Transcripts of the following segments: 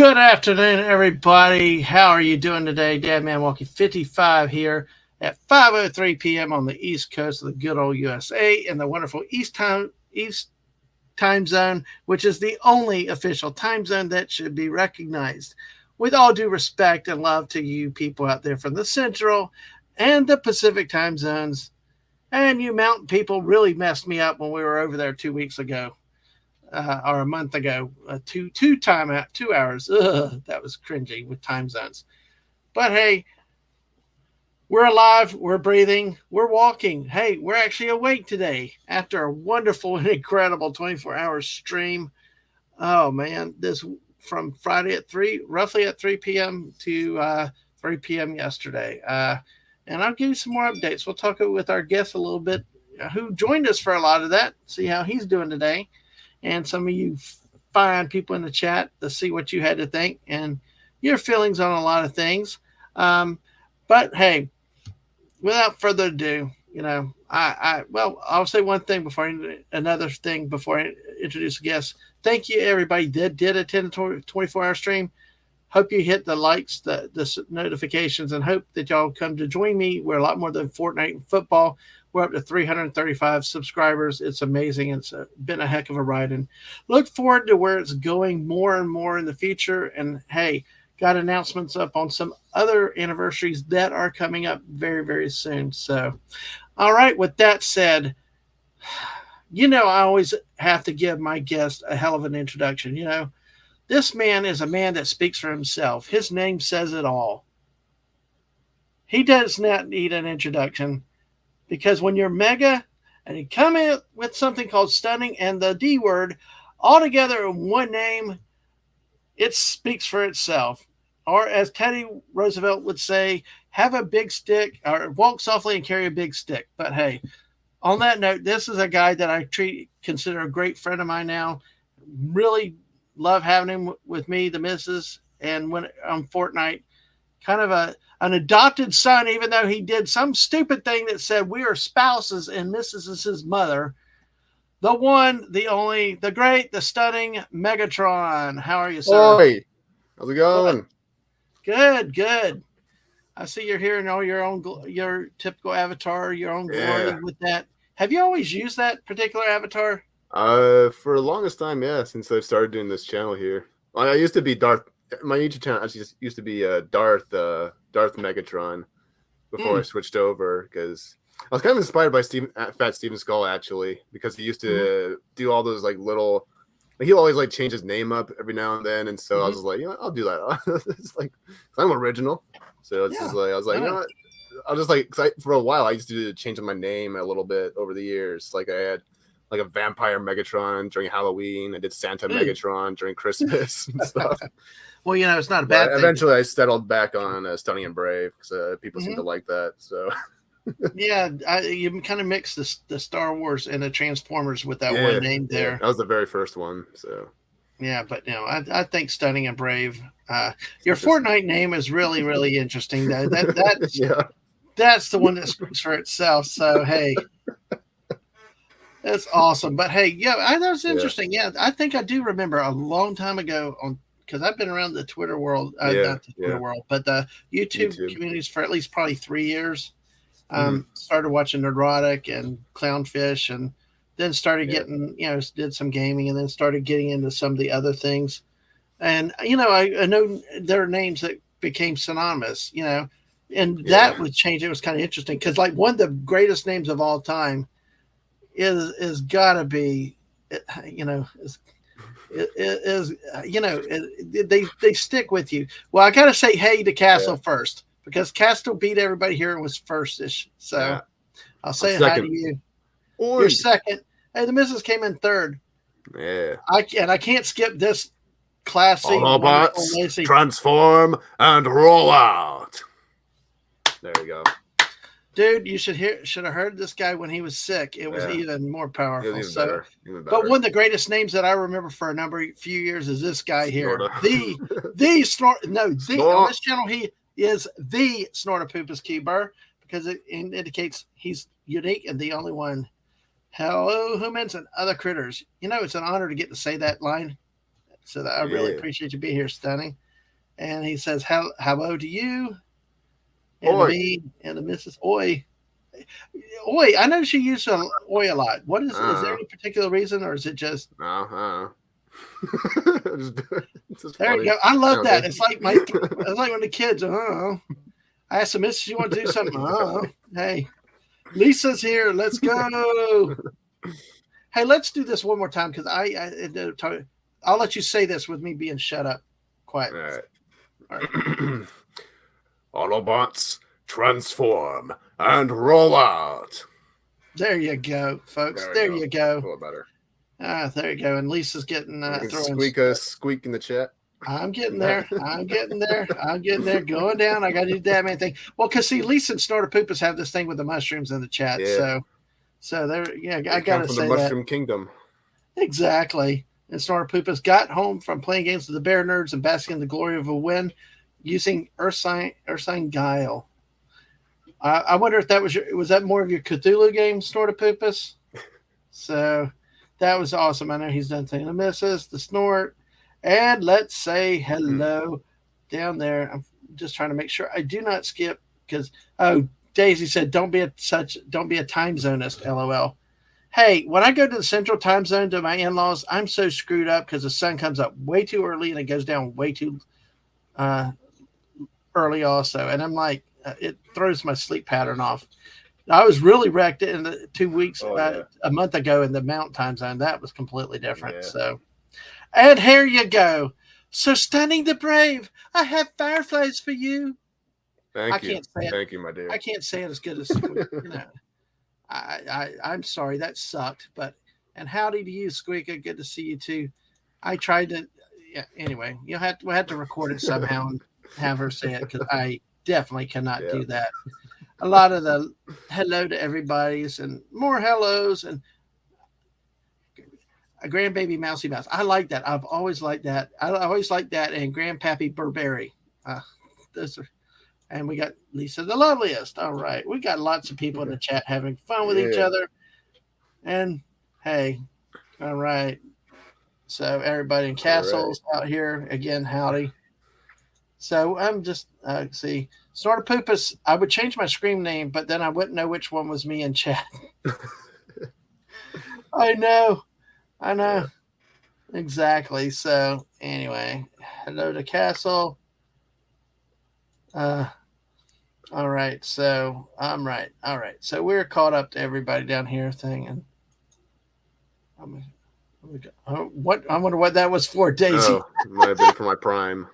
Good afternoon, everybody. How are you doing today? Dad Man Walkie 55 here at 5:03 p.m. on the East Coast of the good old USA in the wonderful East time zone, which is the only official time zone that should be recognized. With all due respect and love to you people out there from the Central and the Pacific time zones, and you Mountain people really messed me up when we were over there 2 weeks ago or a month ago. Two 2 hours. Ugh, that was cringy with time zones. But hey, we're alive, we're breathing, we're walking. Hey, we're actually awake today after a wonderful and incredible 24-hour stream. Oh man, this from Friday at roughly at 3 p.m. to 3 p.m. yesterday. And I'll give you some more updates. We'll talk with our guest a little bit, who joined us for a lot of that. See how he's doing today, and some of you fine people in the chat to see what you had to think and your feelings on a lot of things. But hey, without further ado, I'll say one thing another thing before I introduce a guest. Thank you, everybody that did attend the 24-hour stream. Hope you hit the likes, the notifications, and hope that y'all come to join me. We're a lot more than Fortnite and football. We're up to 335 subscribers. It's amazing. It's been a heck of a ride, and look forward to where it's going more and more in the future. And hey, got announcements up on some other anniversaries that are coming up very, very soon. So, all right, with that said, I always have to give my guest a hell of an introduction. This man is a man that speaks for himself. His name says it all. He does not need an introduction, because when you're mega and you come in with something called Stunning and the D word all together in one name, it speaks for itself. Or as Teddy Roosevelt would say, have a big stick, or walk softly and carry a big stick. But hey, on that note, this is a guy that I consider a great friend of mine now. Really love having him with me, the missus, and when on Fortnite, kind of an adopted son, even though he did some stupid thing that said we are spouses and Mrs. is his mother. The one, the only, the great, the stunning Megatron. How are you, sir? Oi, how's it going? Good. I see you're here in all your typical avatar, your own glory with that. Have you always used that particular avatar? For the longest time, yeah, since I started doing this channel here. I used to be Darth. My YouTube channel actually used to be Darth Megatron before I switched over, because I was kind of inspired by Fat Steven Skull, actually, because he used to do all those like little. He'll always like change his name up every now and then, and so I was like, I'll do that. It's like I'm original, so it's just like I was like, what? I'll just like, for a while I used to change my name a little bit over the years. Like I had like a vampire Megatron during Halloween. I did Santa Megatron during Christmas and stuff. Well, it's not a bad thing. Eventually, I settled back on Stunning and Brave, because people seem to like that. So. Yeah, you kind of mix the Star Wars and the Transformers with that one name there. That was the very first one. So. Yeah, but I think Stunning and Brave. Your Fortnite name is really, really interesting. Though that's the one that speaks for itself. So hey, that's awesome. But hey, that was interesting. Yeah, I think I do remember a long time ago because I've been around the Twitter world, not the Twitter world, but the YouTube communities for at least probably 3 years. Started watching Neurotic and Clownfish, and then started getting, did some gaming, and then started getting into some of the other things. And, I know there are names that became synonymous, and that would change. It was kind of interesting because, like, one of the greatest names of all time is gotta be, they stick with you. Well, I gotta say hey to Castle first, because Castle beat everybody here and was first-ish. So I'll say hi to you. You're second. Hey, the missus came in third. Yeah. I can't skip this classy. Autobots, transform and roll out. There you go. Dude, you should have heard this guy when he was sick. It was even more powerful. Even better. But one of the greatest names that I remember for a few years is this guy here. The Snort. No, on this channel he is the Snortopoopas Keeper, because it indicates he's unique and the only one. Hello, humans and other critters. It's an honor to get to say that line. So I really Yeah. appreciate you being here, Stunning. And he says, hello to you and to Oi. me and to Mrs. Oi. Oi, I know she used oi a lot. What is there Uh, any particular reason, or is it just no, it's just there you funny go? I love that. nowadays. It's like when the kids, I asked the missus, you want to do something? Hey, Lisa's here. Let's go. Hey, let's do this one more time because I'll let you say this with me being shut up. Quiet. All right. All right. Autobots, transform and roll out. There you go, folks. There you A go. little better. There you go. And Lisa's getting You can throwing. squeak in the chat. I'm getting there. I'm getting there. I'm getting there. Going down. I got to do that man thing. Well, because see, Lisa and Snorter Poopas have this thing with the mushrooms in the chat. Yeah. So there. Yeah, They I got come to from say the that Mushroom Kingdom. exactly. And Snorter Poopas got home from playing games with the Bear Nerds and basking in the glory of a win using Ursine Guile. I wonder if that was that more of your Cthulhu game, Snorter Poopas? So that was awesome. I know he's done thing to misses the snort. And let's say hello down there. I'm just trying to make sure I do not skip because Daisy said don't be a time zonist, LOL. Hey, when I go to the central time zone to my in-laws, I'm so screwed up because the sun comes up way too early and it goes down way too early also. And I'm like, it throws my sleep pattern off. I was really wrecked in the 2 weeks, a month ago in the mountain time zone. That was completely different. Yeah. So, and here you go. So, Stunning the Brave, I have fireflies for you. Thank you. Can't say it. Thank you, my dear. I can't say it as good as I'm sorry that sucked, but and howdy to you, Squeaka. Good to see you too. I tried to. Yeah, anyway, we'll have to record it somehow and have her say it because I definitely cannot do that. A lot of the hello to everybody's and more hellos and a grandbaby mousy mouse. I like that. I've always liked that. I always like that. And Grandpappy Burberry. Those are, and we got Lisa the loveliest. All right. We got lots of people in the chat having fun with each other. And hey, all right. So everybody in Castles out here again, howdy. So I'm just see Snorter Poopas. I would change my screen name, but then I wouldn't know which one was me in chat. I know. Exactly. So anyway, hello to Castle. All right. So I'm right. All right. So we're caught up to everybody down here thing, and what I wonder what that was for, Daisy. Might have been for my prime.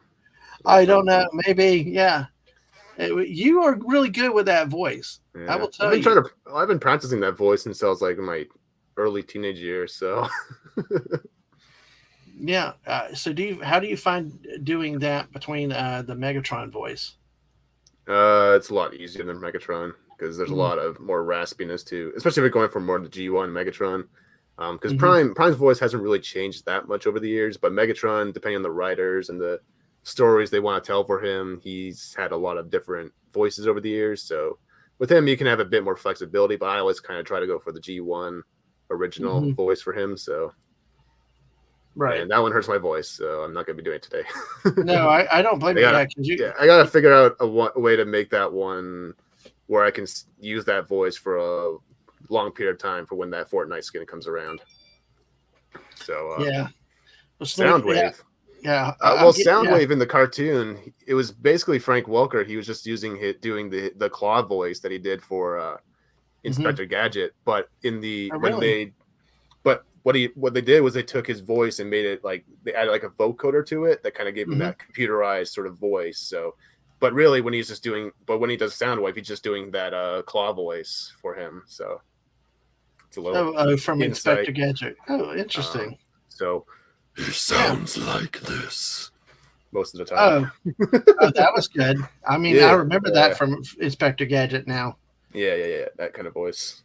I don't know. Maybe, yeah. You are really good with that voice. Yeah. I will tell you. I've been practicing that voice since I was like in my early teenage years. So, yeah. So how do you find doing that between the Megatron voice? It's a lot easier than Megatron because there's a lot of more raspiness too, especially if you're going for more the G1 Megatron. Because Prime's voice hasn't really changed that much over the years, but Megatron, depending on the writers and the stories they want to tell for him, he's had a lot of different voices over the years. So with him, you can have a bit more flexibility, but I always kind of try to go for the G1 original voice for him. So, right, and that one hurts my voice, so I'm not going to be doing it today. No, I don't blame you. I got to figure out a way to make that one where I can use that voice for a long period of time for when that Fortnite skin comes around. So yeah, Soundwave. Yeah. Soundwave in the cartoon, it was basically Frank Welker. He was just doing the claw voice that he did for Inspector Gadget. But what they did was they took his voice and made it like they added like a vocoder to it that kind of gave him that computerized sort of voice. So, but really when he does Soundwave, he's just doing that claw voice for him. So it's a little from Inspector Gadget. Oh, interesting. So he sounds like this most of the time. That was good. I mean, I remember that from Inspector Gadget now. Yeah. That kind of voice.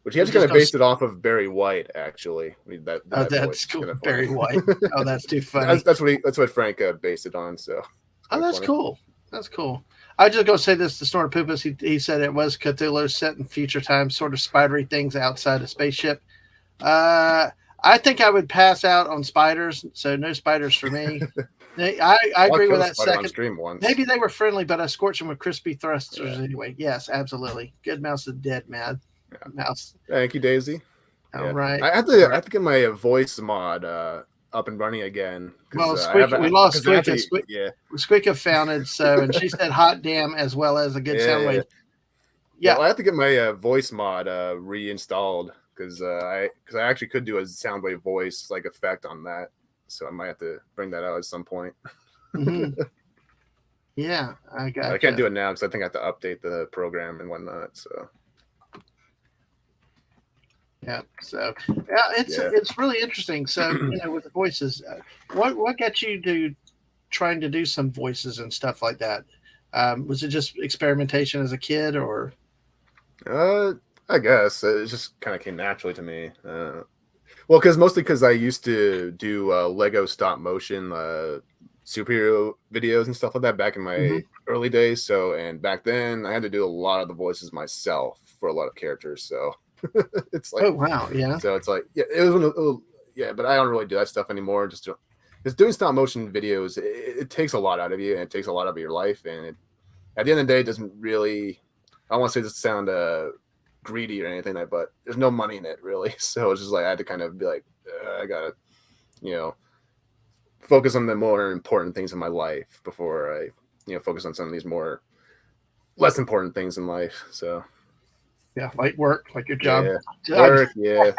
Which he actually kind of based it off of Barry White, actually. That's cool. Barry White. Oh, that's too funny. That's what Frank based it on. So. That's cool. That's cool. I just go say this to Snorter Poopas. He said it was Cthulhu set in future times, sort of spidery things outside a spaceship. I I think I would pass out on spiders, so no spiders for me. I I'll agree with kill a that spider on second. stream once. Maybe they were friendly, but I scorched them with crispy thrusters anyway. Yes, absolutely. Good mouse is dead, mad mouse. Thank you, Daisy. All Yeah, right. I have to get my voice mod up and running again because Well, I Squeaky, haven't. we lost Because Squeaky. actually, yeah, Squeaky founded, so, and she said hot damn as well as a good sound wave. Yeah, Yeah. well, I have to get my voice mod reinstalled because I actually could do a Soundwave voice like effect on that, so I might have to bring that out at some point. Mm-hmm. Yeah, I got. I can't do it now because I think I have to update the program and whatnot. So. Yeah, so it's really interesting. So with the voices, what got you to trying to do some voices and stuff like that? Was it just experimentation as a kid, or? I guess it just kind of came naturally to me. Well, mostly because I used to do Lego stop motion superhero videos and stuff like that back in my early days. So, and back then I had to do a lot of the voices myself for a lot of characters. So it's like, oh wow, yeah. So it's like, yeah, it was but I don't really do that stuff anymore. Just doing stop motion videos, it takes a lot out of you, and it takes a lot of your life, and at the end of the day, it doesn't really. I don't want to say this sound greedy or anything like, but there's no money in it really. So it's just like I had to kind of be like, I gotta, focus on the more important things in my life before I, focus on some of these more less important things in life. So yeah, like work, like your job. Yeah. Work, yeah.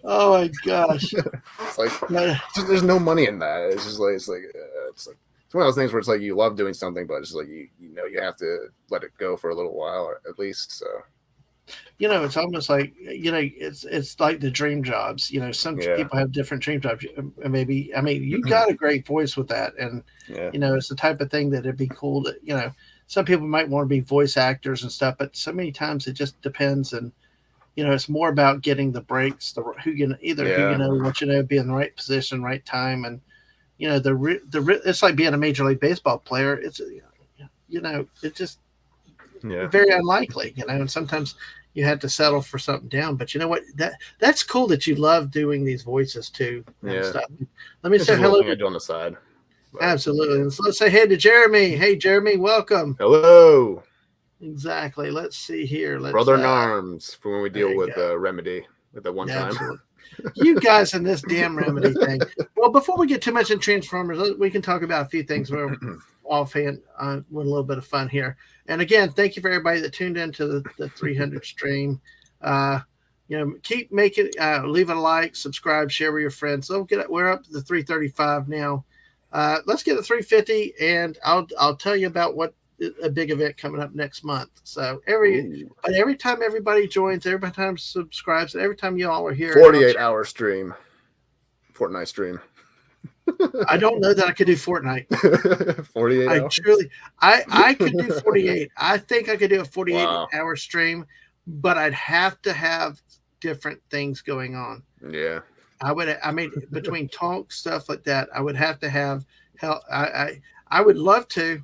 Oh my gosh! It's like there's no money in that. It's just like it's one of those things where it's like you love doing something, but it's just like you have to let it go for a little while or at least. So it's almost like it's like the dream jobs. Some people have different dream jobs. Maybe you got a great voice with that, and it's the type of thing that it'd be cool to some people might want to be voice actors and stuff, but so many times it just depends, and it's more about getting the breaks, who you know, what be in the right position, right time, and it's like being a Major League Baseball player. It's it's just very unlikely, and sometimes you had to settle for something down. But you know what? That's cool that you love doing these voices too. And stuff. Let me say hello. I do on the side. But, absolutely. And so let's say hey to Jeremy. Hey Jeremy, welcome. Hello. Exactly. Let's see here. Brother in arms for when we deal with Remedy at that one time. Absolutely. You guys in this damn Remedy thing. Well, before we get too much in Transformers, we can talk about a few things we're offhand with a little bit of fun here. And again, thank you for everybody that tuned into the 300 stream. Keep making, leave a like, subscribe, share with your friends. So we're up to the 335 now. Let's get to 350, and I'll tell you about what a big event coming up next month. So every time everybody joins, every time subscribes, every time you all are here, 48-hour stream, Fortnite stream. I don't know that I could do Fortnite. 48 I hours? truly, I could do 48. I think I could do a 48-hour stream, but I'd have to have different things going on. Yeah. Between talk, stuff like that, I would have to have help. I would love to.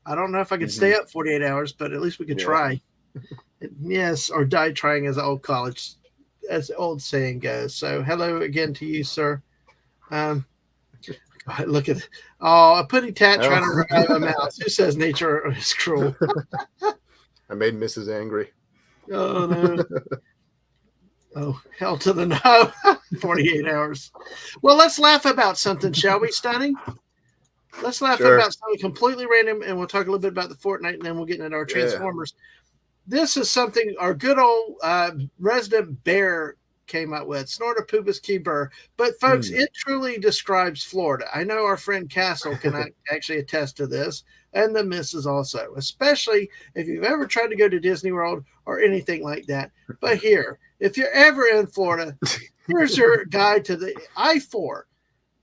I don't know if I could stay up 48 hours, but at least we could try. Yes, or die trying, as the old saying goes. So hello again to you, sir. Look at it. Oh, a putty tat trying to revive a mouse. Who says nature is cruel? I made Mrs. angry. Oh, no. Oh, hell to the no. 48 hours. Well, let's laugh about something, shall we, Stunning? Let's laugh about something completely random, and we'll talk a little bit about the Fortnite, and then we'll get into our Transformers. This is something our good old resident bear came up with, Snorter Pubis Key Burr. But, folks, it truly describes Florida. I know our friend Castle can actually attest to this, and the missus also, especially if you've ever tried to go to Disney World or anything like that. But here, if you're ever in Florida, here's your guide to the I-4.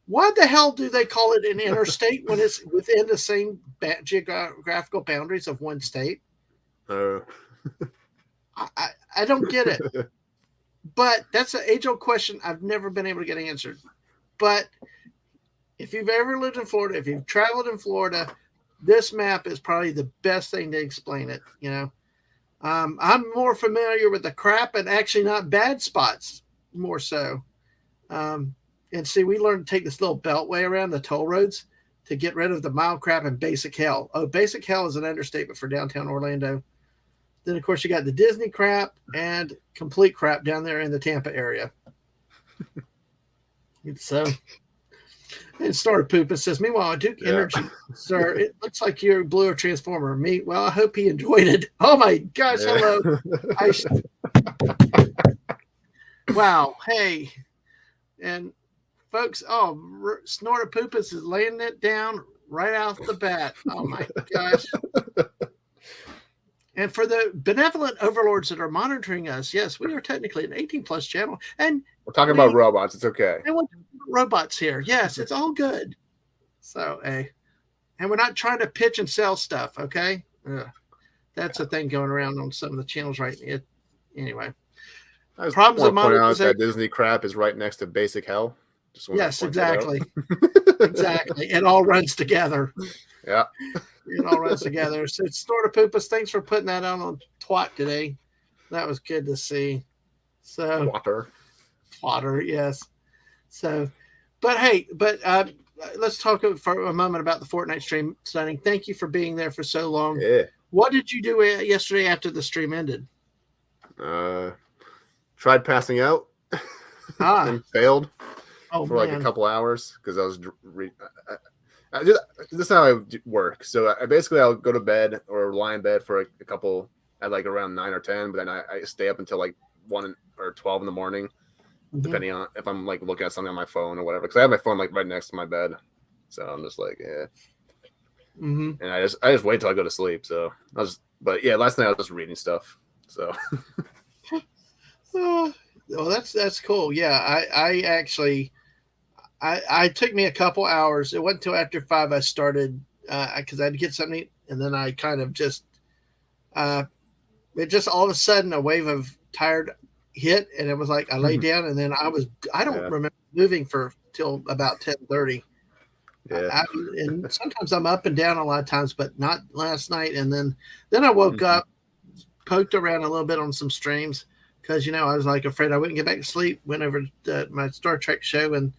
Why the hell do they call it an interstate when it's within the same geographical boundaries of one state? I don't get it. But that's an age-old question I've never been able to get answered. But if you've ever lived in Florida, if you've traveled in Florida, this map is probably the best thing to explain it. I'm more familiar with the crap and actually not bad spots more so. And see, we learned to take this little beltway around the toll roads to get rid of the mild crap and basic hell. Oh, basic hell is an understatement for downtown Orlando. Then, of course, you got the Disney crap and complete crap down there in the Tampa area. So, and started poop and says, meanwhile, Duke Energy, sir, it looks like you blew a transformer. Me, well, I hope he enjoyed it. Oh my gosh, hello. Wow, hey. And folks, Snorta Poopus is laying it down right off the bat. Oh my gosh. And for the benevolent overlords that are monitoring us, yes, we are technically an 18+ channel. And we're talking about robots. It's okay. And we're robots here. Yes, it's all good. So, and we're not trying to pitch and sell stuff, okay? That's a thing going around on some of the channels right now. Anyway. Problems of monetization. That Disney crap is right next to basic hell. Yes, exactly. Exactly. It all runs together. Yeah. It all runs together. So, Snorta Poopus, thanks for putting that on Twat today. That was good to see. So, Twatter, yes. So, but hey, let's talk for a moment about the Fortnite stream, Stunning. Thank you for being there for so long. Yeah. What did you do yesterday after the stream ended? Tried passing out and failed for like man. a couple hours because I was this is how I work. So I'll go to bed or lie in bed for a couple at like around 9 or 10, but then I stay up until like 1 or 12 in the morning, depending on if I'm like looking at something on my phone or whatever. Because I have my phone like right next to my bed, so I'm just like, yeah. And I just wait till I go to sleep. So last night I was just reading stuff. So. Well, that's cool. Yeah, I actually. I took me a couple hours. It wasn't until after 5 I started because I had to get something to eat, and then I kind of just it just all of a sudden a wave of tired hit, and it was like I lay down, and then I don't remember moving for till about 10:30. Yeah. And sometimes I'm up and down a lot of times, but not last night. And then I woke up, poked around a little bit on some streams because I was like afraid I wouldn't get back to sleep. Went over to my Star Trek show and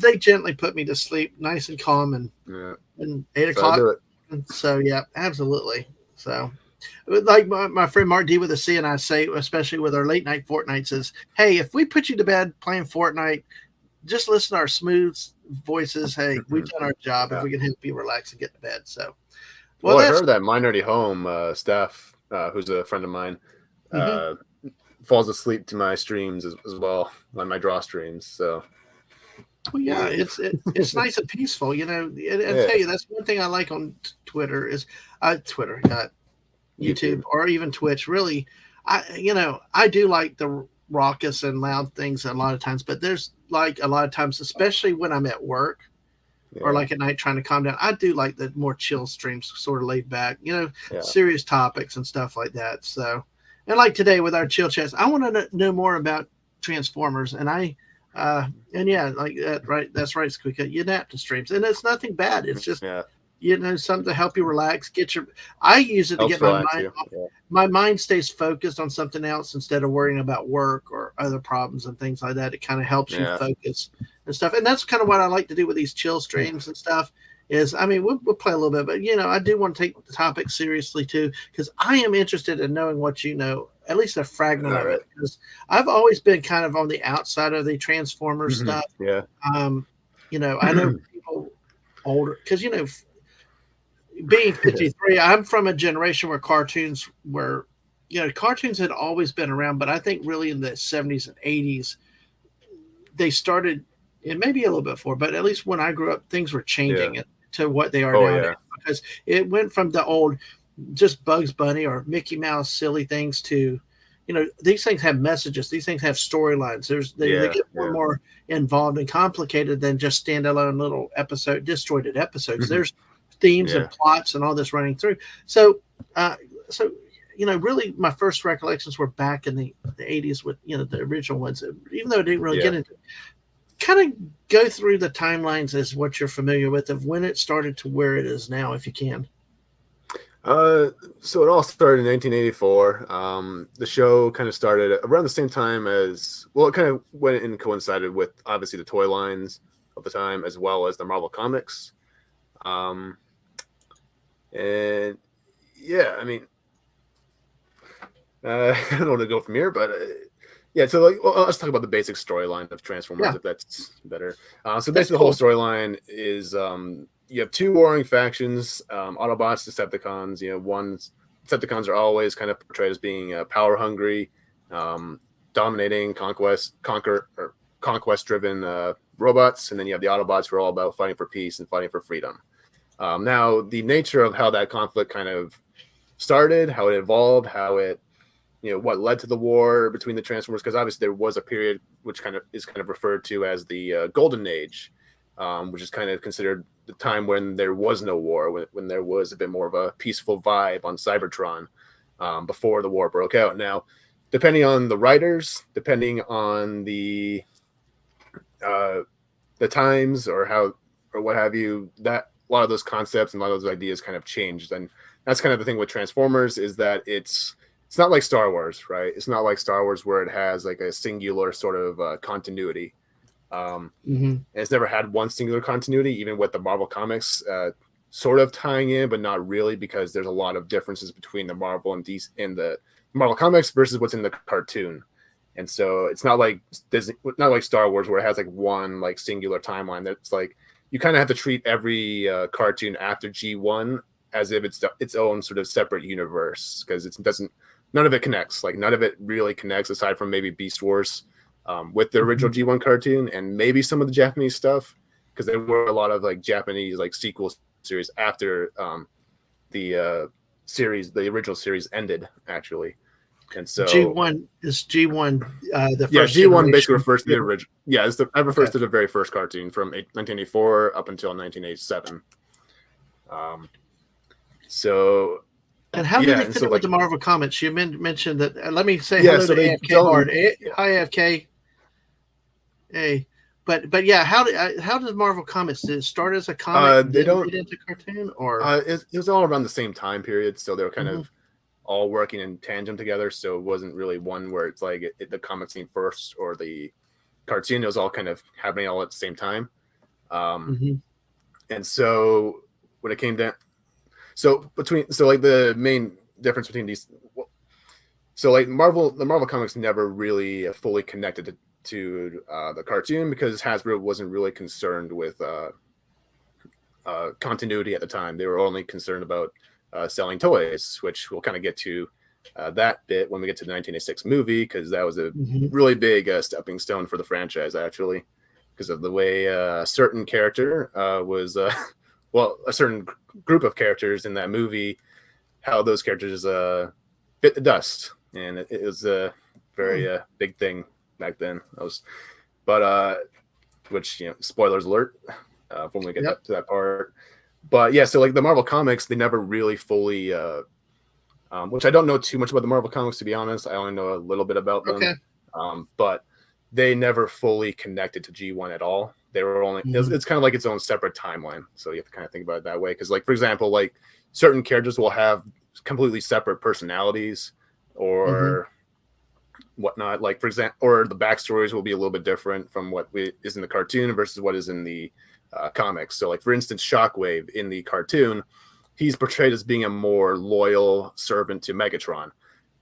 they gently put me to sleep, nice and calm, and 8 o'clock. And so yeah, absolutely. So, like my friend Mark D with a C and I say, especially with our late night Fortnites, is, hey, if we put you to bed playing Fortnite, just listen to our smooth voices. Hey, we've done our job. If we can help you relax and get to bed. So, well I heard that My Nerdy Home Steph, who's a friend of mine, falls asleep to my streams as well, like my draw streams. So. Well, yeah, it's nice and peaceful, and tell you that's one thing I like on Twitter is Twitter, not YouTube or even Twitch. Really, I do like the raucous and loud things a lot of times, but there's like a lot of times, especially when I'm at work or like at night trying to calm down, I do like the more chill streams, sort of laid back, serious topics and stuff like that. So, and like today with our chill chats, I want to know more about Transformers, and and yeah, like that, right? That's right, Squeaky. You nap to streams, and it's nothing bad. It's just something to help you relax. I use it to get my mind. My mind stays focused on something else instead of worrying about work or other problems and things like that. It kind of helps you focus and stuff. And that's kind of what I like to do with these chill streams and stuff. Is we'll play a little bit, but I do want to take the topic seriously too, because I am interested in knowing what you know, at least a fragment of it. Because I've always been kind of on the outside of the Transformers stuff. Yeah. I know people older because being 53, I'm from a generation where cartoons were, cartoons had always been around, but I think really in the 70s and 80s they started. It may be a little bit before, but at least when I grew up, things were changing to what they are now. Because it went from the old just Bugs Bunny or Mickey Mouse silly things to, these things have messages. These things have storylines. They get more and more involved and complicated than just standalone little disjointed episodes. There's themes and plots and all this running through. So, really my first recollections were back in the 80s with, the original ones, even though I didn't really get into it. Kind of go through the timelines as what you're familiar with of when it started to where it is now, if you can. Uh, so it all started in 1984. The show kind of started around the same time as, well, it kind of went and coincided with obviously the toy lines of the time as well as the Marvel comics. Um, and yeah, I mean, I don't know where to go from here, but yeah. So like, well, let's talk about the basic storyline of Transformers, Yeah, if that's better. So that's basically, the whole cool. storyline is you have two warring factions: Autobots, Decepticons. One Decepticons are always kind of portrayed as being power hungry, um, dominating, conquest driven robots, and then you have the Autobots who are all about fighting for peace and fighting for freedom. Now, the nature of how that conflict kind of started, how it evolved, how it what led to the war between the Transformers, because obviously there was a period which kind of is kind of referred to as the Golden Age, which is kind of considered the time when there was no war, when there was a bit more of a peaceful vibe on Cybertron before the war broke out. Now, depending on the writers, depending on uh, the times or how or what have you, that a lot of those concepts and a lot of those ideas kind of changed. And that's kind of the thing with Transformers, is that it's not like Star Wars, right? It's not like Star Wars where it has like a singular sort of continuity. Hmm. And it's never had one singular continuity, even with the Marvel comics sort of tying in, but not really, because there's a lot of differences between the Marvel and DC and the Marvel comics versus what's in the cartoon. And so it's not like Disney, not like Star Wars where it has like one like singular timeline. That's like you kind of have to treat every cartoon after G1 as if it's its own sort of separate universe, because it doesn't, none of it connects. Like none of it really connects aside from maybe Beast Wars with the original Hmm. G1 cartoon and maybe some of the Japanese stuff, because there were a lot of like Japanese like sequel series after the original series ended actually. And so G1 is G1 the yeah, first G1 basically generation? refers to the Yeah. original. Yeah, it refers Okay. to the very first cartoon from 1984 up until 1987. Um, so And how do yeah, they and fit so in with like the Marvel comics? You mentioned that. Let me say yeah, hello to so they AFK don't. Hard. Yeah, Hi AFK. Hey, but yeah, how does Marvel Comics, did it start as a comic, they then don't. get into cartoon, or? It was all around the same time period, so they were kind Hmm. of all working in tandem together. So it wasn't really one where it's like the comic scene first or the cartoon. It was all kind of happening all at the same time. Um, Hmm. and so when it came down, so like the main difference between these, so like the Marvel comics never really fully connected to the cartoon, because Hasbro wasn't really concerned with continuity at the time. They were only concerned about selling toys, which we'll kind of get to that bit when we get to the 1986 movie, because that was a Hmm. really big stepping stone for the franchise, actually, because of the way a certain character was, well, a certain group of characters in that movie, how those characters bit the dust. And it was a very big thing back then. But which spoilers alert when we get Yep. to that part. But yeah, so like the Marvel comics, they never really fully, which I don't know too much about the Marvel comics, to be honest. I only know a little bit about them, Okay. but they never fully connected to G1 at all. They were only Hmm. it's kind of like its own separate timeline. So you have to kind of think about it that way. Because like for example, like certain characters will have completely separate personalities Hmm. or whatnot. Like for example, or the backstories will be a little bit different from what is in the cartoon versus what is in the comics. So like for instance, Shockwave in the cartoon, he's portrayed as being a more loyal servant to Megatron,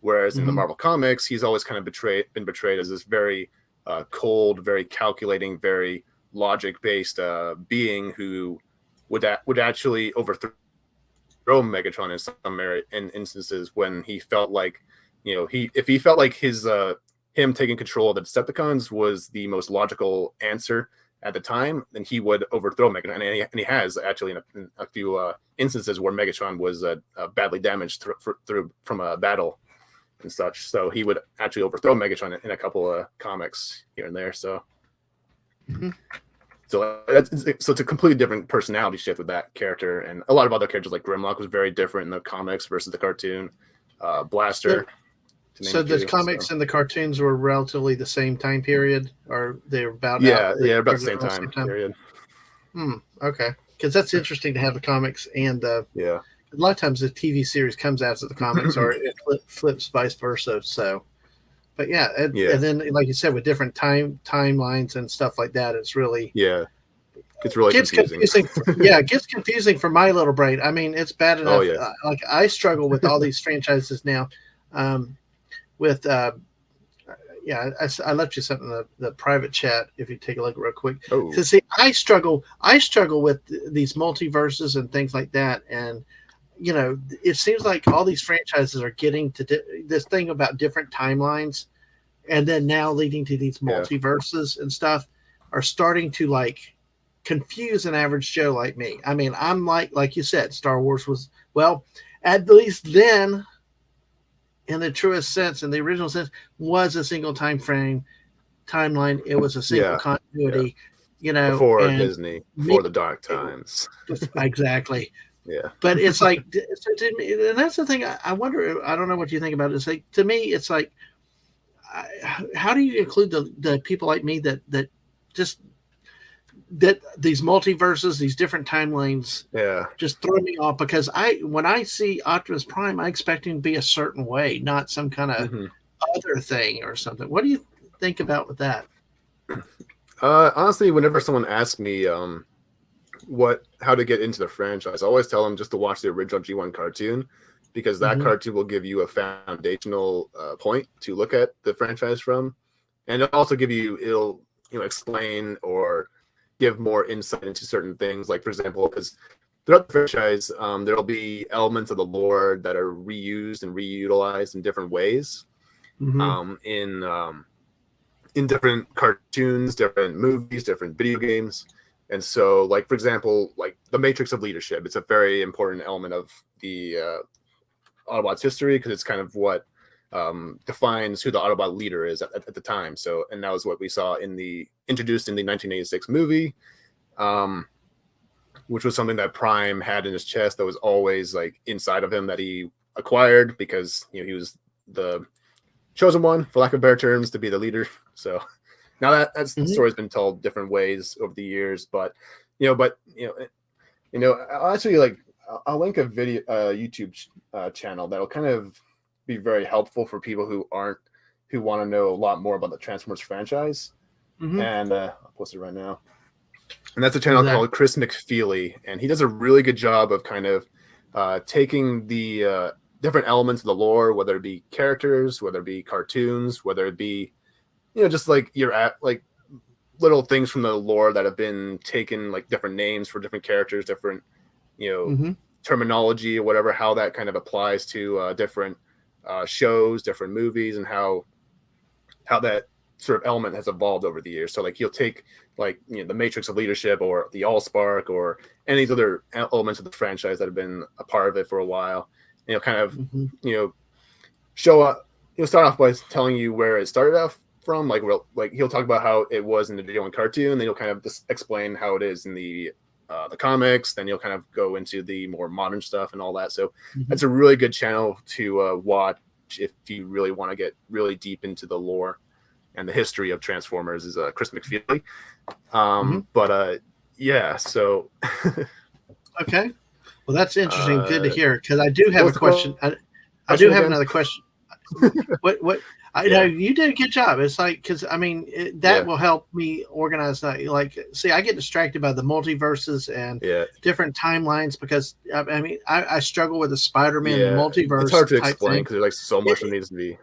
whereas in the Hmm. Marvel comics, he's always kind of been portrayed as this very cold, very calculating, very logic based being who would actually overthrow Megatron in in instances when he felt like, he if he felt like him taking control of the Decepticons was the most logical answer at the time, then he would overthrow Megatron, and he has actually in a few instances where Megatron was badly damaged through from a battle and such. So he would actually overthrow Megatron in a couple of comics here and there. Hmm. So it's a completely different personality shift with that character, and a lot of other characters like Grimlock was very different in the comics versus the cartoon. So, Blaster, to name so a the few. So comics and the cartoons were relatively the same time period, or they're about out? yeah, They yeah, about the started same around the same time time. period. Hmm. Okay. Because that's interesting to have the comics and the Yeah, a lot of times the TV series comes after the comics, or it flips vice versa. So, but yeah, Yeah, and then like you said, with different timelines and stuff like that, it's really yeah, it's really gets confusing. confusing. Yeah, it gets confusing for my little brain. I mean, it's bad Oh enough. yeah. Like I struggle with all these franchises now. With yeah, I left you something in the private chat if you take a look real quick. Oh To see, I struggle with these multiverses and things like that, and it seems like all these franchises are getting to this thing about different timelines, and then now leading to these yeah, multiverses and stuff are starting to like confuse an average Joe like me. I mean, I'm like you said, Star Wars was, well, at least then, in the truest sense, in the original sense, was a single time frame timeline. It was a single yeah, yeah. continuity, Before and Disney, me before the dark times. exactly. Yeah, But it's like, and that's the thing. I wonder. I don't know what you think about it. It's like, to me, it's like, how do you include the people like me that just that these multiverses, these different timelines, yeah. just throw me off, because when I see Optimus Prime, I expect him to be a certain way, not some kind of hmm other thing or something. What do you think about with that? Honestly, whenever someone asks me how to get into the franchise, I always tell them just to watch the original G1 cartoon, because that Mm-hmm. cartoon will give you a foundational point to look at the franchise from, and it'll also it'll explain or give more insight into certain things. Like, for example, because throughout the franchise, there'll be elements of the lore that are reused and reutilized in different ways, Mm-hmm. um, in um, in different cartoons, different movies, different video games. And so, like, for example, like the matrix of leadership, it's a very important element of the Autobots history, because it's kind of what defines who the Autobot leader is at the time. So, and that was what we saw introduced in the 1986 movie, um, which was something that Prime had in his chest that was always like inside of him, that he acquired because he was the chosen one, for lack of better terms, to be the leader. So now that Mm-hmm. story's been told different ways over the years, but I'll actually I'll link a video, YouTube channel that'll kind of be very helpful for people who want to know a lot more about the Transformers franchise. Mm-hmm. And I'll post it right now. And that's a Who's channel that? called Chris McFeely, and he does a really good job of kind of taking the different elements of the lore, whether it be characters, whether it be cartoons, whether it be just like you're at like little things from the lore that have been taken, like different names for different characters, different you know Mm-hmm. terminology or whatever, how that kind of applies to different shows, different movies, and how that sort of element has evolved over the years. So like he'll take like the matrix of leadership or the Allspark or any of these other elements of the franchise that have been a part of it for a while, and he'll kind of Mm-hmm. show up. He'll start off by telling you where it started off from, like he'll talk about how it was in the video and cartoon, then he'll kind of just explain how it is in the comics, then you'll kind of go into the more modern stuff and all that. So Mm-hmm. that's a really good channel to watch if you really want to get really deep into the lore and the history of Transformers. Is Chris McFeely. Mm-hmm. But yeah, so Okay. Well, that's interesting. Good to uh, hear, because I do what have a was the question. I do question have again? another question. What I know Yeah, you did a good job. It's like, because I mean that yeah, will help me organize that. Like, see, I get distracted by the multiverses and yeah, different timelines, because I mean I struggle with the Spider-Man yeah. It's multiverse hard to type explain thing. because there's like so much that It, needs to be.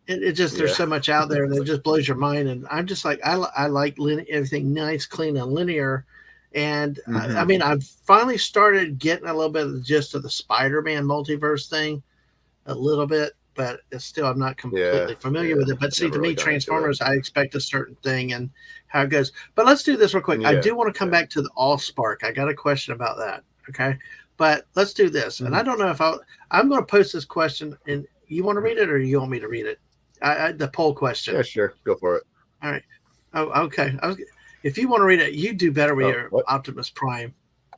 it just, there's Yeah. so much out there that just blows your mind, and I'm just like, I like everything nice, clean, and linear. And I hmm mean, I've finally started getting a little bit of the gist of the Spider-Man multiverse thing, a little bit, but it's still, I'm not Yeah. completely familiar Yeah. with it. But see, Never to me, really got into it. Transformers, I expect a certain thing and how it goes. But let's do this real quick. I Yeah. do want to come Yeah. back to the Allspark. I got a question about that. Okay, but let's do this. And I Mhm. don't know if I'm going to post this question, and you want to read it or you want me to read it? The poll question. Yeah, sure. Go for it. All right. Oh, okay. If you want to read it, you do better with Oh, your what? Optimus Prime.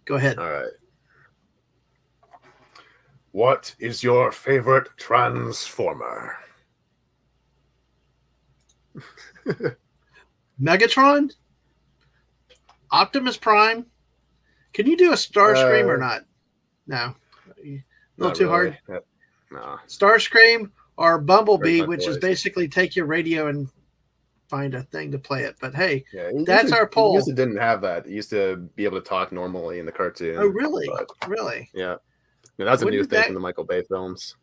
Go ahead. All right. What is your favorite Transformer? Megatron, Optimus Prime. Can you do a Starscream or uh, not? No. A little Not too really. hard. No, Starscream or hurt Bumblebee, my which is voice. basically take your radio and find a thing to play it. But hey, Yeah, that's our it used poll. to didn't have that. It used to be able to talk normally in the Oh, cartoon, really? but Really? yeah, that's a When new did thing that? from the Michael Bay films.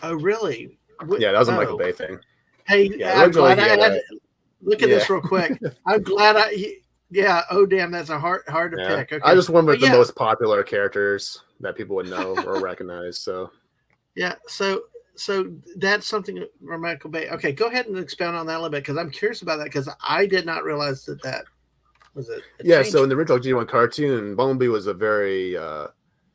Oh, really? Yeah, that was a Michael Oh, Bay thing. hey, Yeah, I'm originally glad he I had had. a Look at yeah, this real quick. I'm glad yeah. Oh, damn, that's a hard to yeah. pick. I Okay, just went but with the yeah, most popular characters that people would know or recognize. So yeah. So that's something Michael Bay. Okay, go ahead and expound on that a little bit because I'm curious about that because I did not realize that was a yeah, so change. in the original G1 cartoon, Bumblebee was a very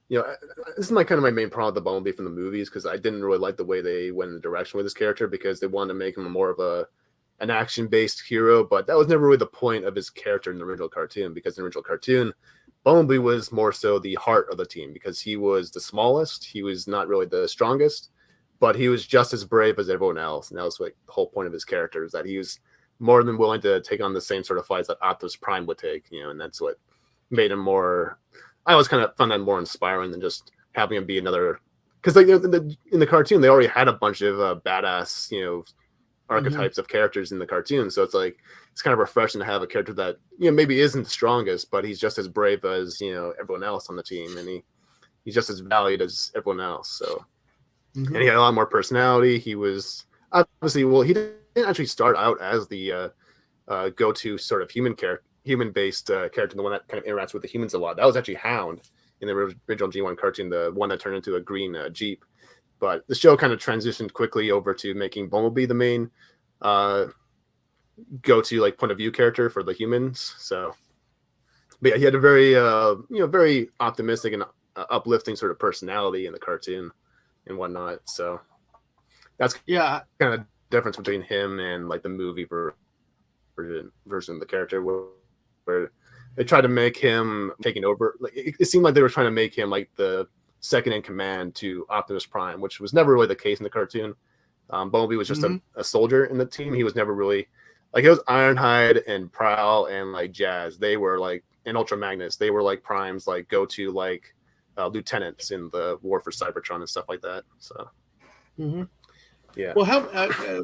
this is my kind of my main problem with the Bumblebee from the movies because I didn't really like the way they went in the direction with this character because they wanted to make him more of an action based hero, but that was never really the point of his character in the original cartoon because in the original cartoon, Bumblebee was more so the heart of the team because he was the smallest, he was not really the strongest, but he was just as brave as everyone else, and that was like the whole point of his character is that he was more than willing to take on the same sort of fights that Optimus Prime would take, and that's what made him more. I always kind of found that more inspiring than just having him be another. Because like in the cartoon, they already had a bunch of badass, Hmm. archetypes of characters in the cartoon. So it's like it's kind of refreshing to have a character that maybe isn't the strongest, but he's just as brave as everyone else on the team, and he's just as valued as everyone else. So Hmm. and he had a lot more personality. He was obviously he didn't actually start out as the go-to sort of human-based character, the one that kind of interacts with the humans a lot. That was actually Hound in the original G1 cartoon, the one that turned into a green Jeep. But the show kind of transitioned quickly over to making Bumblebee the main uh, go-to like point of view character for the humans. So, but yeah, he had a very very optimistic and uplifting sort of personality in the cartoon and whatnot. So that's Yeah. kind of difference between him and like the movie version of the character where they tried to make him taking over. Like it seemed like they were trying to make him like the second in command to Optimus Prime, which was never really the case in the cartoon. Bumblebee was just Hmm. a soldier in the team. He was never really like it was Ironhide and Prowl and like Jazz. They were like and Ultra Magnus. They were like Prime's like go to like lieutenants in the War for Cybertron and stuff like that. So Hmm. yeah. Well,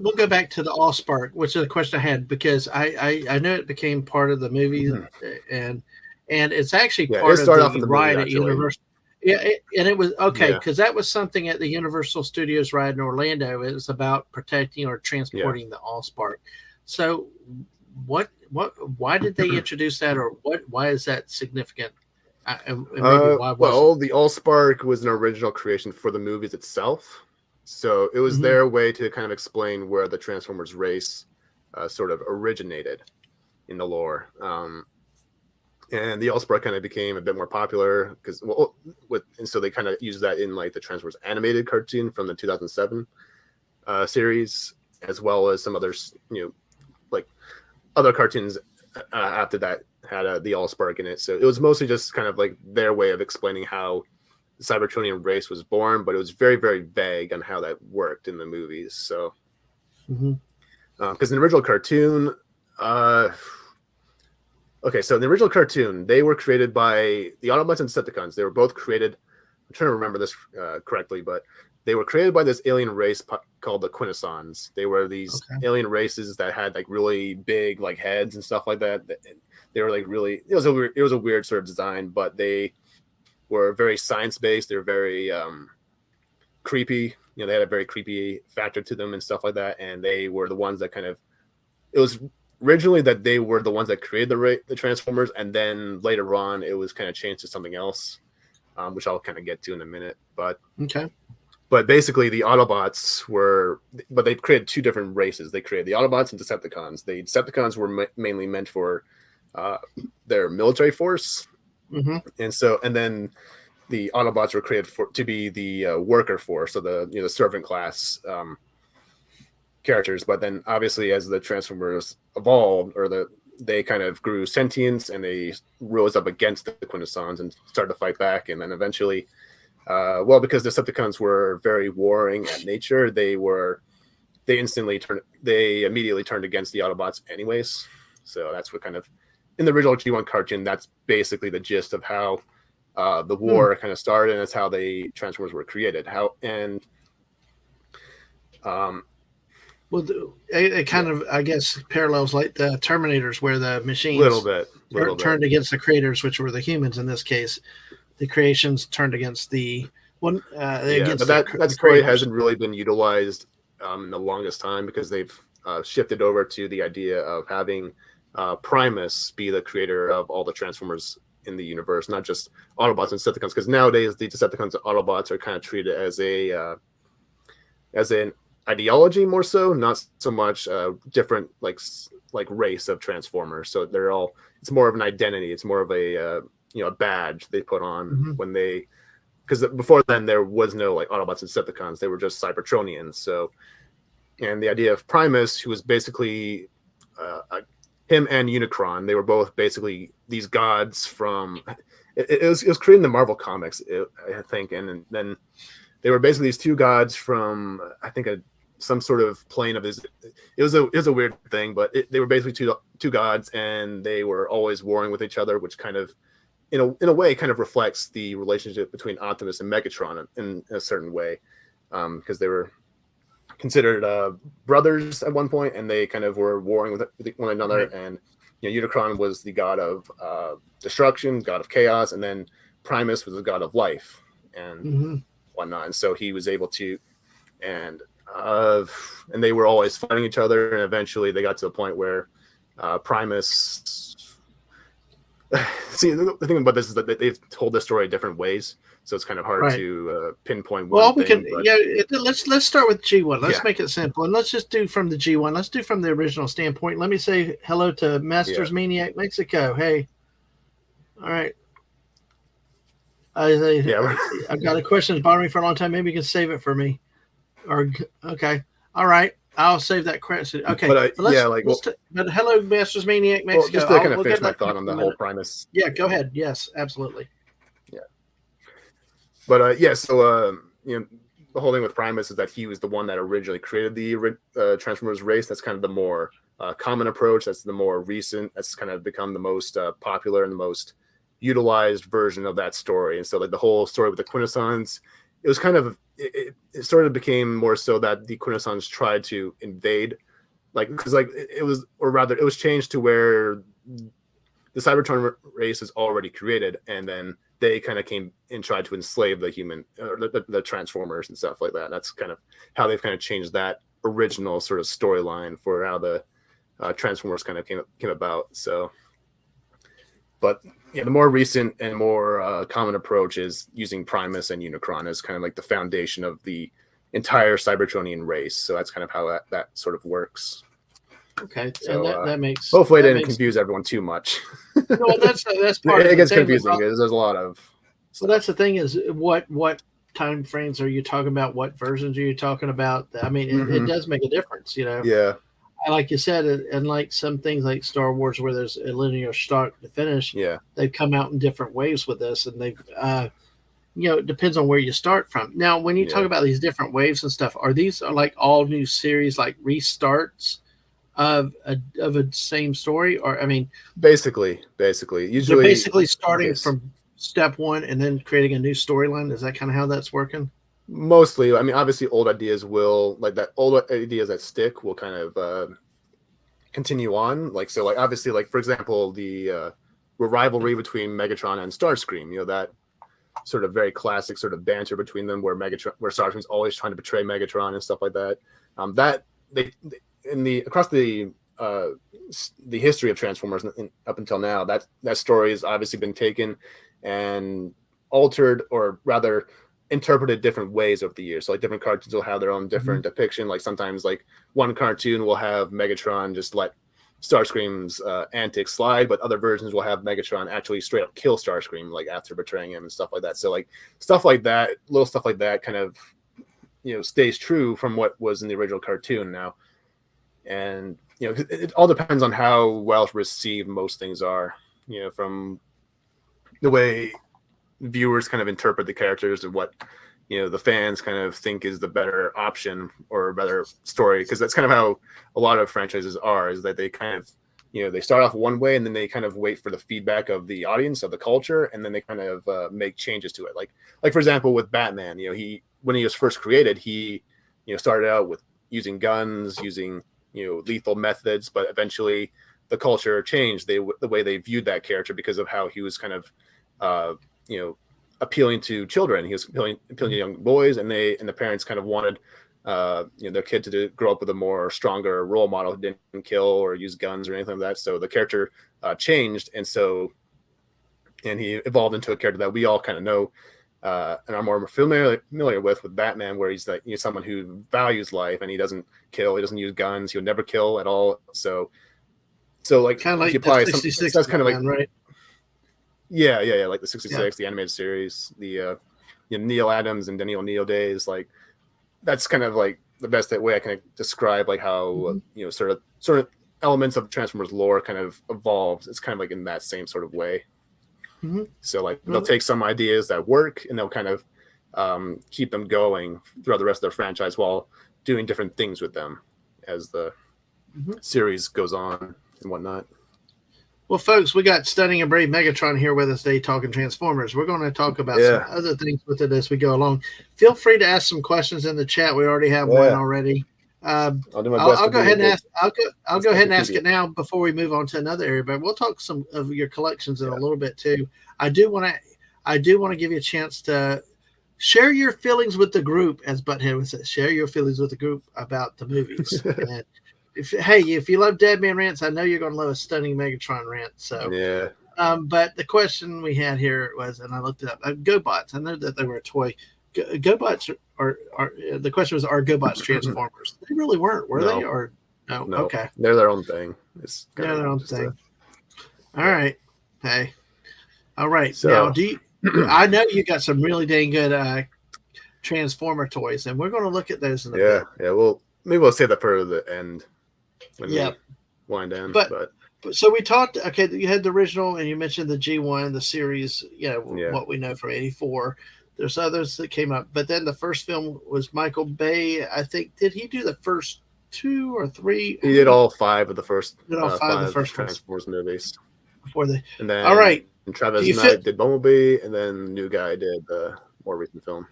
we'll go back to the Allspark, which is a question I had because I know it became part of the movie Mhm. and and it's actually Yeah, it part of started off in the the movie ride at actually. Universal. Yeah, and it was okay Yeah, because that was something at the Universal Studios ride in Orlando. It was about protecting or yeah. transporting the Allspark. So, why did they introduce that, or why is that significant? And maybe why wasn't? Well, the Allspark was an original creation for the movies itself. So it was Hmm. their way to kind of explain where the Transformers race sort of originated in the lore. And the Allspark kind of became a bit more popular because, and so they kind of used that in like the Transformers animated cartoon from the 2007 series, as well as some others, like other cartoons after that had the Allspark in it. So it was mostly just kind of like their way of explaining how the Cybertronian race was born, but it was very, very vague on how that worked in the movies. So, Hmm. because in the original cartoon, uh, okay, so in the original cartoon, they were created by the Autobots and Decepticons. They were both created. I'm trying to remember this correctly, but they were created by this alien race called the Quintessons. They were these Okay. alien races that had like really big like heads and stuff like that. They were like really. It was a weird sort of design, but they were very science based. They were very creepy. They had a very creepy factor to them and stuff like that. And they were the ones that kind of. It was originally that they were the ones that created the Transformers, and then later on it was kind of changed to something else, which I'll kind of get to in a minute. Okay. But basically the Autobots but they created two different races. They created the Autobots and Decepticons. The Decepticons were mainly meant for uh, their military force, Hmm. and then the Autobots were created to be the worker force, so the servant class characters. But then obviously as the Transformers evolved, they kind of grew sentience and they rose up against the Quintessons and started to fight back. And then eventually, because the Decepticons were very warring at nature, they immediately turned against the Autobots anyways. So that's what kind of in the original G1 cartoon, that's basically the gist of how the war kind of started, and that's how the Transformers were created. Um, Well, it kind yeah, of, I guess, parallels like the Terminators, where the little machines bit. turned against the creators, which were the humans in this case. The creations turned against the one Yeah, but against that the story creators. hasn't really been utilized in the longest time because they've shifted over to the idea of having Primus be the creator of all the Transformers in the universe, not just Autobots and Decepticons. Because nowadays the Decepticons and Autobots are kind of treated as an ideology more so, not so much different like race of Transformers. So they're all, it's more of an identity. It's more of a a badge they put on Mm-hmm. when they, because before then there was no like Autobots and Decepticons. They were just Cybertronians. So, and the idea of Primus, who was basically him and Unicron, they were both basically these gods from. It was created in the Marvel comics, I think, and then they were basically these two gods from I think some sort of plane of this. It was a weird thing, but they were basically two gods, and they were always warring with each other, which kind of in a way kind of reflects the relationship between Optimus and Megatron in a certain way, because they were considered brothers at one point, and they kind of were warring with one another. Right. And Unicron was the god of destruction, god of chaos, and then Primus was the god of life and Mm-hmm. whatnot. And so he was able to, and and they were always fighting each other, and eventually they got to a point where Primus. See, the thing about this is that they've told the story different ways, so it's kind of hard Right. to pinpoint one Well, we can, thing. But let's start with G1. Let's yeah, make it simple, and let's just do from the G1. Let's do from the original standpoint. Let me say hello to yeah, Masters Maniac Mexico. Hey, all right. yeah. I've got a question that's bothering me for a long time. Maybe you can save it for me. Or okay, all right. I'll save that question. Okay, But but yeah, like but hello, Masters Maniac well, Mexico. just to kind of We'll get finish my back to you thought on in a the whole minute. Primus. Yeah, go ahead. Yes, absolutely. Yeah, but yeah, so the whole thing with Primus is that he was the one that originally created the Transformers race. That's kind of the more common approach. That's the more recent. That's kind of become the most popular and the most utilized version of that story. And so, like the whole story with the Quintessons, it was kind of it sort of became more so that the Quintessons tried to invade, like because like it was, or rather, it was changed to where the Cybertron race is already created, and then they kind of came and tried to enslave the human, the Transformers and stuff like that. And that's kind of how they've kind of changed that original sort of storyline for how the Transformers kind of came about. So, but yeah, the more recent and more common approach is using Primus and Unicron as kind of like the foundation of the entire Cybertronian race. So that's kind of how that sort of works. Okay, and So that makes hopefully I that didn't makes confuse everyone too much. no. That's part of It the gets thing with confusing because there's a lot of well, stuff. that's the thing is what time frames are you talking about? What versions are you talking about? I mean, it Mm-hmm. does make a difference, you know. Yeah, Like you said, and like some things like Star Wars, where there's a linear start to finish, yeah, they've come out in different ways with this, and they've, it depends on where you start from. Now, when you talk yeah. about these different waves and stuff, are these like all new series, like restarts of a same story, or I mean, Basically, they're usually, basically starting yes, from step one and then creating a new storyline? Is that kind of how that's working? mostly. I mean, obviously, old ideas will like that. Old ideas that stick will kind of continue on. Like so, like obviously, like for example, the rivalry between Megatron and Starscream. That sort of very classic sort of banter between them, where Starscream's always trying to betray Megatron and stuff like that. That they in the across the history of Transformers up until now, that story has obviously been taken and altered, or rather interpreted different ways over the years. So like different cartoons will have their own Mm-hmm. different depiction. Like sometimes like one cartoon will have Megatron just let Starscream's antics slide, but other versions will have Megatron actually straight up kill Starscream like after betraying him and stuff like that. So like stuff like that, little stuff like that, kind of stays true from what was in the original cartoon now. And it all depends on how well received most things are. From the way viewers kind of interpret the characters and what the fans kind of think is the better option or better story, because that's kind of how a lot of franchises are, is that they kind of they start off one way and then they kind of wait for the feedback of the audience, of the culture, and then they kind of make changes to it. Like for example, with Batman, he when he was first created, he started out with using guns, using lethal methods, but eventually the culture changed the way they viewed that character because of how he was kind of appealing to children. He was appealing to young boys, and the parents kind of wanted their kid to grow up with a more stronger role model who didn't kill or use guns or anything like that. So the character changed, and he evolved into a character that we all kind of know and are more familiar with Batman, where he's like someone who values life and he doesn't kill, he doesn't use guns, he'll never kill at all. So like kind of if like you apply the 66 that's kind of like right. Yeah, like the 66, the animated series, the Neil Adams and Denny O'Neil days. Like that's kind of like the best way I can describe like how sort of elements of Transformers lore kind of evolved. It's kind of like in that same sort of way. Mm-hmm. So like they'll take some ideas that work and they'll kind of keep them going throughout the rest of their franchise while doing different things with them as the series goes on and whatnot. Well, folks, we got Stunning and Brave Megatron here with us today talking Transformers. We're going to talk about some other things with it as we go along. Feel free to ask some questions in the chat. We already have one already. I'll do my best. I'll go ahead and ask. I'll go ahead and ask it now before we move on to another area. But we'll talk some of your collections in a little bit too. I do want to give you a chance to share your feelings with the group, as Butthead would say. Share your feelings with the group about the movies. And if you love Dead Man Rants, I know you're going to love a Stunning Megatron rant. So yeah. But the question we had here was, and I looked it up, GoBots. I know that they were a toy. GoBots are the question was, are GoBots Transformers? They really weren't, were they? Or no? Okay, they're their own thing. They're their own thing. All right. Hey. All right. So, now, I know you got some really dang good Transformer toys, and we're going to look at those in a bit. Yeah. Well, maybe we'll save that for the end. When we wind down. But so we talked. Okay, you had the original, and you mentioned the G1, the series. What we know from '84. There's others that came up, but then the first film was Michael Bay. I think, did he do the first 2 or 3? He did all 5 of the first. Five of the first Transformers movies. And then all right, and Travis Knight did Bumblebee, and then the new guy did the more recent film.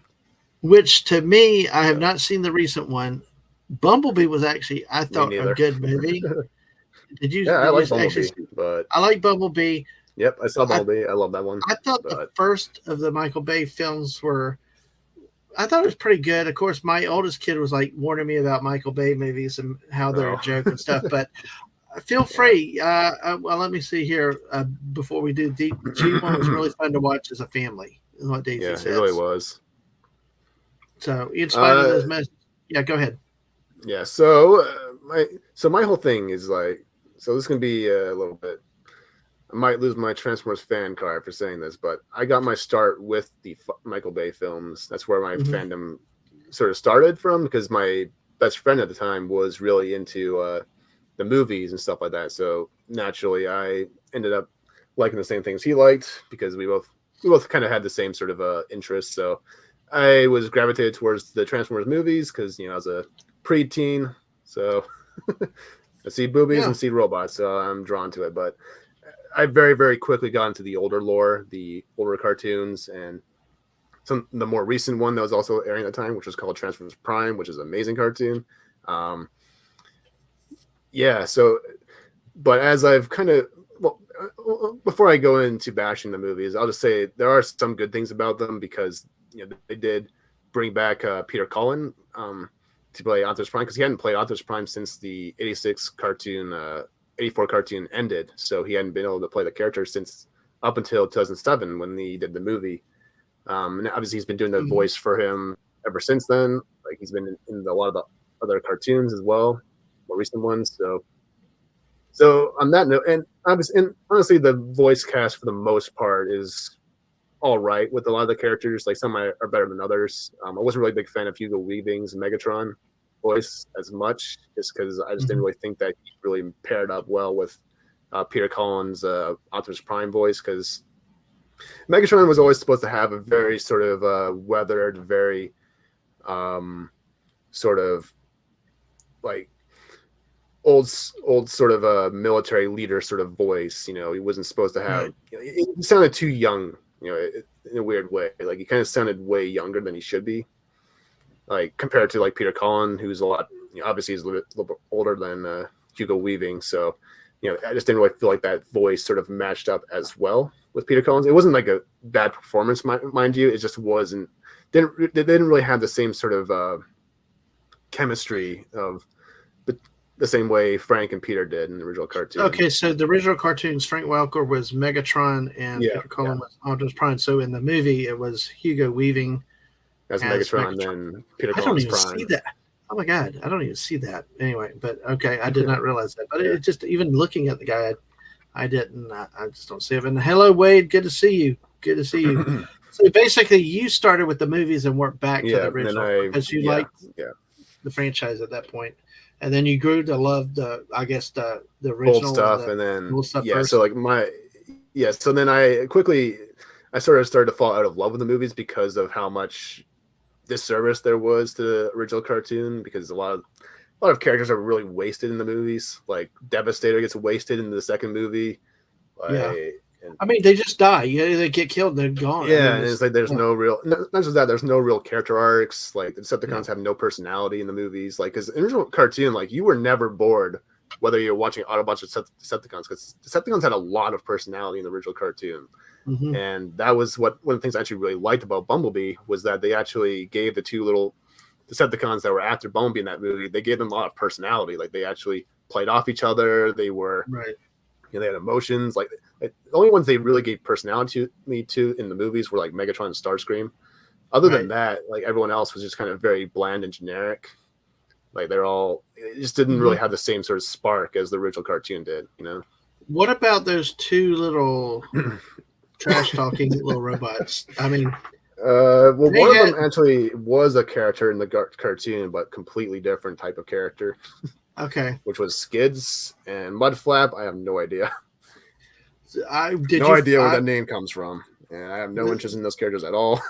Which to me, I have not seen the recent one. Bumblebee was actually, I thought, a good movie. Did you? Yeah, I like Bumblebee, but I like Bumblebee. Yep, I saw Bumblebee. I love that one. I thought the first of the Michael Bay films I thought it was pretty good. Of course, my oldest kid was like warning me about Michael Bay movies and how they're a joke and stuff. But feel free. Well, let me see here before we do. G1 was really fun to watch as a family. Is what Daisy says. It really was. So, in spite of those messages, go ahead. Yeah, so my whole thing is like, so this can be a little bit, I might lose my Transformers fan card for saying this, but I got my start with the Michael Bay films. That's where my fandom sort of started from, because my best friend at the time was really into the movies and stuff like that. So naturally, I ended up liking the same things he liked, because we both kind of had the same sort of interests. So I was gravitated towards the Transformers movies because I was a preteen, so I see boobies and see robots, so I'm drawn to it. But I very, very quickly got into the older lore, the older cartoons, and the more recent one that was also airing at the time, which was called Transformers Prime, which is an amazing cartoon. But as I've kind of, before I go into bashing the movies, I'll just say there are some good things about them, because they did bring back Peter Cullen to play Optimus Prime, because he hadn't played Optimus Prime since the 86 cartoon, 84 cartoon ended. So he hadn't been able to play the character since up until 2007 when he did the movie. And obviously he's been doing the voice for him ever since then. Like he's been in a lot of the other cartoons as well, more recent ones. So on that note, and honestly, the voice cast for the most part is all right with a lot of the characters. Like some are better than others. I wasn't really a big fan of Hugo Weaving's Megatron voice as much, just because I just didn't really think that he really paired up well with Peter Cullen's Optimus Prime voice, because Megatron was always supposed to have a very sort of weathered, very sort of like old sort of a military leader sort of voice. He wasn't supposed to have. Right. He sounded too young. In a weird way. Like he kind of sounded way younger than he should be. Like compared to like Peter Cullen, who's a lot. Obviously he's a little bit older than Hugo Weaving. So, I just didn't really feel like that voice sort of matched up as well with Peter Cullen's. It wasn't like a bad performance, mind you. It just wasn't. They didn't really have the same sort of chemistry of the same way Frank and Peter did in the original cartoon. Okay, so the original cartoons, Frank Welker was Megatron and Peter Cullen was Optimus Prime. So in the movie, it was Hugo Weaving as Megatron, and Peter Cullen's Prime. I don't even see that. Oh my God, I don't even see that. Anyway, but okay, I did not realize that. But it just, even looking at the guy, I didn't. I just don't see him. And hello, Wade. Good to see you. Good to see you. So basically, you started with the movies and worked back to the original because you liked the franchise at that point. And then you grew to love the original old stuff, and then old stuff first. So like so then I sort of started to fall out of love with the movies because of how much disservice there was to the original cartoon, because a lot of characters are really wasted in the movies. Like Devastator gets wasted in the second movie. I mean, they just die. They get killed. They're gone. Yeah, and it's like there's no real. Not just that, there's no real character arcs. Like the Decepticons have no personality in the movies. Like, because the original cartoon, like you were never bored whether you're watching Autobots or Decepticons, because Decepticons had a lot of personality in the original cartoon. Mm-hmm. And that was one of the things I actually really liked about Bumblebee, was that they actually gave the two little Decepticons that were after Bumblebee in that movie, they gave them a lot of personality. Like they actually played off each other. They were they had emotions. Like the only ones they really gave personality to in the movies were like Megatron and Starscream. Other than that, like everyone else was just kind of very bland and generic. Like it just didn't really have the same sort of spark as the original cartoon did, What about those two little trash talking little robots? I mean, one of them actually was a character in the cartoon, but completely different type of character. Okay. Which was Skids and Mudflap. I have no idea. No idea where that name comes from. And I have no interest in those characters at all.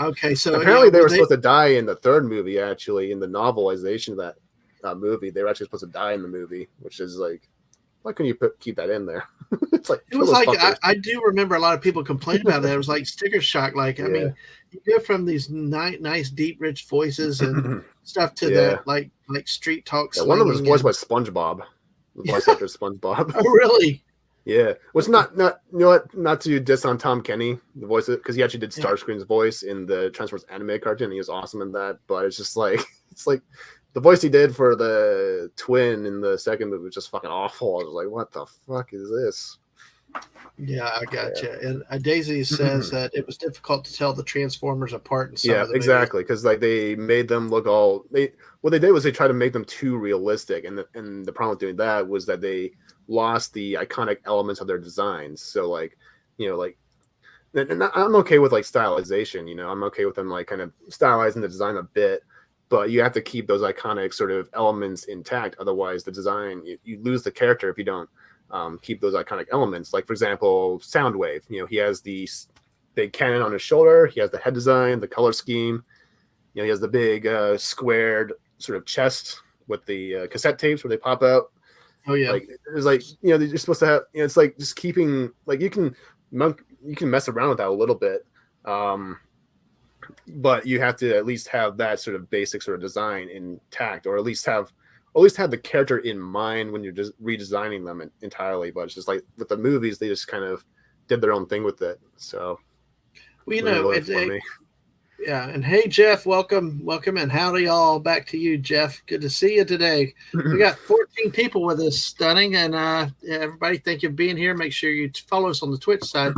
Okay, so apparently they were supposed to die in the third movie. Actually, in the novelization of that movie, they were actually supposed to die in the movie, which is like, why couldn't you keep that in there? It's like it was like I do remember a lot of people complaining about that. It was like sticker shock. Like I mean, you go from these nice, deep, rich voices and stuff to that like street talk. One of them was voiced by SpongeBob. The voice actor SpongeBob. Oh, really? Yeah, which not to diss on Tom Kenny, the voice, because he actually did Starscream's voice in the Transformers anime cartoon. He was awesome in that, but it's just like the voice he did for the twin in the second movie was just fucking awful. I was like, what the fuck is this? Yeah, I gotcha. And Daisy says that it was difficult to tell the Transformers apart in some of the exactly, because like they made them look what they did was they tried to make them too realistic, and the problem with doing that was that they lost the iconic elements of their designs. So like, and I'm okay with like stylization, I'm okay with them like kind of stylizing the design a bit, but you have to keep those iconic sort of elements intact. Otherwise the design, you lose the character if you don't keep those iconic elements. Like for example, Soundwave, he has the big cannon on his shoulder, he has the head design, the color scheme, he has the big squared sort of chest with the cassette tapes where they pop out. Oh yeah, like it's like you're supposed to have. It's like just keeping like you can mess around with that a little bit, but you have to at least have that sort of basic sort of design intact, or at least have the character in mind when you're just redesigning them entirely. But it's just like with the movies, they just kind of did their own thing with it. So, well, yeah, and hey Jeff, welcome, and howdy all. Back to you, Jeff. Good to see you today. We got 14 people with us, Stunning, and everybody, thank you for being here. Make sure you follow us on the Twitch side.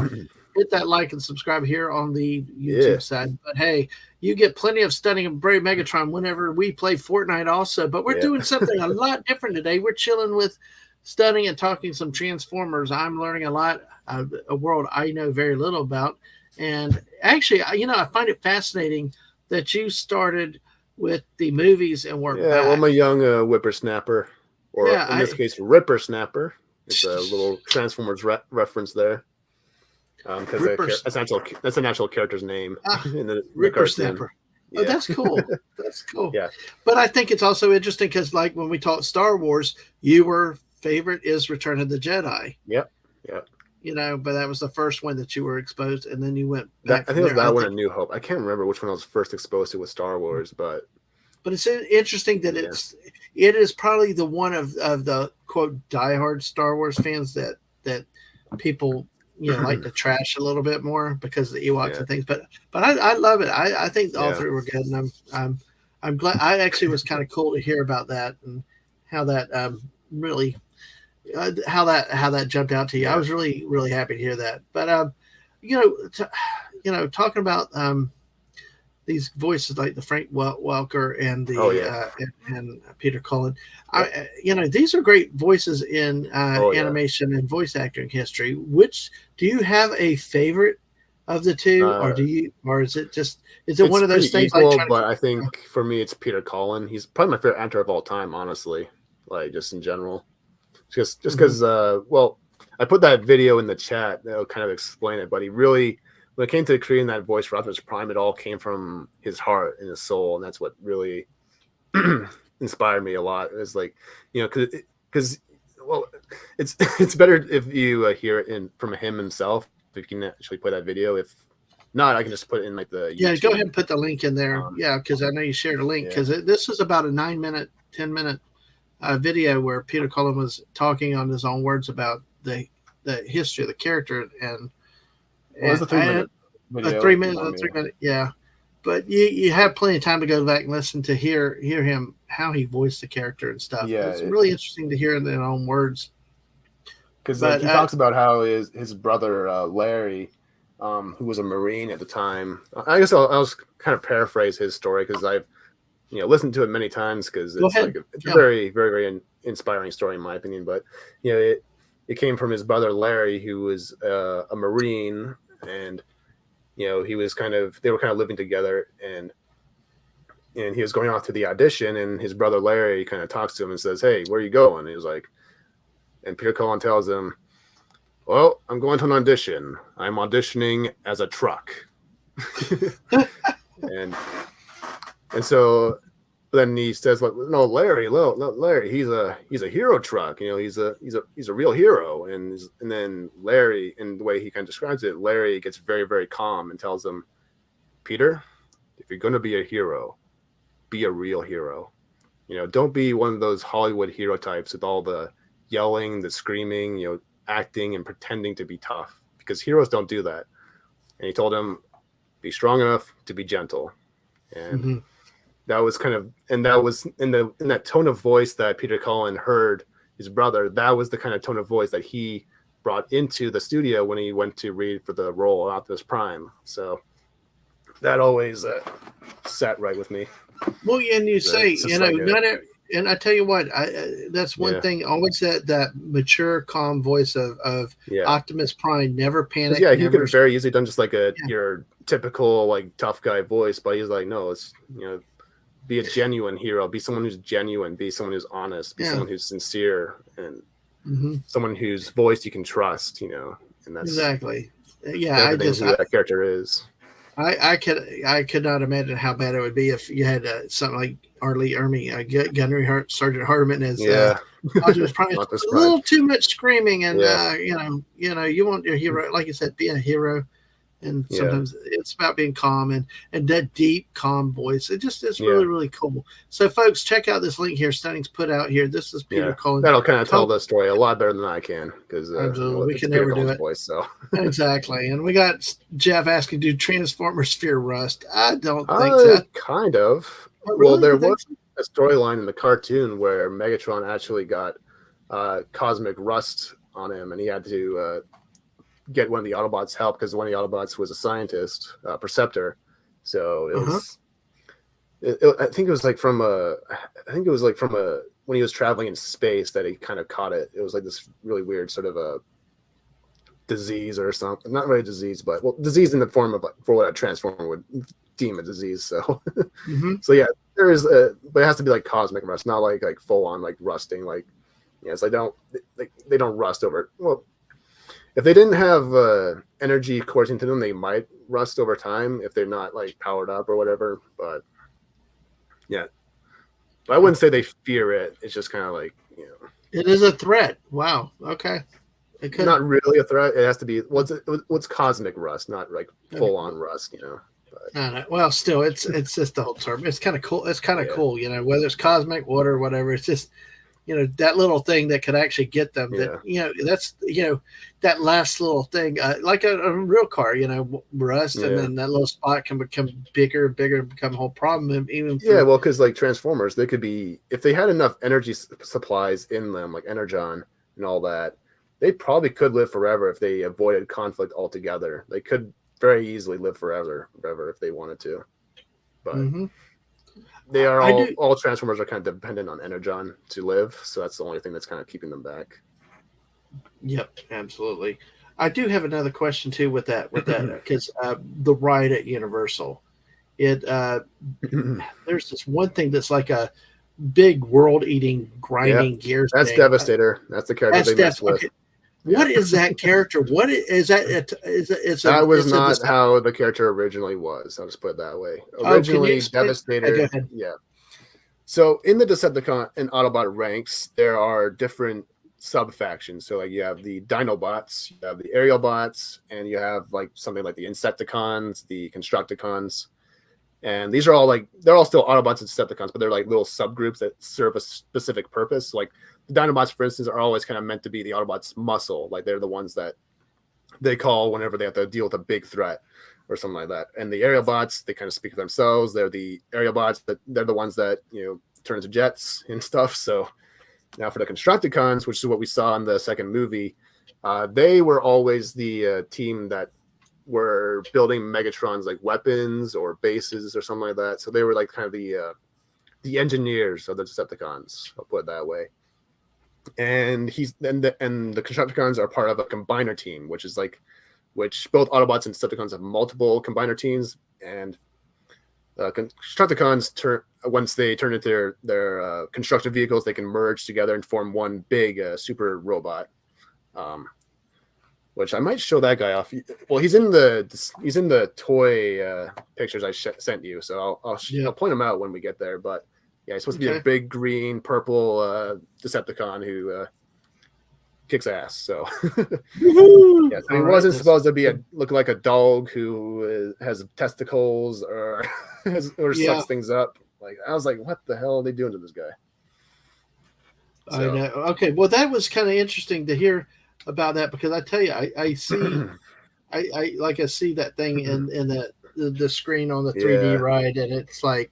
Hit that like and subscribe here on the YouTube side. But hey, you get plenty of Stunning and Brave Megatron whenever we play Fortnite also. But we're doing something a lot different today. We're chilling with Stunning and talking some Transformers. I'm learning a lot of a world I know very little about. And actually, I find it fascinating that you started with the movies and worked back. Well, I'm a young whippersnapper, or in this case, rippersnapper. It's a little Transformers reference there. Because that's an actual character's name in the Rippersnapper. Oh, Yeah. that's cool. That's cool. Yeah. But I think it's also interesting because, like, when we talk Star Wars, your favorite is Return of the Jedi. Yep. Yep. But that was the first one that you were exposed, and then you went That back I from think it was there. I that one think, and New Hope. I can't remember which one I was first exposed to with Star Wars, but but it's interesting that yeah. it is probably the one of the quote diehard Star Wars fans that people like to trash a little bit more because of the Ewoks Yeah. and things. But I love it. I think all Yeah. three were good, and I'm glad. I actually was kind of cool to hear about that and how that really how that jumped out to you. I Yeah. was really happy to hear that. But talking about these voices like the Frank Welker and Oh the yeah. and Peter Cullen, Yep. these are great voices in Oh yeah. animation and voice acting history. Which do you have a favorite of the two, or is it It's one of those pretty things like equal, trying to but keep? I think for me it's Peter Cullen. He's probably my favorite actor of all time, honestly. Like just in general. Just Mhm. because well, I put that video in the chat that'll kind of explain it, but he really when it came to creating that voice for Optimus Prime, it all came from his heart and his soul, and that's what really inspired me a lot. It was like, because well, it's better if you hear it from him himself. If you can actually play that video. If not, I can just put it in like the Yeah, go ahead YouTube. and put the link in there. Yeah, because I know you shared a link Yeah, because this is about a 9 minute, 10 minute video where Peter Cullen was talking on his own words about the history of the character well, it's a and 3 minute a video. three If you minute, want me to. yeah. But you have plenty of time to go back and listen to hear him how he voiced the character and stuff. Yeah, It's really interesting to hear in their own words. because like But he talks about how his brother Larry, who was a Marine at the time. I guess I'll just kind of paraphrase his story because I've listened to it many times because go it's ahead. like it's a Yeah. very very very inspiring story in my opinion. But it came from his brother Larry, who was a Marine, and he was they were kind of living together, and he was going off to the audition, and his brother Larry kind of talks to him and says, "Hey, where are you going?" And he was like, and Peter Cullen tells him, "Well, I'm going to an audition. I'm auditioning as a truck." and and so then he says, "Like, no, Larry, Larry, he's a hero truck. He's a real hero." And then Larry, in the way he kind of describes it, Larry gets very very calm and tells him, "Peter, if you're going to be a hero, be a real hero. Don't be one of those Hollywood hero types with all the yelling, the screaming, acting and pretending to be tough, because heroes don't do that." And he told him, "Be strong enough to be gentle." And Mm-hmm. that was that was in that tone of voice that Peter Cullen heard his brother. That was the kind of tone of voice that he brought into the studio when he went to read for the role of Optimus Prime. So that always sat right with me. Well, and you say, It's just like and I tell you what, that's one thing. Always that mature, calm voice of yeah. Optimus Prime, never panic. Yeah, he never. could very easily done just like your typical like tough guy voice, but he's like, no, it's be a genuine hero, be someone who's genuine, be someone who's honest, be someone who's sincere, and someone whose voice you can trust, and that's exactly. Yeah, who that character is. I could not imagine how bad it would be if you had something like Arlie Ermy, Gunnery Sergeant Hardeman as Optimus Prime. Not this A little too much screaming, and you want your hero, like you said, be a hero, and sometimes it's about being calm and that deep, calm voice. It's really really cool. So, folks, check out this link here. Stunning's put out here. This is Peter Cullen. That'll kind of tell the story a lot better than I can because we can Peter never Cullen's do it. voice. So exactly, and we got Jeff asking, "Do Transformers fear rust?" I don't think so. Kind of. Oh, really? Well, there was a storyline in the cartoon where Megatron actually got cosmic rust on him, and he had to get one of the Autobots' help because one of the Autobots was a scientist, Perceptor. So it was. I think it was like from when he was traveling in space that he kind of caught it. It was like this really weird sort of a disease or something. Not really a disease, but disease in the form of for what a Transformer would deem a disease. So, so yeah, there is but it has to be like cosmic rust, not like full on like rusting. Like, it's like they don't rust over. Well, if they didn't have energy coursing to them, they might rust over time if they're not like powered up or whatever. But yeah, I wouldn't say they fear it. It's just kind of like, It is a threat. Wow. Okay. It could. not really a threat. It has to be what's cosmic rust, not like full on rust. But, I don't know. Well, still, it's just the whole term. It's kind of cool. It's kind of yeah. cool, whether it's cosmic, water, whatever. It's just, that little thing that could actually get them. That that's that last little thing, like a real car. Rust, and then that little spot can become bigger, become a whole problem. And even well, because like Transformers, they could be, if they had enough energy supplies in them, like energon and all that, they probably could live forever if they avoided conflict altogether. They could very easily live forever if they wanted to. But they are all Transformers are kind of dependent on energon to live, so that's the only thing that's kind of keeping them back. Yep, absolutely. I do have another question too with that because the ride at Universal, there's this one thing that's like a big world-eating grinding gears. That's thing. Devastator. That's the character they messed with. Okay. What is that character? What is that? That was not how the character originally was. I'll just put it that way. Originally, Devastator. Okay, yeah. So in the Decepticon and Autobot ranks, there are different sub-factions. So like you have the Dinobots, you have the Aerial Bots, and you have like something like the Insecticons, the Constructicons. And these are all they're all still Autobots and Decepticons, but they're like little subgroups that serve a specific purpose. Like the Dinobots, for instance, are always kind of meant to be the Autobots' muscle. Like they're the ones that they call whenever they have to deal with a big threat or something like that. And the Aerial Bots, they kind of speak for themselves. They're the Aerial Bots, they're the ones that turn into jets and stuff. So now for the Constructicons, which is what we saw in the second movie, they were always the team that were building Megatron's like weapons or bases or something like that. So they were like kind of the engineers of the Decepticons. I'll put it that way. And the Constructicons are part of a combiner team, which both Autobots and Decepticons have multiple combiner teams. And Constructicons once they turn into their constructed vehicles, they can merge together and form one big super robot. Which I might show that guy off. Well, he's in the toy pictures I sent you, so I'll point him out when we get there. But yeah, he's supposed to be a big green purple Decepticon who kicks ass. So yeah, so he wasn't supposed to look like a dog who has testicles or sucks things up. Like I was like, what the hell are they doing to this guy? So. I know. Okay, well that was kind of interesting to hear about that, because I tell you, I see, I see that thing in the screen on the 3D ride, and it's like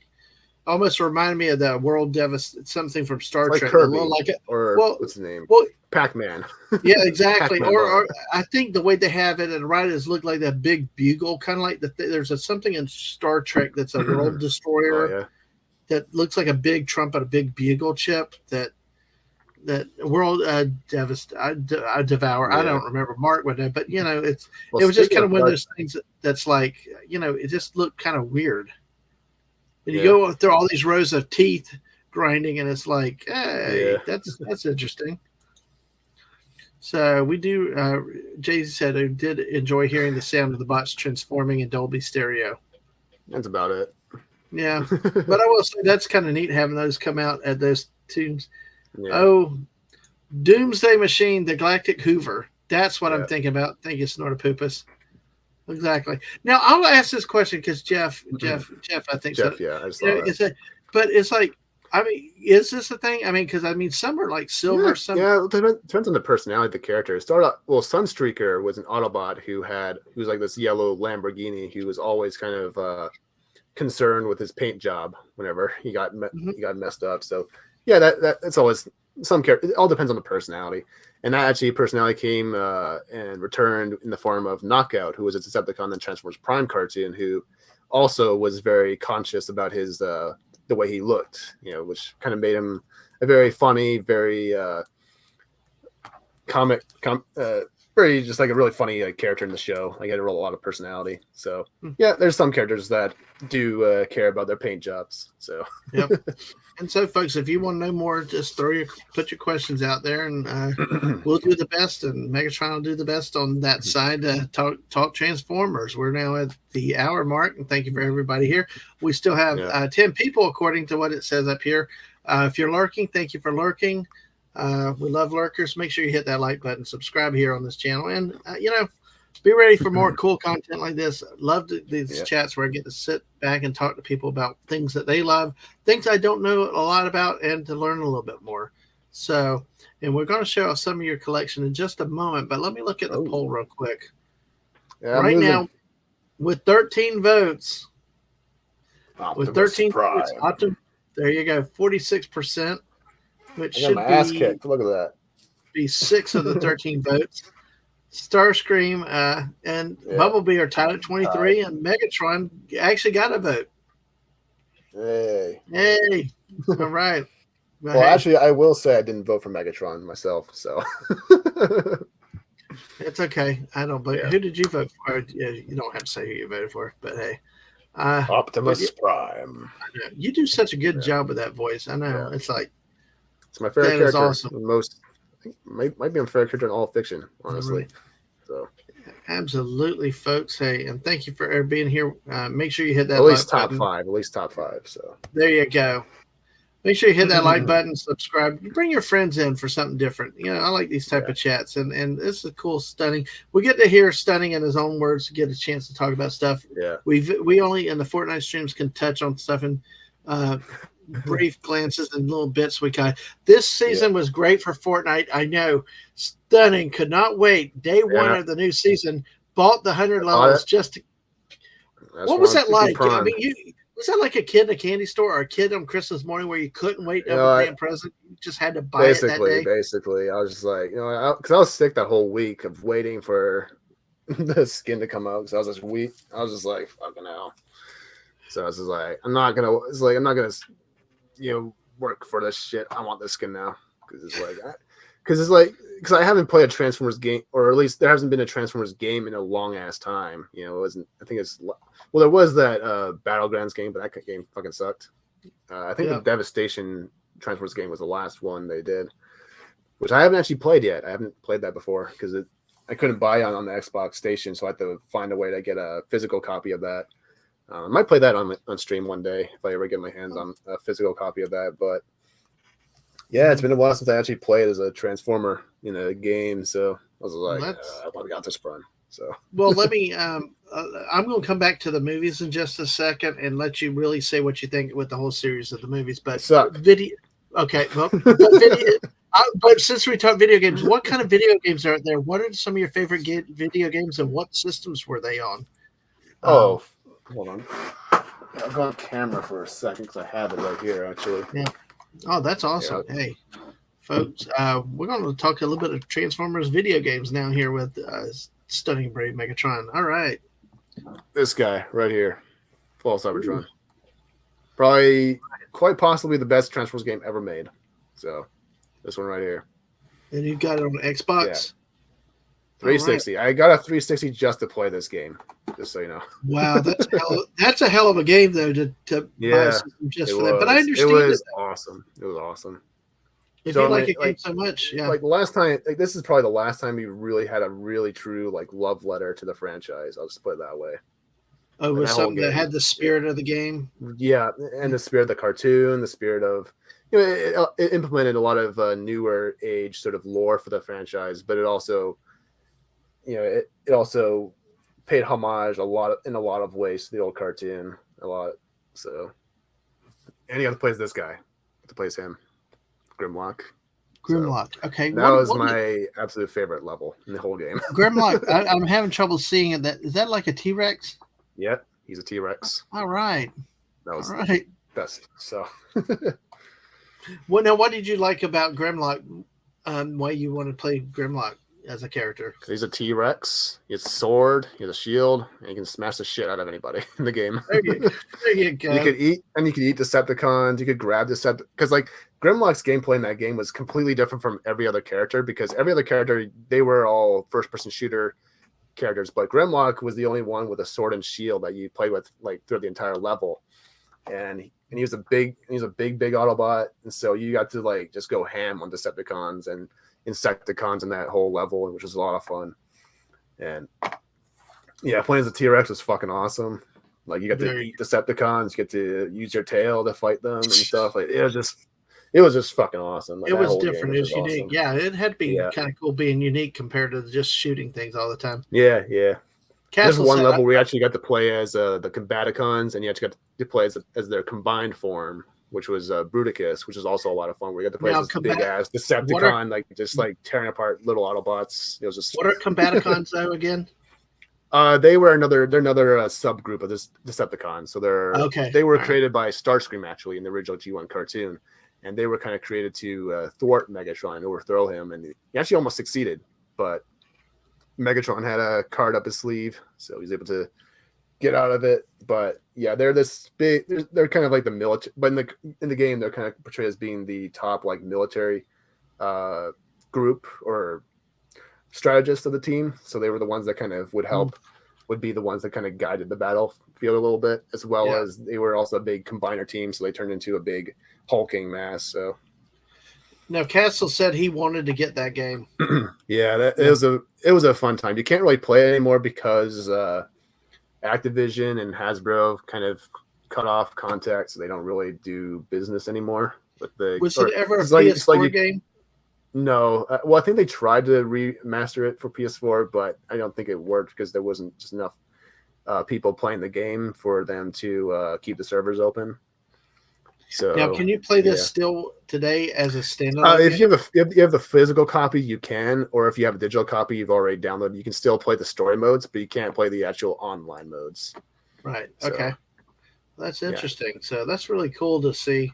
almost reminded me of the World something from Star Trek. Kirby, what's his name? Well, Pac-Man. Yeah, exactly. or I think the way they have it and ride is look like that big bugle, kind of like there's something in Star Trek that's a world destroyer that looks like a big trumpet, a big bugle chip that world devour. I don't remember Mark with it, but it was just kind of one of those things that's like it just looked kind of weird. And you go through all these rows of teeth grinding, and it's like, hey, that's interesting. So we do. Jay said I did enjoy hearing the sound of the bots transforming in Dolby stereo. That's about it. Yeah, but I will say that's kind of neat having those come out at those tunes. Yeah. Oh, Doomsday Machine, the Galactic Hoover. That's what I'm thinking about. Thank you, Snortopoopas. Exactly. Now I'll ask this question because Jeff, I think Jeff, so. I saw that. But it's like, I mean, is this a thing? I mean, because some are like silver. Yeah, it depends on the personality of the character. It started out, Sunstreaker was an Autobot who was like this yellow Lamborghini. He was always kind of concerned with his paint job whenever he got messed up. So yeah, that's always some character. It all depends on the personality. And that actually personality came and returned in the form of Knockout, who was a Decepticon in the Transformers Prime cartoon, who also was very conscious about his the way he looked, which kind of made him a very funny, very very just like a really funny character in the show. Like he had a lot of personality. So yeah, there's some characters that do care about their paint jobs. So yep. And so, folks, if you want to know more, just put your questions out there, and we'll do the best. And Megatron will do the best on that side to talk Transformers. We're now at the hour mark, and thank you for everybody here. We still have 10 people, according to what it says up here. If you're lurking, thank you for lurking. We love lurkers. Make sure you hit that like button, subscribe here on this channel, and be ready for more cool content like this. Love these chats where I get to sit back and talk to people about things that they love, things I don't know a lot about, and to learn a little bit more. So, and we're going to show off some of your collection in just a moment, but let me look at the poll real quick. Yeah, right now, with 13 votes, there you go, 46%, which should my ass kicked. Look at that. Be 6 of the 13 votes. Starscream and Bumblebee are tied at 23, and Megatron actually got a vote. Hey. All right. Well, actually, I will say I didn't vote for Megatron myself, so it's okay. I don't vote. Who did you vote for? You don't have to say who you voted for, but hey. Optimus Prime. You do such a good job with that voice. I know. It's like it's my favorite character. Awesome. Might be my favorite character in all fiction, honestly. So absolutely, folks. Hey, and thank you for being here. Make sure you hit that at least like top button. 5. At least top 5. So there you go. Make sure you hit that like button, subscribe. Bring your friends in for something different. I like these type of chats, and this is cool. Stunning. We get to hear Stunning in his own words to get a chance to talk about stuff. Yeah, we only in the Fortnite streams can touch on stuff in brief glances and little bits. This season was great for Fortnite. I know. Stunning. Could not wait. Day one of the new season. Bought the 100 levels just to. What was that like? I mean, was that like a kid in a candy store or a kid on Christmas morning where you couldn't wait to open a present? You just had to buy it that day? Basically. I was just like, because I was sick that whole week of waiting for the skin to come out. Because I was just weak. I was just like, fucking hell. So I was just like, I'm not gonna work for this shit. I want this skin now. Because I haven't played a Transformers game, or at least there hasn't been a Transformers game in a long ass time. It wasn't. I think there was that Battlegrounds game, but that game fucking sucked. I think the Devastation Transformers game was the last one they did, which I haven't actually played yet. I haven't played that before because I couldn't buy it on the Xbox station, so I had to find a way to get a physical copy of that. I might play that on stream one day if I ever get my hands on a physical copy of that. But yeah, it's been a while since I actually played as a Transformer in a game, so I was like, I want to get this run. So let me. I'm going to come back to the movies in just a second and let you really say what you think with the whole series of the movies. But video, okay. Well, but since we talk video games, what kind of video games are there? What are some of your favorite video games, and what systems were they on? Hold on. I'll go on camera for a second because I have it right here, actually. Yeah. Oh, that's awesome. Yeah. Hey, folks, we're going to talk a little bit of Transformers video games now here with Stunning and Brave Megatron. All right. This guy right here, Fall Cybertron. Probably, quite possibly the best Transformers game ever made. So, this one right here. And you got it on Xbox? Yeah. 360. Right. I got a 360 just to play this game, just so you know. Wow, that's a hell of a game though to buy a system just for that. But I understand it was awesome. It was awesome. If you like a game so much, yeah. Like the last time, this is probably the last time you really had a really true love letter to the franchise. I'll just put it that way. Oh, it was something that had the spirit of the game. Yeah, and the spirit of the cartoon, the spirit of it implemented a lot of newer age sort of lore for the franchise, but it also it also paid homage in a lot of ways to the old cartoon a lot. So, and you have to play this guy. To play him, Grimlock. Grimlock. Okay, that was my absolute favorite level in the whole game. Grimlock. I'm having trouble seeing it. Is that like a T-Rex? Yep, he's a T-Rex. All right. That was the best. So, well, now what did you like about Grimlock? Why you want to play Grimlock as a character? He's a T-Rex. He has a sword. He has a shield. And he can smash the shit out of anybody in the game. There you go. You could eat Decepticons. You could grab because Grimlock's gameplay in that game was completely different from every other character, because every other character, they were all first-person shooter characters, but Grimlock was the only one with a sword and shield that you played with through the entire level. And and he was a big Autobot, and so you got to like just go ham on Decepticons and Insecticons in that whole level, which was a lot of fun. And yeah, playing as a T-Rex was fucking awesome. Like you got to eat Decepticons, you get to use your tail to fight them and stuff. Like it was just fucking awesome. Like, it was different. It was unique. Awesome. Yeah, it had to be kind of cool being unique compared to just shooting things all the time. Yeah. There's one level we actually got to play as the Combaticons, and you actually got to play as their combined form, which was Bruticus, which is also a lot of fun. We got to play as this big ass Decepticon, just tearing apart little Autobots. It was just. What are Combaticons though again? They're another subgroup of this Decepticons. So they were created by Starscream actually in the original G1 cartoon, and they were kind of created to thwart Megatron and overthrow him, and he actually almost succeeded, but Megatron had a card up his sleeve, so he was able to get out of it. But yeah, they're this big. They're kind of like the military, but in the game, they're kind of portrayed as being the top like military group or strategists of the team. So they were the ones that kind of would be the ones that kind of guided the battlefield a little bit, as well as they were also a big combiner team. So they turned into a big hulking mass. So. Now, Castle said he wanted to get that game. It was a fun time. You can't really play it anymore because Activision and Hasbro kind of cut off contact, so they don't really do business anymore. Was it ever a PS4 game? No. Well, I think they tried to remaster it for PS4, but I don't think it worked because there wasn't just enough people playing the game for them to keep the servers open. So now, can you play this still today as a standalone? If you have the physical copy, you can, or if you have a digital copy you've already downloaded, you can still play the story modes, but you can't play the actual online modes. Right. So, okay. That's interesting. So that's really cool to see.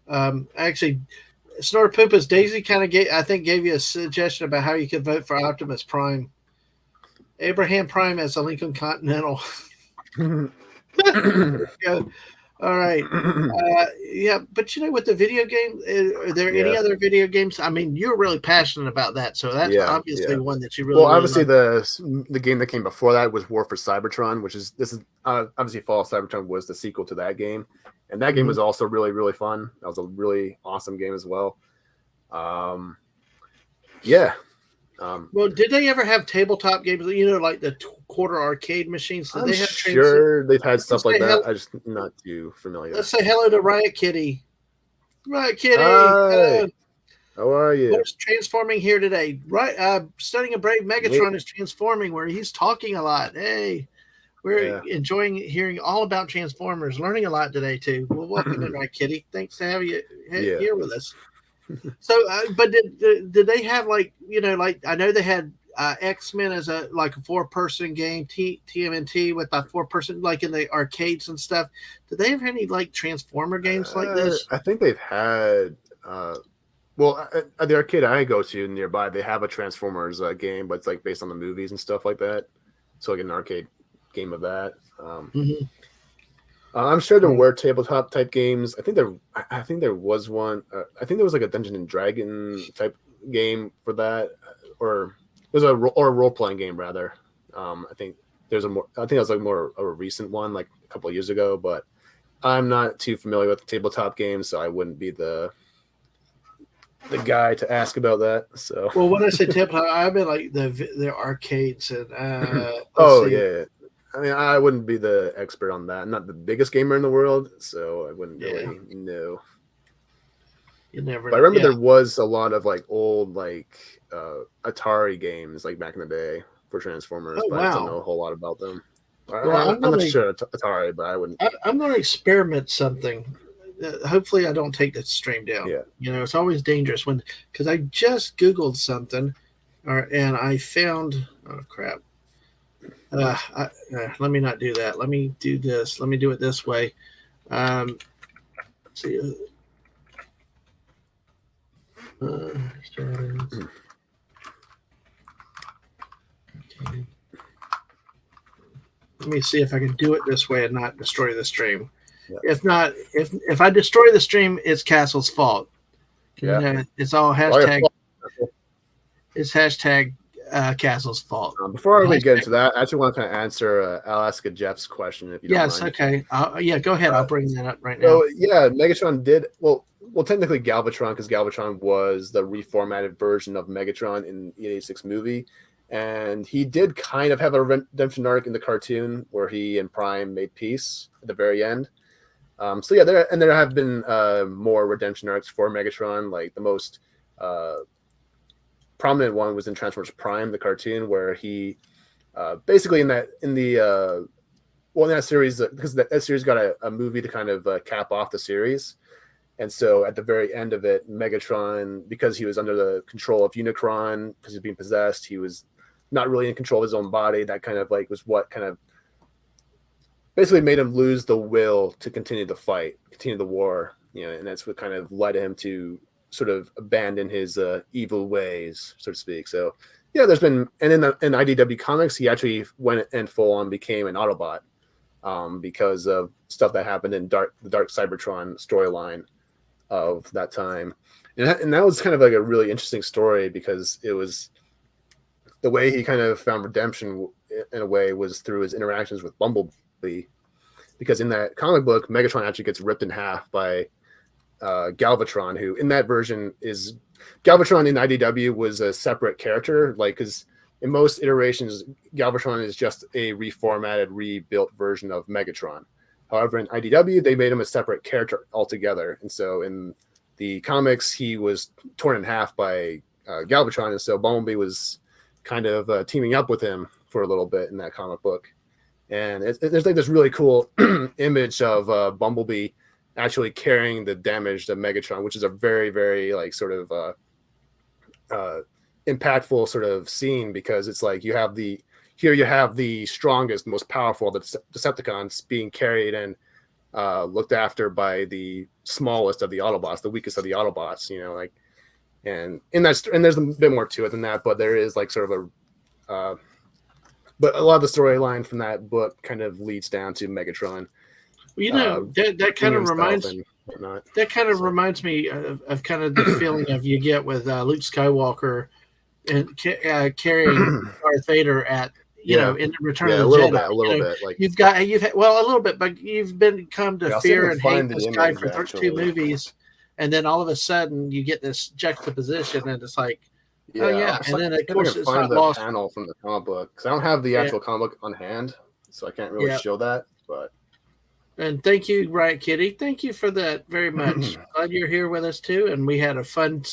Actually, Snort Poopas Daisy kind of gave you a suggestion about how you could vote for Optimus Prime. Abraham Prime as a Lincoln Continental. Go. All right. But with the video game, are there any other video games? I mean, you're really passionate about that, so that's obviously one that you really. Well, obviously the game that came before that was War for Cybertron, which is obviously Fall of Cybertron was the sequel to that game, and that game was also really, really fun. That was a really awesome game as well. Well, did they ever have tabletop games? Like the quarter arcade machines. Did they have sure they've had stuff like that. I'm just not too familiar. Let's say hello to Riot Kitty. Riot Kitty, hi. How are you? What's transforming here today? Right, Stunning and Brave Megatron is transforming, where he's talking a lot. Hey, we're enjoying hearing all about Transformers, learning a lot today too. Well, welcome in, Riot Kitty. Thanks to have you here with us. So, but did they have like I know they had X-Men as a 4-person game, TMNT with a 4-person like in the arcades and stuff. Did they have any like Transformer games like this? I think they've had. At the arcade I go to nearby, they have a Transformers game, but it's like based on the movies and stuff like that. So like an arcade game of that. I'm sure there were tabletop type games. I think there was one. I think there was like a Dungeon and Dragon type game for that, or it was a role playing game rather. I think it was like more of a recent one, like a couple of years ago. But I'm not too familiar with tabletop games, so I wouldn't be the guy to ask about that. So well, when I say tabletop, I mean like the arcades and I mean, I wouldn't be the expert on that. I'm not the biggest gamer in the world, so I wouldn't really know. You never. But I remember there was a lot of like old Atari games like back in the day for Transformers, but I don't know a whole lot about them. I'm not sure Atari, but I wouldn't. I'm going to experiment something. Hopefully, I don't take the stream down. Yeah. It's always dangerous because I just Googled something, and I found crap. Let me not do that. Let me do this. Let me do it this way. See. Okay. Let me see if I can do it this way and not destroy the stream. Yeah. If not, if I destroy the stream, it's Castle's fault. Yeah. It's all hashtag. It's hashtag Castle's fault. Before we get into that, I actually want to kind of answer Alaska Jeff's question, if you don't Yes, mind. okay. Yeah, go ahead. I'll bring that up right now. So yeah, Megatron did well. Technically Galvatron, because Galvatron was the reformatted version of Megatron in the '86 movie, and he did kind of have a redemption arc in the cartoon where he and Prime made peace at the very end. So yeah, there have been more redemption arcs for Megatron. Like the most prominent one was in Transformers Prime, the cartoon, where he basically in that series, because that series got a movie to kind of cap off the series. And so at the very end of it, Megatron, because he was under the control of Unicron, because he was being possessed, he was not really in control of his own body. That kind of like was what kind of basically made him lose the will to continue the fight, continue the war. And that's what kind of led him to sort of abandon his evil ways, so to speak. So yeah, there's been, and in IDW Comics, he actually went and full on became an Autobot because of stuff that happened in the Dark Cybertron storyline of that time. And that was kind of like a really interesting story, because it was the way he kind of found redemption in a way was through his interactions with Bumblebee, because in that comic book, Megatron actually gets ripped in half by Galvatron, who in that version is Galvatron in IDW was a separate character, like, because in most iterations, Galvatron is just a reformatted, rebuilt version of Megatron. However, in IDW, they made him a separate character altogether. And so in the comics, he was torn in half by Galvatron. And so Bumblebee was kind of teaming up with him for a little bit in that comic book. And there's like this really cool image of Bumblebee actually carrying the damage to Megatron, which is a very, very like sort of impactful sort of scene, because it's like you have the strongest, most powerful, the Decepticons being carried and looked after by the smallest of the Autobots, the weakest of the Autobots, like, and there's a bit more to it than that, but there is like sort of but a lot of the storyline from that book kind of leads down to Megatron. That kind of reminds me of kind of the feeling of you get with Luke Skywalker and carrying Darth Vader at in Return of the Jedi. A little bit. Like you've had a little bit, but you've come to fear and hate this guy for 32 movies, and then all of a sudden you get this juxtaposition, and it's like, oh yeah, and then of course it's not lost. Panel from the comic book, because I don't have the actual comic book on hand, so I can't really show that. But and thank you, Riot Kitty. Thank you for that very much. Glad you're here with us too, and we had a fun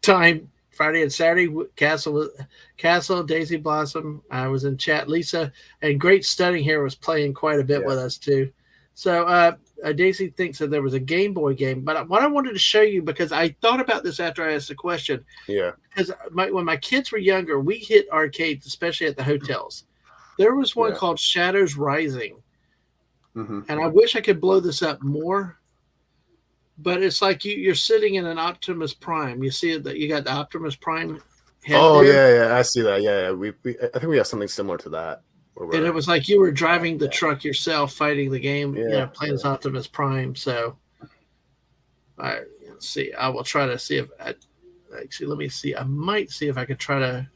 time Friday and Saturday. Castle, Daisy Blossom. I was in chat. Lisa and Great Stunning here was playing quite a bit with us too. So Daisy thinks that there was a Game Boy game, but what I wanted to show you, because I thought about this after I asked the question. Yeah. Because when my kids were younger, we hit arcades, especially at the hotels. There was one called Shadows Rising. Mm-hmm. And I wish I could blow this up more, but it's like you're sitting in an Optimus Prime. You see that you got the Optimus Prime head. Oh, there. Yeah, I see that. Yeah. I think we have something similar to that. And it was like you were driving the truck yourself, fighting the game, playing as Optimus Prime. So, let's see. I will try to see if let me see. I might see if I could try to.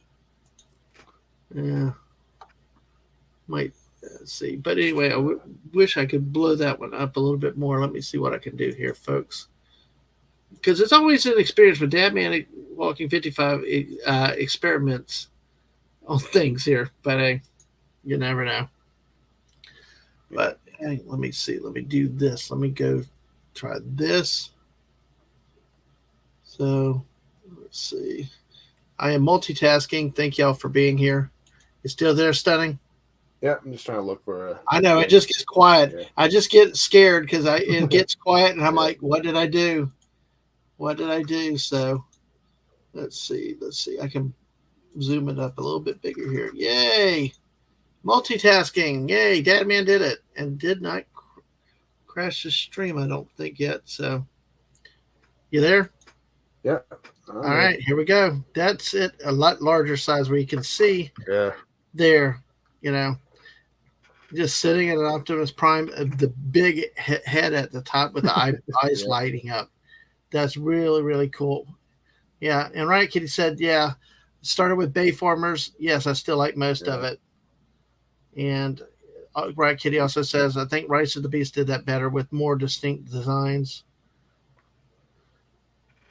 Might. Let's see. But anyway, I wish I could blow that one up a little bit more. Let me see what I can do here, folks. Because it's always an experience with Dadman Walking 55 experiments on things here. But you never know. But hey, let me see. Let me do this. Let me go try this. So let's see. I am multitasking. Thank y'all for being here. You still there, Stunning? Yeah, I'm just trying to look for. I know it just gets quiet. Yeah. I just get scared because it gets quiet, and I'm like, "What did I do? What did I do?" So, let's see. I can zoom it up a little bit bigger here. Yay! Multitasking. Yay! Dadman did it and did not crash the stream. I don't think yet. So, you there? Yeah. All right, here we go. That's it. A lot larger size where you can see. Yeah. There, just sitting at an Optimus Prime, the big head at the top with the eyes lighting up. That's really, really cool. Yeah, and Riot Kitty said, Started with Bayformers. Yes, I still like most of Yeah. it. And Riot Kitty also says, I think Rise of the Beast did that better with more distinct designs.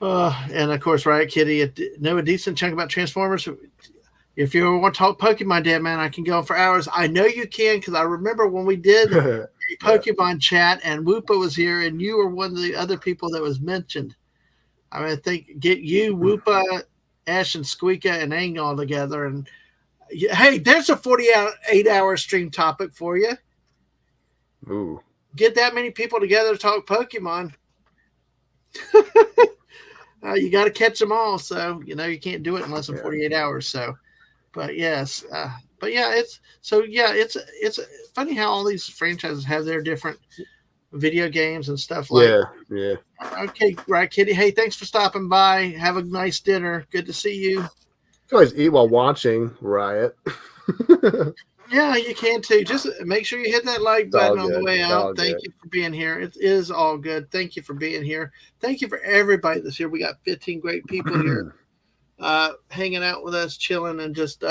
And of course, Riot Kitty know a decent chunk about Transformers. If you ever want to talk Pokemon, Dead Man, I can go on for hours. I know you can because I remember when we did a Pokemon chat and Whoopa was here and you were one of the other people that was mentioned. I mean, I think get you, Whoopa, Ash, and Squeaka and Aang all together. And hey, there's a 48-hour stream topic for you. Ooh. Get that many people together to talk Pokemon. You got to catch them all. So, you can't do it in less than 48 hours. So, but yes. But yeah, it's funny how all these franchises have their different video games and stuff like. Yeah. Okay, right, Kitty. Hey, thanks for stopping by. Have a nice dinner. Good to see you. You can always eat while watching Riot. Yeah, you can too. Just make sure you hit that like button on the way out. Thank you for being here. It is all good. Thank you for being here. Thank you for everybody that's here. We got 15 great people here hanging out with us, chilling, and just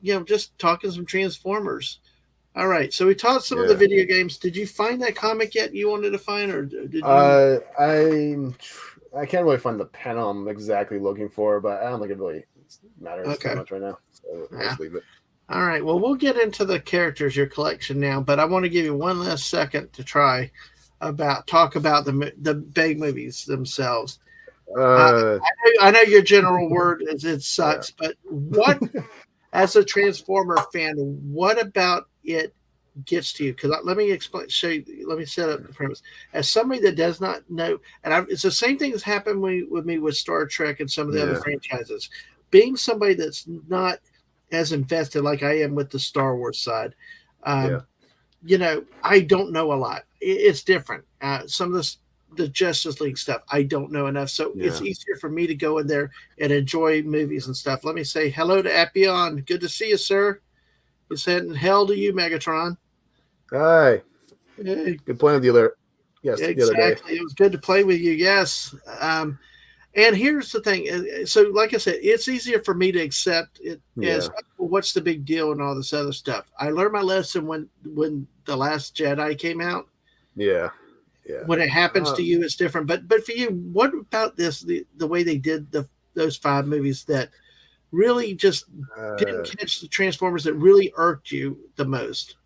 just talking some Transformers. All right, so we taught some of the video games. Did you find that comic yet you wanted to find, or did you? I can't really find the panel I'm exactly looking for, but I don't think it really matters too much right now. So let's leave it. All right, well, we'll get into the characters, your collection now, but I want to give you one last second to talk about the big movies themselves. I know your general word is it sucks, but what, as a Transformer fan, what about it gets to you? Because let me let me set up the premise. As somebody that does not know, and it's the same thing that's happened with me with Star Trek and some of the other franchises. Being somebody that's not as invested like I am with the Star Wars side, I don't know a lot. It's different. Some of the Justice League stuff, I don't know enough. So it's easier for me to go in there and enjoy movies and stuff. Let me say hello to Appion. Good to see you, sir. He said hell to you, Megatron. Hi. Hey. Good playing with you there. Yes, exactly. The other day. It was good to play with you. Yes. And here's the thing. So, like I said, it's easier for me to accept it as what's the big deal and all this other stuff. I learned my lesson when The Last Jedi came out. Yeah. When it happens to you, it's different. But for you, what about this? The way they did those 5 movies that really just didn't catch the Transformers that really irked you the most?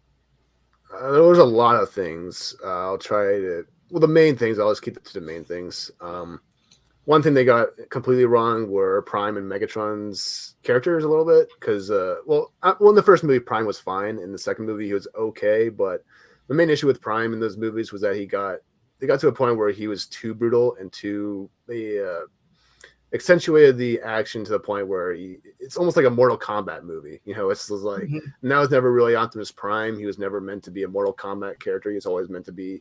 There was a lot of things. I'll try to. Well, the main things. I'll just keep it to the main things. One thing they got completely wrong were Prime and Megatron's characters a little bit because, in the first movie, Prime was fine. In the second movie, he was okay. But the main issue with Prime in those movies was that they got to a point where he was too brutal and they accentuated the action to the point where it's almost like a Mortal Kombat movie. It's like now it's never really Optimus Prime. He was never meant to be a Mortal Kombat character. He's always meant to be,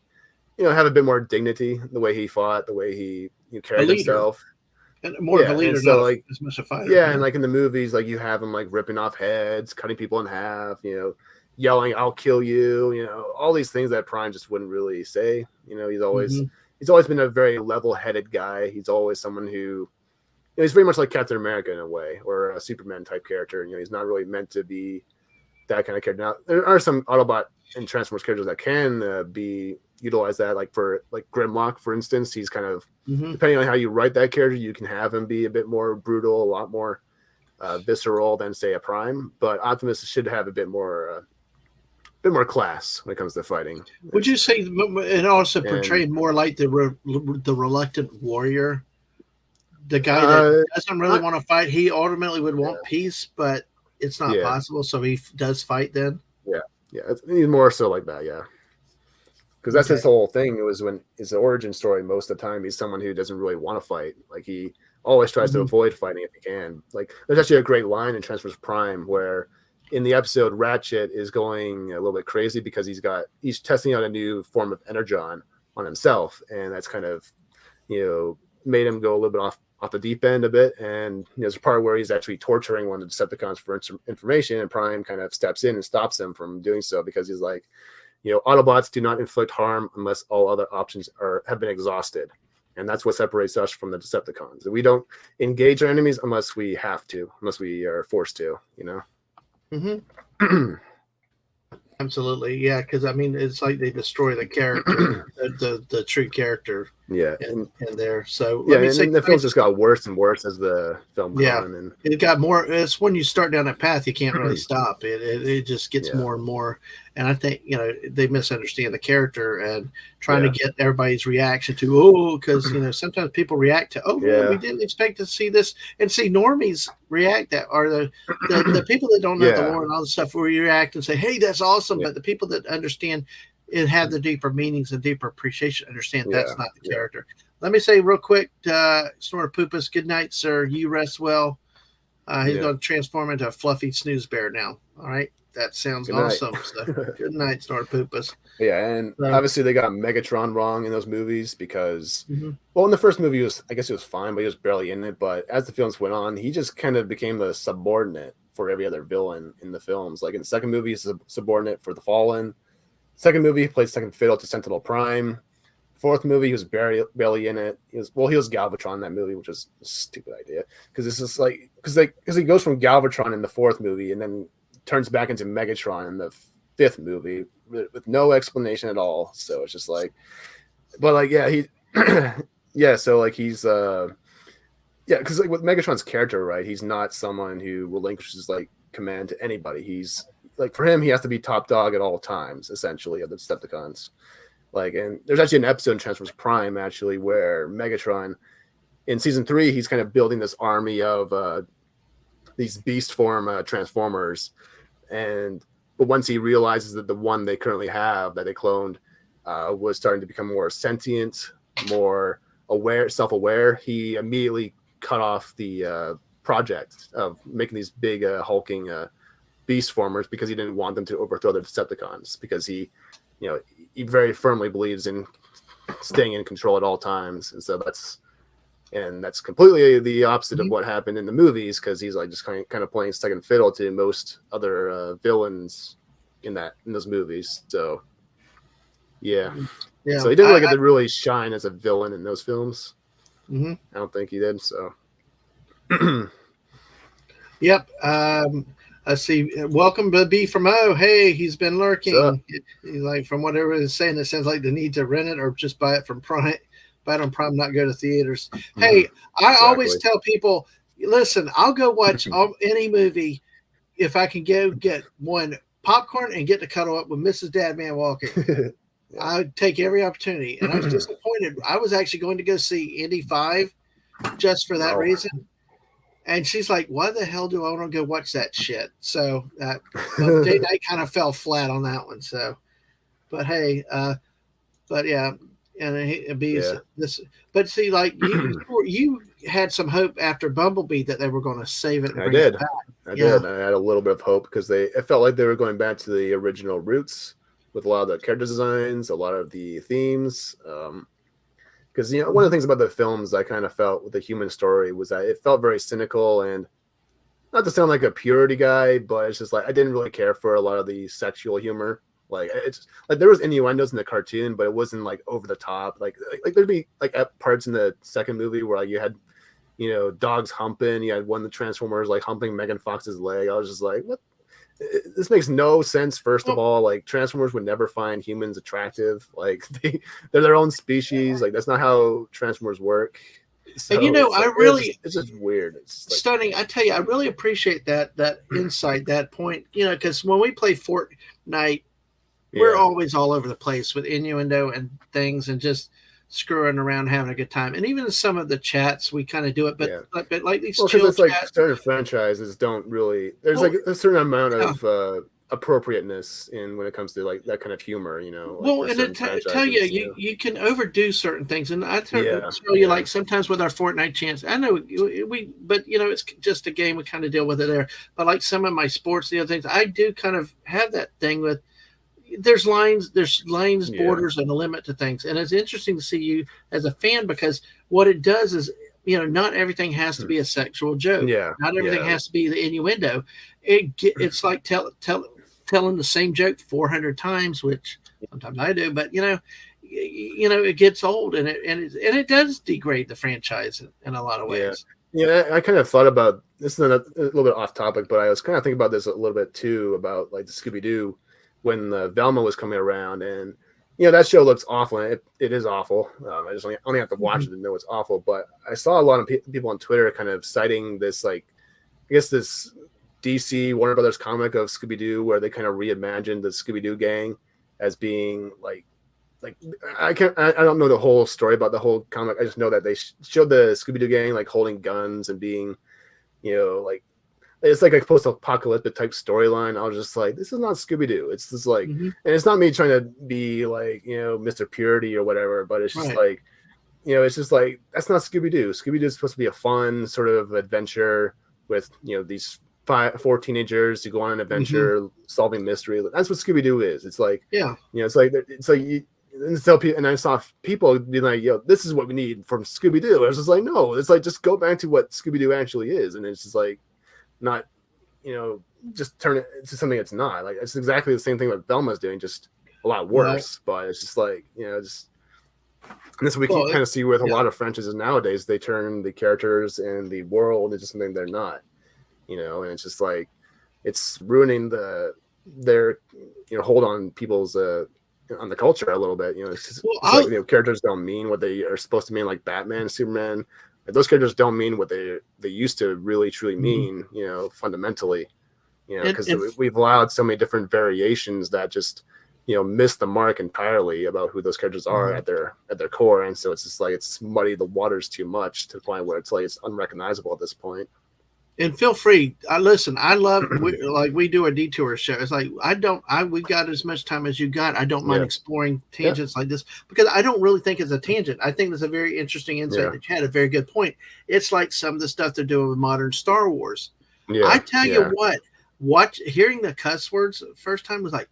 have a bit more dignity, the way he fought, the way he carried himself. And more of a leader, so not as much a fighter. Yeah, and like in the movies, like you have him like ripping off heads, cutting people in half, yelling, "I'll kill you," all these things that Prime just wouldn't really say. He's always been a very level-headed guy. He's always someone who he's very much like Captain America in a way, or a Superman type character. He's not really meant to be that kind of character. Now, there are some Autobot and Transformers characters that can be utilized that, like Grimlock, for instance. He's kind of depending on how you write that character, you can have him be a bit more brutal, a lot more visceral than say a Prime. But Optimus should have a bit more class when it comes to fighting. Would you say it also portrayed more like the reluctant warrior? The guy that doesn't really want to fight. He ultimately would want peace, but it's not possible. So he does fight then. Yeah, he's more so like that. Yeah, because that's his whole thing. It was when his origin story. Most of the time, he's someone who doesn't really want to fight. Like he always tries to avoid fighting if he can. Like there's actually a great line in Transformers Prime where in the episode Ratchet is going a little bit crazy because he's testing out a new form of Energon on himself, and that's kind of made him go a little bit off the deep end a bit. And there's a part where he's actually torturing one of the Decepticons for information, and Prime kind of steps in and stops him from doing so because he's like, Autobots do not inflict harm unless all other options have been exhausted. And that's what separates us from the Decepticons. We don't engage our enemies unless we have to, unless we are forced to, you know? Mm-hmm. Absolutely, yeah. Because I mean, it's like they destroy the character, the true character. Yeah, in there. So yeah, let me say, and the films just got worse and worse as the film went yeah, on, and it got more. It's when you start down that path, you can't really stop. It just gets more and more. And I think they misunderstand the character and trying to get everybody's reaction to because sometimes people react to man, we didn't expect to see this, and see normies react that, or the people that don't know the lore and all the stuff will react and say, hey, that's awesome. But the people that understand and have the deeper meanings and deeper appreciation understand that's not the character. Let me say real quick, Snortopoopas, good night, sir. You rest well. He's going to transform into a fluffy snooze bear now. All right. That sounds awesome. So, good night, Snortopoopas. Yeah, and obviously they got Megatron wrong in those movies because, well, in the first movie, I guess it was fine, but he was barely in it. But as the films went on, he just kind of became the subordinate for every other villain in the films. Like in the second movie, he's a subordinate for the Fallen. Second movie, he played second fiddle to Sentinel Prime. Fourth movie, he was barely in it. He was Galvatron in that movie, which is a stupid idea because it's just like because he goes from Galvatron in the fourth movie and then turns back into Megatron in the fifth movie with no explanation at all. So it's just like, but like he so like he's because like with Megatron's character, right? He's not someone who relinquishes like command to anybody. He's like, for him, he has to be top dog at all times, essentially, of the Decepticons. Like, and there's actually an episode in Transformers Prime, actually, where Megatron, in season 3, he's kind of building this army of these beast form Transformers. But once he realizes that the one they currently have that they cloned was starting to become more sentient, more aware, self-aware, he immediately cut off the project of making these big hulking beast formers because he didn't want them to overthrow the Decepticons, because he very firmly believes in staying in control at all times. And so that's completely the opposite of what happened in the movies, because he's like just kind of playing second fiddle to most other villains in those movies. So so he didn't really get to really shine as a villain in those films. I don't think he did. So yep. I see. Welcome to B from O. Hey, he's been lurking. He's like, from what everyone's saying, it sounds like the need to rent it or just buy it from Prime. Buy it on Prime, not go to theaters. Hey, I always tell people, listen, I'll go watch any movie if I can go get one popcorn and get to cuddle up with Mrs. Dadman walking. I would take every opportunity. And I was disappointed. I was actually going to go see Indy 5 just for that reason. And she's like, why the hell do I want to go watch that shit? So I kind of fell flat on that one. So, but hey, but yeah. And it'd be this, but see, like you had some hope after Bumblebee that they were going to save it. I did. I did. I had a little bit of hope because it felt like they were going back to the original roots with a lot of the character designs, a lot of the themes. Because one of the things about the films I kind of felt with the human story was that it felt very cynical, and not to sound like a purity guy, but it's just like I didn't really care for a lot of the sexual humor. Like it's like there was innuendos in the cartoon, but it wasn't like over the top. Like there'd be like parts in the second movie where like you had dogs humping. You had one of the Transformers like humping Megan Fox's leg. I was just like, what? This makes no sense. First of all, like Transformers would never find humans attractive. Like they're their own species. Like that's not how Transformers work. So and it's just weird. It's like, Stunning. I tell you, I really appreciate that insight, that point. Because when we play Fortnite, we're always all over the place with innuendo and things and just screwing around, having a good time. And even in some of the chats, we kind of do it. But like these chill it's chats, like certain franchises don't really. There's like a certain amount of appropriateness in when it comes to like that kind of humor. And tell you, you can overdo certain things. And I tell you, like sometimes with our Fortnite chants, I know but it's just a game. We kind of deal with it there. But like some of my sports, the other things, I do kind of have that thing with. There's lines, borders, and a limit to things. And it's interesting to see you as a fan, because what it does is, not everything has to be a sexual joke. Not everything has to be the innuendo. It's like telling the same joke 400 times, which sometimes I do. But, it gets old, and it does degrade the franchise in a lot of Yeah. ways. Yeah, I kind of thought about this. Is a little bit off topic, but I was kind of thinking about this a little bit too about like the Scooby Doo when Velma was coming around, and that show looks awful. And it is awful. I just only have to watch it to know it's awful. But I saw a lot of people on Twitter kind of citing this, like, I guess this DC Warner Brothers comic of Scooby Doo where they kind of reimagined the Scooby Doo gang as being like I don't know the whole story about the whole comic. I just know that they showed the Scooby-Doo gang like holding guns and being, like it's like a post-apocalyptic type storyline. I was just like, this is not Scooby-Doo. It's just like, and it's not me trying to be like, Mr. Purity or whatever, but it's just like, it's just like, that's not Scooby-Doo. Scooby-Doo is supposed to be a fun sort of adventure with, these 4 teenagers to go on an adventure, solving mystery. That's what Scooby-Doo is. It's like, it's like and I saw people being like, this is what we need from Scooby-Doo. I was just like, no, it's like, just go back to what Scooby-Doo actually is. And it's just like, not, just turn it into something it's not. Like, it's exactly the same thing that Velma's doing, just a lot worse. Right. But it's just like, just, and this we can kind of see with a lot of franchises nowadays, they turn the characters and the world into something they're not, and it's just like, it's ruining their hold on people's, on the culture a little bit, it's just like, characters don't mean what they are supposed to mean, like Batman, Superman. Those characters don't mean what they used to really truly mean, fundamentally, because we've allowed so many different variations that just miss the mark entirely about who those characters are at their core, and so it's just like it's muddied the waters too much to the point where it's like it's unrecognizable at this point. And feel free. Listen. I love we do a detour show. It's like we got as much time as you got. I don't mind exploring tangents like this because I don't really think it's a tangent. I think it's a very interesting insight that you had. A very good point. It's like some of the stuff they're doing with modern Star Wars. Yeah, I tell you what. Hearing the cuss words the first time was like.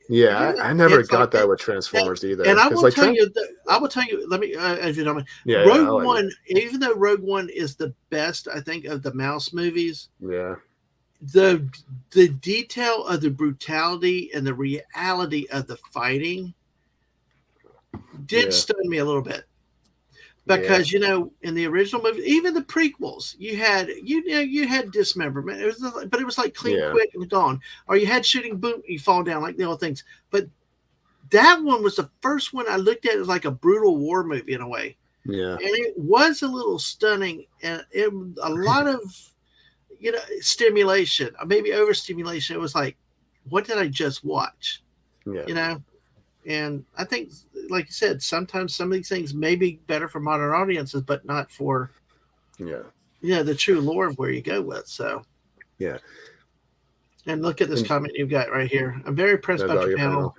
Yeah, I never got that with Transformers either. And I will tell you. Let me, if you don't mind. Rogue One, even though Rogue One is the best, I think, of the Mouse movies. Yeah. The detail of the brutality and the reality of the fighting did stun me a little bit. Because in the original movie, even the prequels, you had dismemberment. But it was like clean, quick, and gone. Or you had shooting, boom, you fall down like the old things. But that one was the first one I looked at as like a brutal war movie in a way. Yeah, and it was a little stunning, and a lot of stimulation, maybe overstimulation. It was like, what did I just watch? Yeah, And I think, like you said, sometimes some of these things may be better for modern audiences, but not for, the true lore of where you go with. So, yeah. And look at this comment you've got right here. I'm very impressed about your panel.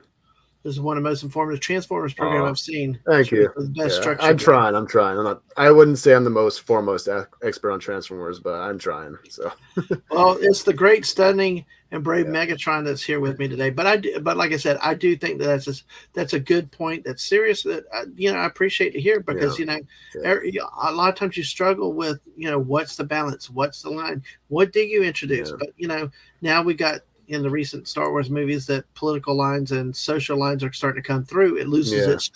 This is one of the most informative Transformers program I've seen. Thank you. The best structure. I'm trying. I wouldn't say I'm the most foremost expert on Transformers, but I'm trying. So, well, it's the great, stunning, and brave Megatron that's here with me today. But like I said, I do think that's a good point. That's serious. That I appreciate to hear because a lot of times you struggle with what's the balance, what's the line, what do you introduce? But now we got. In the recent Star Wars movies that political lines and social lines are starting to come through. It loses its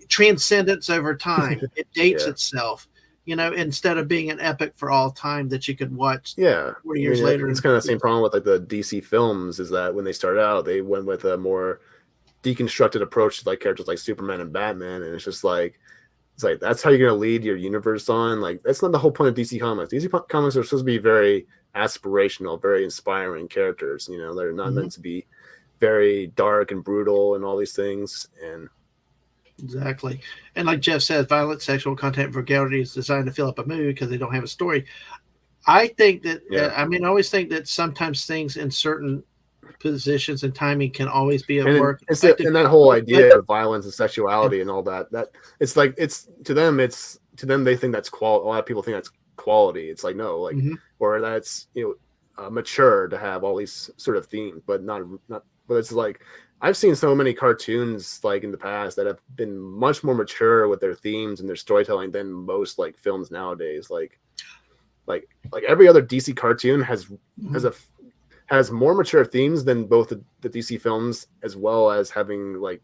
transcendence over time. It dates itself, instead of being an epic for all time that you could watch 40 years later. It's kind of the same problem with like the DC films is that when they started out, they went with a more deconstructed approach to like characters like Superman and Batman. And it's just like, that's how you're going to lead your universe on. Like, that's not the whole point of DC Comics. DC Comics are supposed to be very aspirational, very inspiring characters. They're not meant to be very dark and brutal and all these things. And exactly. And like Jeff says, violent sexual content vulgarity is designed to fill up a movie because they don't have a story. I think that, I always think that sometimes things in certain positions and timing can always be at work. And that whole idea of violence and sexuality and all that it's like, to them, they think that's quality. A lot of people think that's quality. It's like, no, like, or that's, mature to have all these sort of themes, but but it's like, I've seen so many cartoons like in the past that have been much more mature with their themes and their storytelling than most like films nowadays. Like every other DC cartoon has more mature themes than both the DC films, as well as having like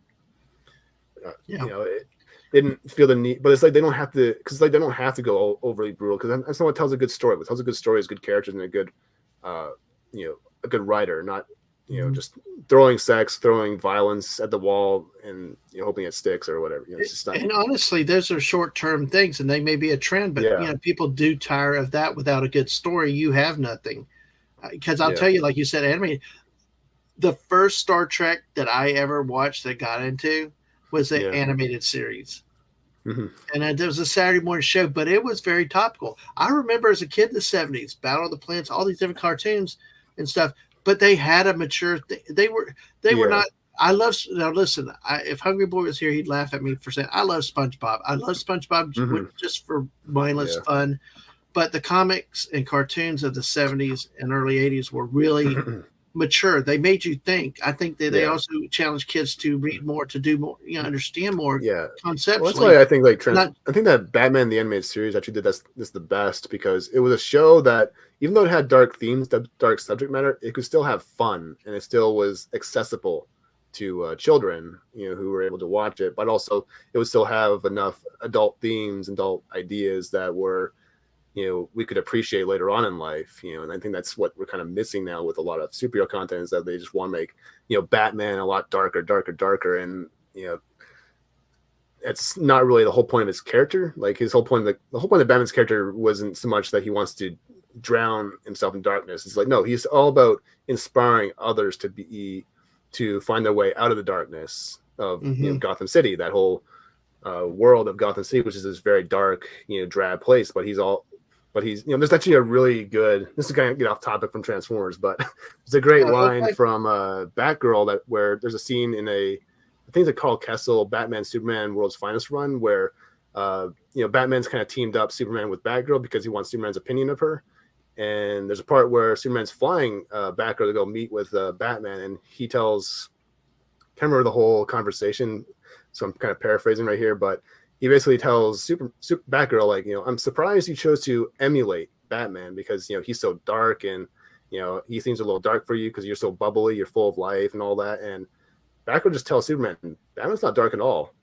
Yeah. It didn't feel the need, but it's like they don't have to, because like they don't have to go overly brutal, because that's not what tells a good story. What tells a good story is good characters and a good, uh, a good writer, not just throwing sex, throwing violence at the wall, and hoping it sticks or whatever. It's just not. And honestly, those are short-term things, and they may be a trend, but people do tire of that. Without a good story, you have nothing. Because I'll tell you, like you said, anime. The first Star Trek that I ever watched that got into was the animated series. Mm-hmm. And there was a Saturday morning show, but it was very topical. I remember as a kid in the 70s, Battle of the Planets, all these different cartoons and stuff, but they had a mature they were not. I love, now listen, if Hungry Boy was here, he'd laugh at me for saying I love SpongeBob. I love SpongeBob just for mindless fun, but the comics and cartoons of the 70s and early 80s were really mature. They made you think. I think that they also challenged kids to read more, to do more, understand more conceptually. Well, that's why I think I think that Batman the Animated Series actually did this the best, because it was a show that, even though it had dark themes, dark subject matter, it could still have fun, and it still was accessible to children, who were able to watch it, but also it would still have enough adult themes, adult ideas that were, we could appreciate later on in life, and I think that's what we're kind of missing now with a lot of superhero content, is that they just want to make, Batman a lot darker. And, it's not really the whole point of his character. Like his whole point, the whole point of Batman's character wasn't so much that he wants to drown himself in darkness. It's like, no, he's all about inspiring others to find their way out of the darkness of Gotham City, that whole world of Gotham City, which is this very dark, drab place. But he's, there's actually a really good, this is kind of get off topic from Transformers, but there's a great line from Batgirl where there's a scene in I think it's a Carl Kessel Batman Superman World's Finest run, where Batman's kind of teamed up Superman with Batgirl because he wants Superman's opinion of her. And there's a part where Superman's flying Batgirl to go meet with Batman, and he tells, can't remember the whole conversation, so I'm kind of paraphrasing right here, but he basically tells Batgirl, like, I'm surprised you chose to emulate Batman, because he's so dark, and he seems a little dark for you because you're so bubbly, you're full of life and all that. And Batgirl just tells Superman, Batman's not dark at all.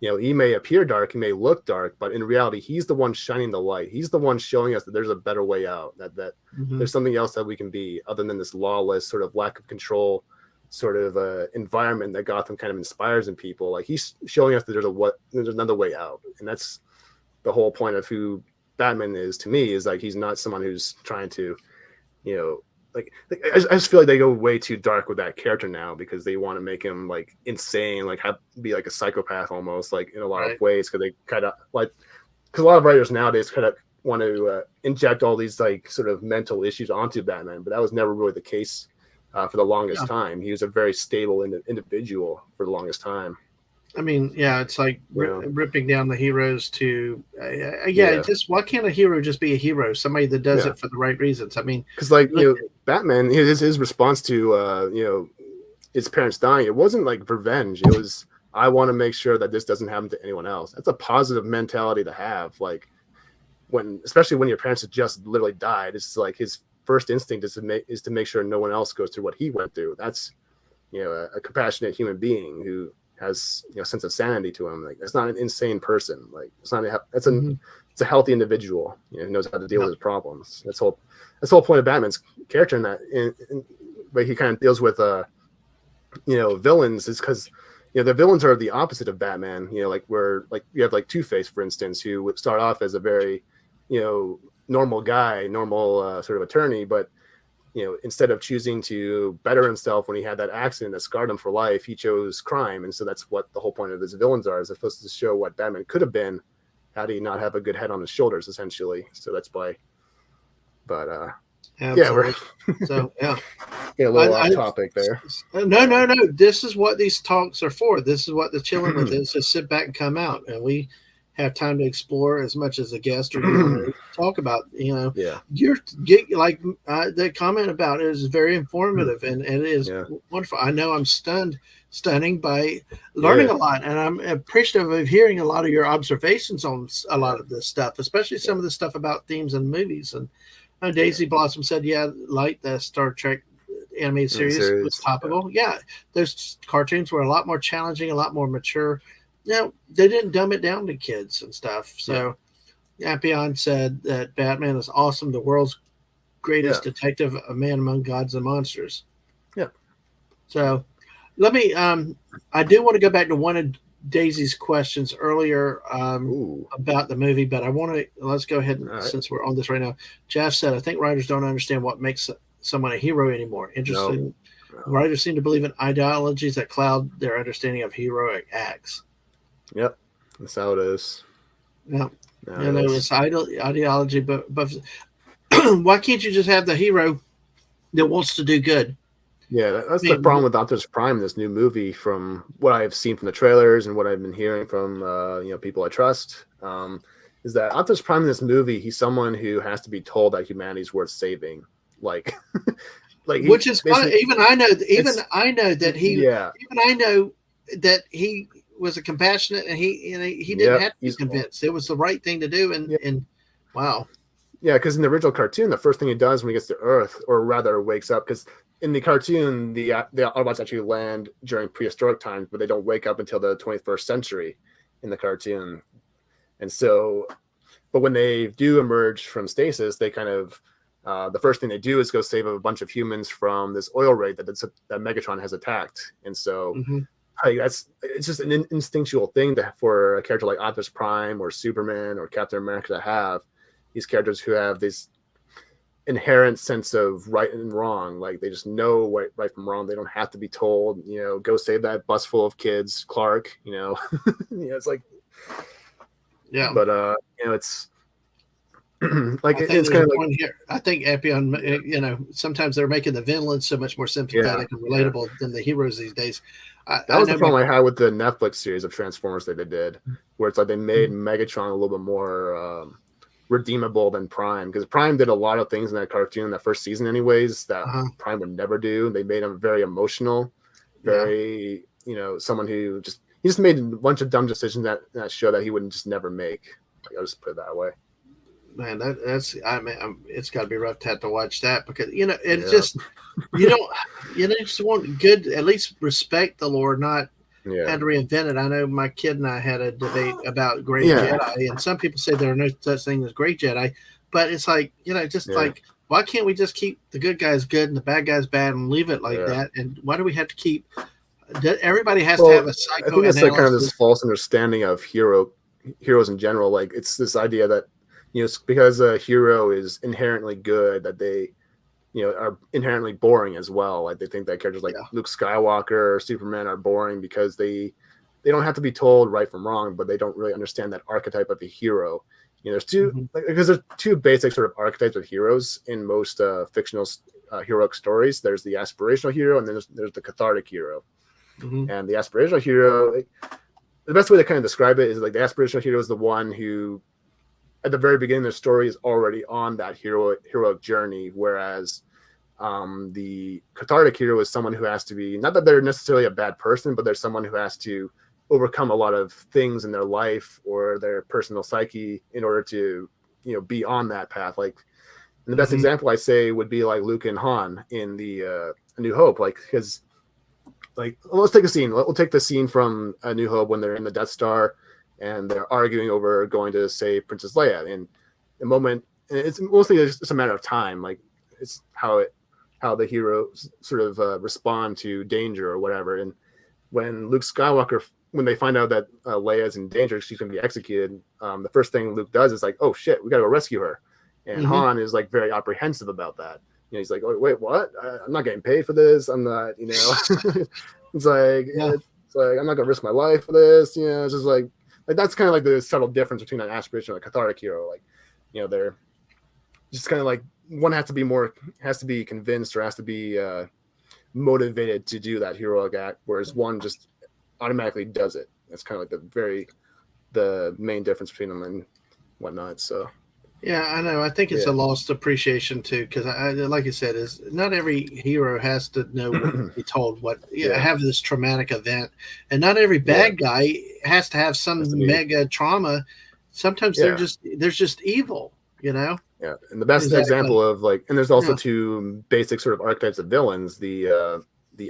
He may appear dark, he may look dark, but in reality, he's the one shining the light. He's the one showing us that there's a better way out, that there's something else that we can be other than this lawless sort of lack of control sort of environment that Gotham kind of inspires in people. Like, he's showing us that there's another way out. And that's the whole point of who Batman is to me, is like, he's not someone who's trying to, I just feel like they go way too dark with that character now, because they want to make him like insane, like be like a psychopath almost, like in a lot of ways, because they kind of because a lot of writers nowadays kind of want to inject all these like sort of mental issues onto Batman, but that was never really the case for the longest time. He was a very stable individual for the longest time. I mean, it's like ripping down the heroes to, just why can't a hero just be a hero? Somebody that does it for the right reasons. I mean, because Batman, his response to his parents dying, it wasn't like revenge. It was, I want to make sure that this doesn't happen to anyone else. That's a positive mentality to have. Like, especially when your parents have just literally died, it's like his first instinct is to make sure no one else goes through what he went through. That's a compassionate human being who has a sense of sanity to him. Like, that's not an insane person. Like, it's a healthy individual, who knows how to deal with his problems. That's the whole point of Batman's character in that in way he kind of deals with villains, is because the villains are the opposite of Batman. Like, where like you have like Two-Face, for instance, who would start off as a very normal guy, normal sort of attorney, but instead of choosing to better himself when he had that accident that scarred him for life, he chose crime. And so that's what the whole point of his villains are, is supposed to show what Batman could have been had he not have a good head on his shoulders, essentially. So that's why. But Absolutely. Get a little off topic there. No. This is what these talks are for. This is what the Chillin with is. Just sit back and come out, and we have time to explore as much as a guest or you talk about. You're like the comment about it is very informative, and it is wonderful. I know I'm stunning by learning a lot, and I'm appreciative of hearing a lot of your observations on a lot of this stuff, especially some of the stuff about themes and movies. And Daisy Blossom said, like the Star Trek animated series was topical. Those cartoons were a lot more challenging, a lot more mature they didn't dumb it down to kids and stuff. So Appian said that Batman is awesome, the world's Yeah. greatest detective, a man among gods and monsters. Yeah. So let me I do want to go back to one of Daisy's questions earlier about the movie, but I want to let's go ahead and since we're on this right now. Jeff said, I think writers don't understand what makes someone a hero anymore. Interesting. No. Writers seem to believe in ideologies that cloud their understanding of heroic acts. Yep. That's how it is. Yeah. It's ideology, but why can't you just have the hero that wants to do good? Yeah, that's the problem with Optimus Prime, this new movie, from what I've seen from the trailers and what I've been hearing from people I trust, is that Optimus Prime in this movie, he's someone who has to be told that humanity's worth saving. Like which is fine. Even I know that he was a compassionate and he didn't have to be convinced. It was the right thing to do. And wow. Yeah, because in the original cartoon, the first thing he does when he gets to Earth, or rather wakes up, because in the cartoon, the Autobots actually land during prehistoric times, but they don't wake up until the 21st century in the cartoon. And so, but when they do emerge from stasis, they kind of, the first thing they do is go save a bunch of humans from this oil rig that Megatron has attacked. And so, it's just an instinctual thing for a character like Optimus Prime or Superman or Captain America to have. These characters who have this inherent sense of right and wrong, like they just know right from wrong. They don't have to be told, go save that bus full of kids, Clark. It's like, but it's like it's kind of like here. I think Appian, sometimes they're making the villains so much more sympathetic and relatable than the heroes these days. That was the problem I had with the Netflix series of Transformers that they did, where it's like they made Megatron a little bit more redeemable than Prime, because Prime did a lot of things in that cartoon, that first season anyways, that Prime would never do. They made him very emotional, very someone who just made a bunch of dumb decisions that show that he wouldn't just never make. I'll just put it that way. Man, it's got to be rough to have to watch that, because just you just want good, at least respect the lore, not had to reinvent it. I know my kid and I had a debate about Great Jedi, and some people say there are no such thing as Great Jedi, but it's like, like, why can't we just keep the good guys good and the bad guys bad and leave it like that? And why do we have to keep? Everybody has to have a psycho. I think it's like kind of this false understanding of heroes in general. Like, it's this idea that because a hero is inherently good, that they are inherently boring as well. Like, they think that characters like Luke Skywalker or Superman are boring because they don't have to be told right from wrong, but they don't really understand that archetype of a hero. There's because there's two basic sort of archetypes of heroes in most fictional heroic stories. There's the aspirational hero, and then there's the cathartic hero. And the aspirational hero, the best way to kind of describe it is like the aspirational hero is the one who, at the very beginning of the story, is already on that heroic journey, whereas the cathartic hero is someone who has to be, not that they're necessarily a bad person, but they're someone who has to overcome a lot of things in their life or their personal psyche in order to be on that path. Like, and the best example I say would be like Luke and Han in the A New Hope, like, because like, let's take a scene. We'll take the scene from A New Hope when they're in the Death Star and they're arguing over going to save Princess Leia. And the moment, and it's mostly just a matter of time. Like, it's how the heroes sort of respond to danger or whatever. And when Luke Skywalker, when they find out that Leia's in danger, she's going to be executed, the first thing Luke does is like, oh shit, we got to go rescue her. And Han is like very apprehensive about that. He's like, oh, wait, what? I'm not getting paid for this. I'm not, it's like, I'm not going to risk my life for this. It's just like that's kind of like the subtle difference between an aspirational and a cathartic hero. Like, they're just kind of like, one has to be convinced or has to be motivated to do that heroic act, whereas one just automatically does it. That's kind of like the main difference between them and whatnot. So yeah, I know. I think it's a lost appreciation too, because I like you said, is not every hero has to know what be told have this traumatic event, and not every bad guy has to have some mega trauma. Sometimes they're just evil, Yeah, and the best example of and there's also two basic sort of archetypes of villains: the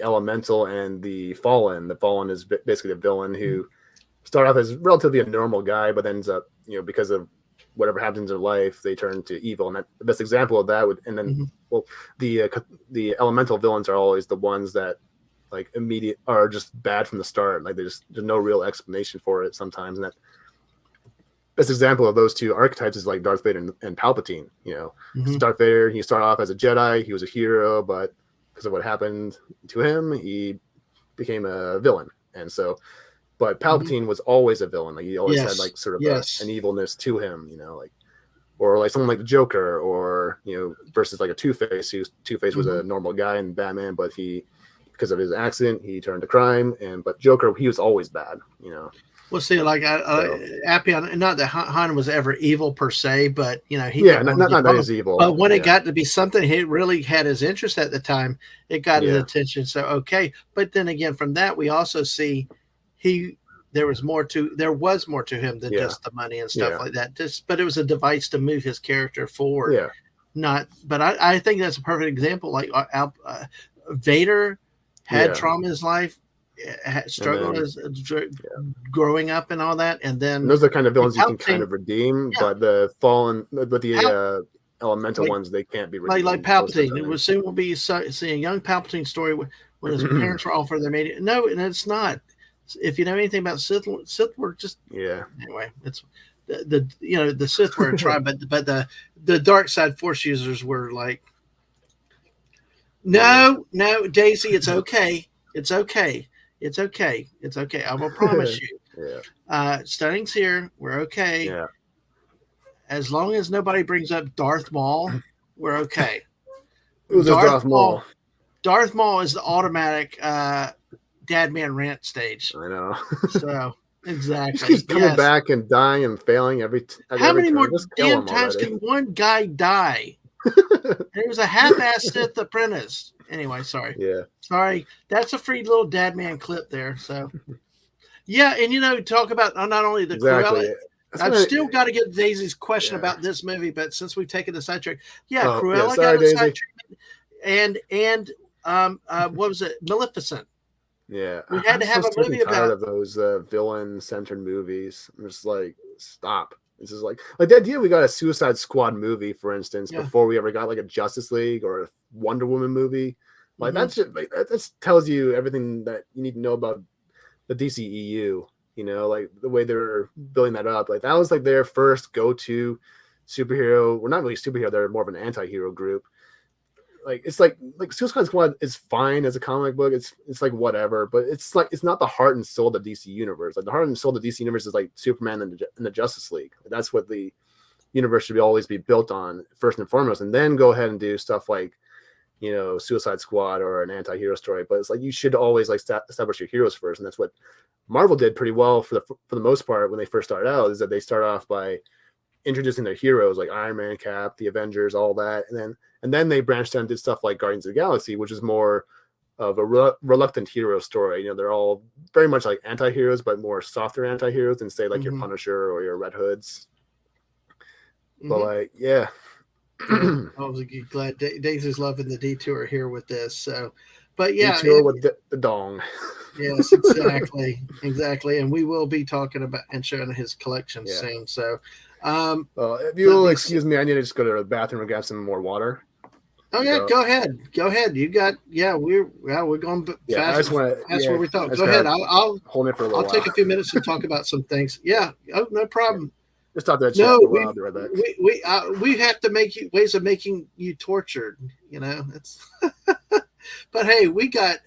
elemental and the fallen. The fallen is basically the villain who start off as relatively a normal guy, but ends up, because of whatever happens in life, they turn to evil. And the best example of that and then, the elemental villains are always the ones that like immediate are just bad from the start. Like there's no real explanation for it sometimes. And that best example of those two archetypes is like Darth Vader and Palpatine. Darth Vader, he started off as a Jedi, he was a hero, but because of what happened to him, he became a villain. And so, but Palpatine was always a villain. Like he always had like sort of an evilness to him, like, or like someone like the Joker, or versus like a Two-Face. Two-Face was a normal guy in Batman, but because of his accident, he turned to crime. But Joker, he was always bad. Well, see, like Appian, not that Han was ever evil per se, but he not that he's evil. But when it got to be something he really had his interest at the time, it got his attention. So okay, but then again, from that we also see there was more to him than just the money and stuff like that. But it was a device to move his character forward. Yeah. But I think that's a perfect example. Like Vader had trauma in his life, struggled growing up and all that, and then those are the kind of villains you can kind of redeem, but the elemental ones, they can't be redeemed. Like Palpatine. It was soon will be see a young Palpatine story when his parents were all for their made. No, and it's not. If you know anything about Sith were just anyway. It's the Sith were a tribe, but the dark side Force users were like, no, Daisy, it's okay. It's okay. I will promise you. Stunning's here. We're okay. Yeah. As long as nobody brings up Darth Maul, we're okay. Who's Darth Maul? Darth Maul is the automatic dad man rant stage. I know. So exactly. He's coming back and dying and failing How many more damn times can one guy die? It was a half-assed Sith apprentice. Anyway, sorry. Yeah. Sorry. That's a free little dad man clip there. So yeah, and talk about not only the Cruella. I've still got to get Daisy's question about this movie, but since we've taken the sidetrack, Cruella got a side treatment, and what was it, Maleficent? Yeah, we had to have a movie about of those villain-centered movies. I'm just like, stop. This is like the idea we got a Suicide Squad movie, for instance, before we ever got like a Justice League or a Wonder Woman movie. Like that just tells you everything that you need to know about the DCEU. Like the way they're building that up. Like that was like their first go-to superhero. Well, not really superhero. They're more of an anti-hero group. Like it's like Suicide Squad is fine as a comic book. It's like whatever, but it's not the heart and soul of the DC universe. Like the heart and soul of the DC universe is like Superman and the Justice League. That's what the universe should always be built on first and foremost, and then go ahead and do stuff like Suicide Squad or an anti-hero story. But it's like you should always like establish your heroes first, and that's what Marvel did pretty well for the most part when they first started out. Is that they start off by introducing their heroes like Iron Man, Cap, the Avengers, all that, and then they branched out and did stuff like Guardians of the Galaxy, which is more of a reluctant hero story. They're all very much like anti-heroes, but more softer anti-heroes than say like your Punisher or your Red Hoods. But like, yeah. I was glad Daisy's loving the detour here with this. So, but yeah, detour with the dong. Yes, exactly, exactly. And we will be talking about and showing his collection soon. So, if you will excuse me, I need to just go to the bathroom and grab some more water. Oh yeah, go ahead. You got we're going fast. That's where we thought. Go ahead. I'll hold it for a little while. Take a few minutes to talk about some things. Yeah. Oh, no problem. Just talk that shit. No, I'll be right back. We have to make ways of making you tortured. It's. But hey, we got.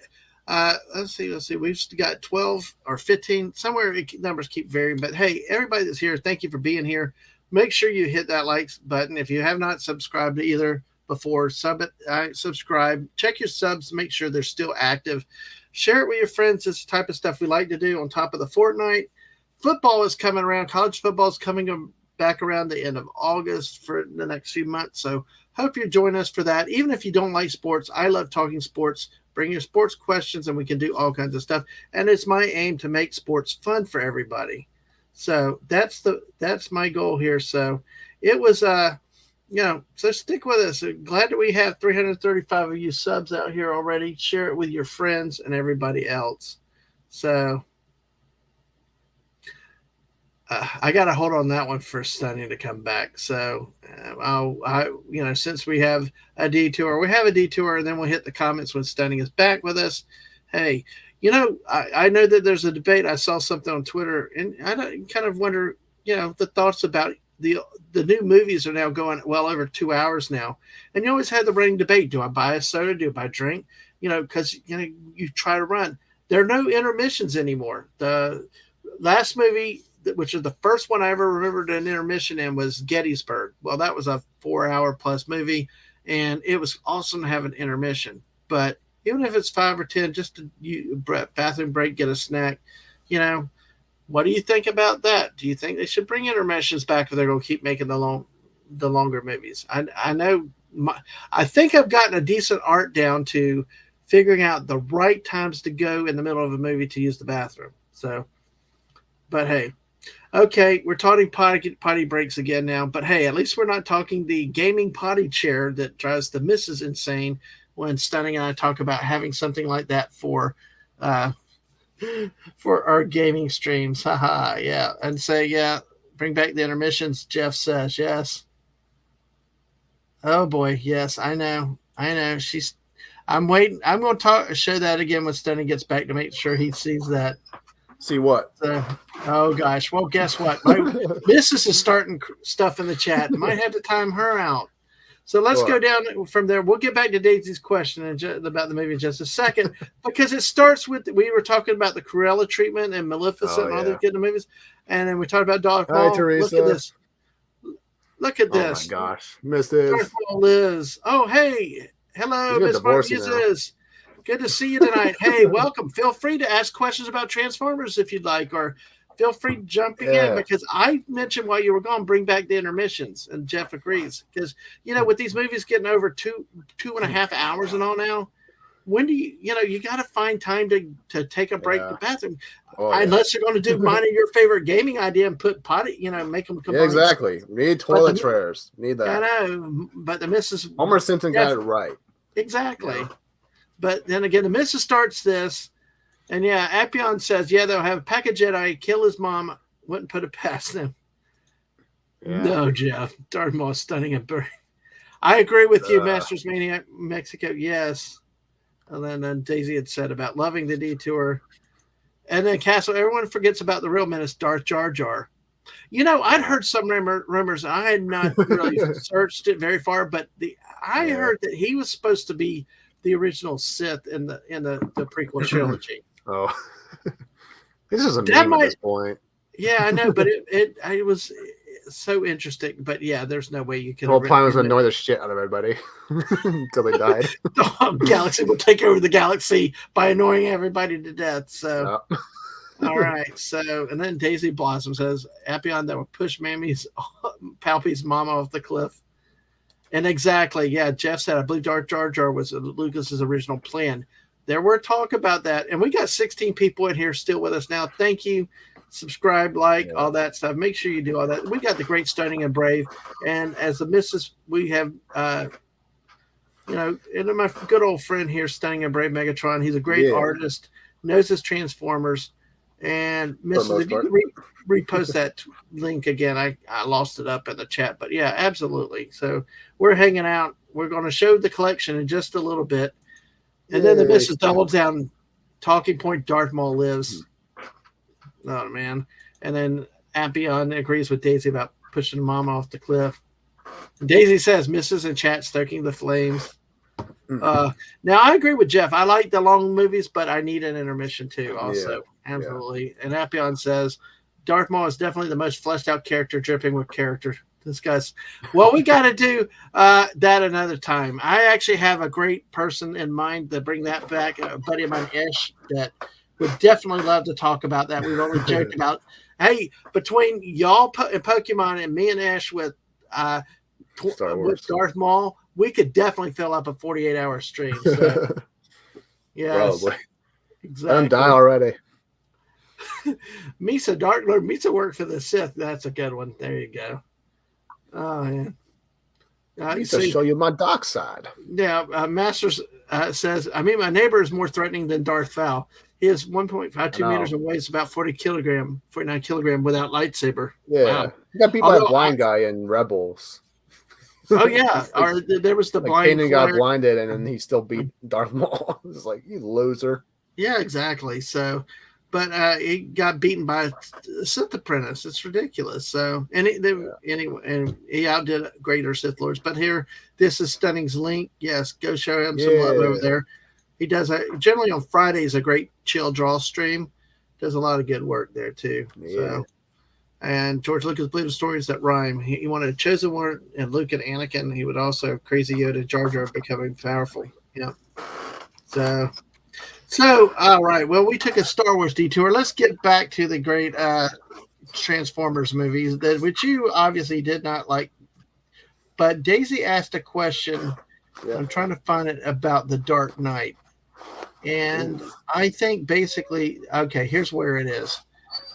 Let's see. We've got 12 or 15 somewhere. Numbers keep varying, but hey, everybody that's here, thank you for being here. Make sure you hit that like button if you have not subscribed to either before. Subscribe. Check your subs. Make sure they're still active. Share it with your friends. It's the type of stuff we like to do on top of the Fortnite. Football is coming around. College football is coming back around the end of August for the next few months. So hope you join us for that. Even if you don't like sports, I love talking sports. Bring your sports questions and we can do all kinds of stuff. And it's my aim to make sports fun for everybody. So that's my goal here. So it was, so stick with us. Glad that we have 335 of you subs out here already. Share it with your friends and everybody else. So I got to hold on that one for Stunning to come back. So, since we have a detour, and then we'll hit the comments when Stunning is back with us. Hey, I know that there's a debate. I saw something on Twitter, and I kind of wonder, the thoughts about the new movies are now going well over 2 hours now, and you always had the running debate: do I buy a soda? Do I buy a drink? Because you try to run. There are no intermissions anymore. The last movie, which is the first one I ever remembered an intermission in, was Gettysburg. Well, that was a 4 hour plus movie, and it was awesome to have an intermission. But even if it's 5 or 10, just to bathroom break, get a snack, what do you think about that? Do you think they should bring intermissions back, or they're going to keep making the longer movies? I know I think I've gotten a decent art down to figuring out the right times to go in the middle of a movie to use the bathroom. So, but hey, okay, we're talking potty breaks again now. But hey, at least we're not talking the gaming potty chair that drives the missus insane when Stunning and I talk about having something like that for our gaming streams. Haha, yeah. And say, yeah, bring back the intermissions, Jeff says. Yes. Oh boy, yes, I know. I'm waiting. I'm going to show that again when Stunning gets back to make sure he sees that. See what? So, oh gosh. Well, guess what? My missus is starting stuff in the chat. Might have to time her out. So let's go down from there. We'll get back to Daisy's question about the movie in just a second, because it starts with, we were talking about the Cruella treatment and Maleficent and all those good movies, and then we talked about Darth Maul. Teresa. Look at this. Look at this. Oh my gosh, Mrs. Darth Maul Liz. Oh hey, hello, Miss Marquez. Good to see you tonight. Hey, welcome. Feel free to ask questions about Transformers if you'd like, or feel free jumping in, because I mentioned while you were gone, bring back the intermissions, and Jeff agrees. Because with these movies getting over 2.5 hours and all now, when do you got to find time to take a break in the bathroom, unless you're going to do mine and your favorite gaming idea and put potty, make them combine. Yeah, exactly. We need toilet trays. Need that. I know, but the missus Homer Simpson got it right. Exactly. Yeah. But then again, the missus starts this. And yeah, Appion says, they'll have a pack of Jedi, kill his mom, wouldn't put it past them. Yeah. No, Jeff. Darth Maul Stunning and Brave. I agree with you, Masters Maniac Mexico. Yes. And then Daisy had said about loving the detour. And then Castle, everyone forgets about the real menace, Darth Jar Jar. I'd heard some rumors. I had not really searched it very far, but I heard that he was supposed to be the original Sith in the prequel trilogy. Oh, this is a meme at this point. Yeah, I know, but it was so interesting. But yeah, there's no way you can. The whole plan was to annoy the shit out of everybody until they died. The galaxy will take over the galaxy by annoying everybody to death. So, all right. So, and then Daisy Blossom says, Appion that will push Palpy's mama off the cliff. And exactly, yeah, Jeff said, I believe Darth Jar Jar was Lucas's original plan. There were talk about that. And we got 16 people in here still with us now. Thank you. Subscribe, all that stuff. Make sure you do all that. We got the great Stunning and Brave. And as the missus, we have, and my good old friend here, Stunning and Brave Megatron. He's a great artist, knows his Transformers. And Mrs. If you repost that link again, I lost it up in the chat. But yeah, absolutely. So we're hanging out. We're going to show the collection in just a little bit. And then the Mrs. doubles down. Talking point, Darth Maul lives. Oh, man. And then Appion agrees with Daisy about pushing Mom off the cliff. Daisy says, Mrs. in chat stoking the flames. Now, I agree with Jeff. I like the long movies, but I need an intermission too also. Yeah. Absolutely. Yeah. And Appion says, Darth Maul is definitely the most fleshed out character, dripping with character. Discuss. Well, we got to do that another time. I actually have a great person in mind to bring that back, a buddy of mine, Ish, that would definitely love to talk about that. We've only joked about, hey, between y'all and Pokemon and me and Ash with Darth Maul, we could definitely fill up a 48-hour stream. So, yes, probably. Exactly. I'm dying already. Misa, Dark Lord. Misa worked for the Sith. That's a good one. There you go. Oh, yeah. I used to show you my dark side. Yeah, Masters says, I mean, my neighbor is more threatening than Darth Val. He is 1.52 meters and weighs about 49 kilogram without lightsaber. Yeah. Wow. He got beat by a blind guy in Rebels. Oh, yeah. Or there was the like blind Kanan got blinded, and then he still beat Darth Maul. It's like, you loser. Yeah, exactly. So, but he got beaten by a Sith apprentice. It's ridiculous. So, anyway, and he outdid greater Sith lords. But here, this is Stunning's link. Yes, go show him some love over there. He does generally on Fridays a great chill draw stream. Does a lot of good work there too. Yeah. So, and George Lucas believed the stories that rhyme. He wanted a chosen one and Luke and Anakin. He would also have Crazy Yoda, Jar Jar becoming powerful. Yeah. So all right. Well, we took a Star Wars detour. Let's get back to the great Transformers movies, which you obviously did not like. But Daisy asked a question. Yeah. I'm trying to find it about The Dark Knight. And I think basically, okay, here's where it is.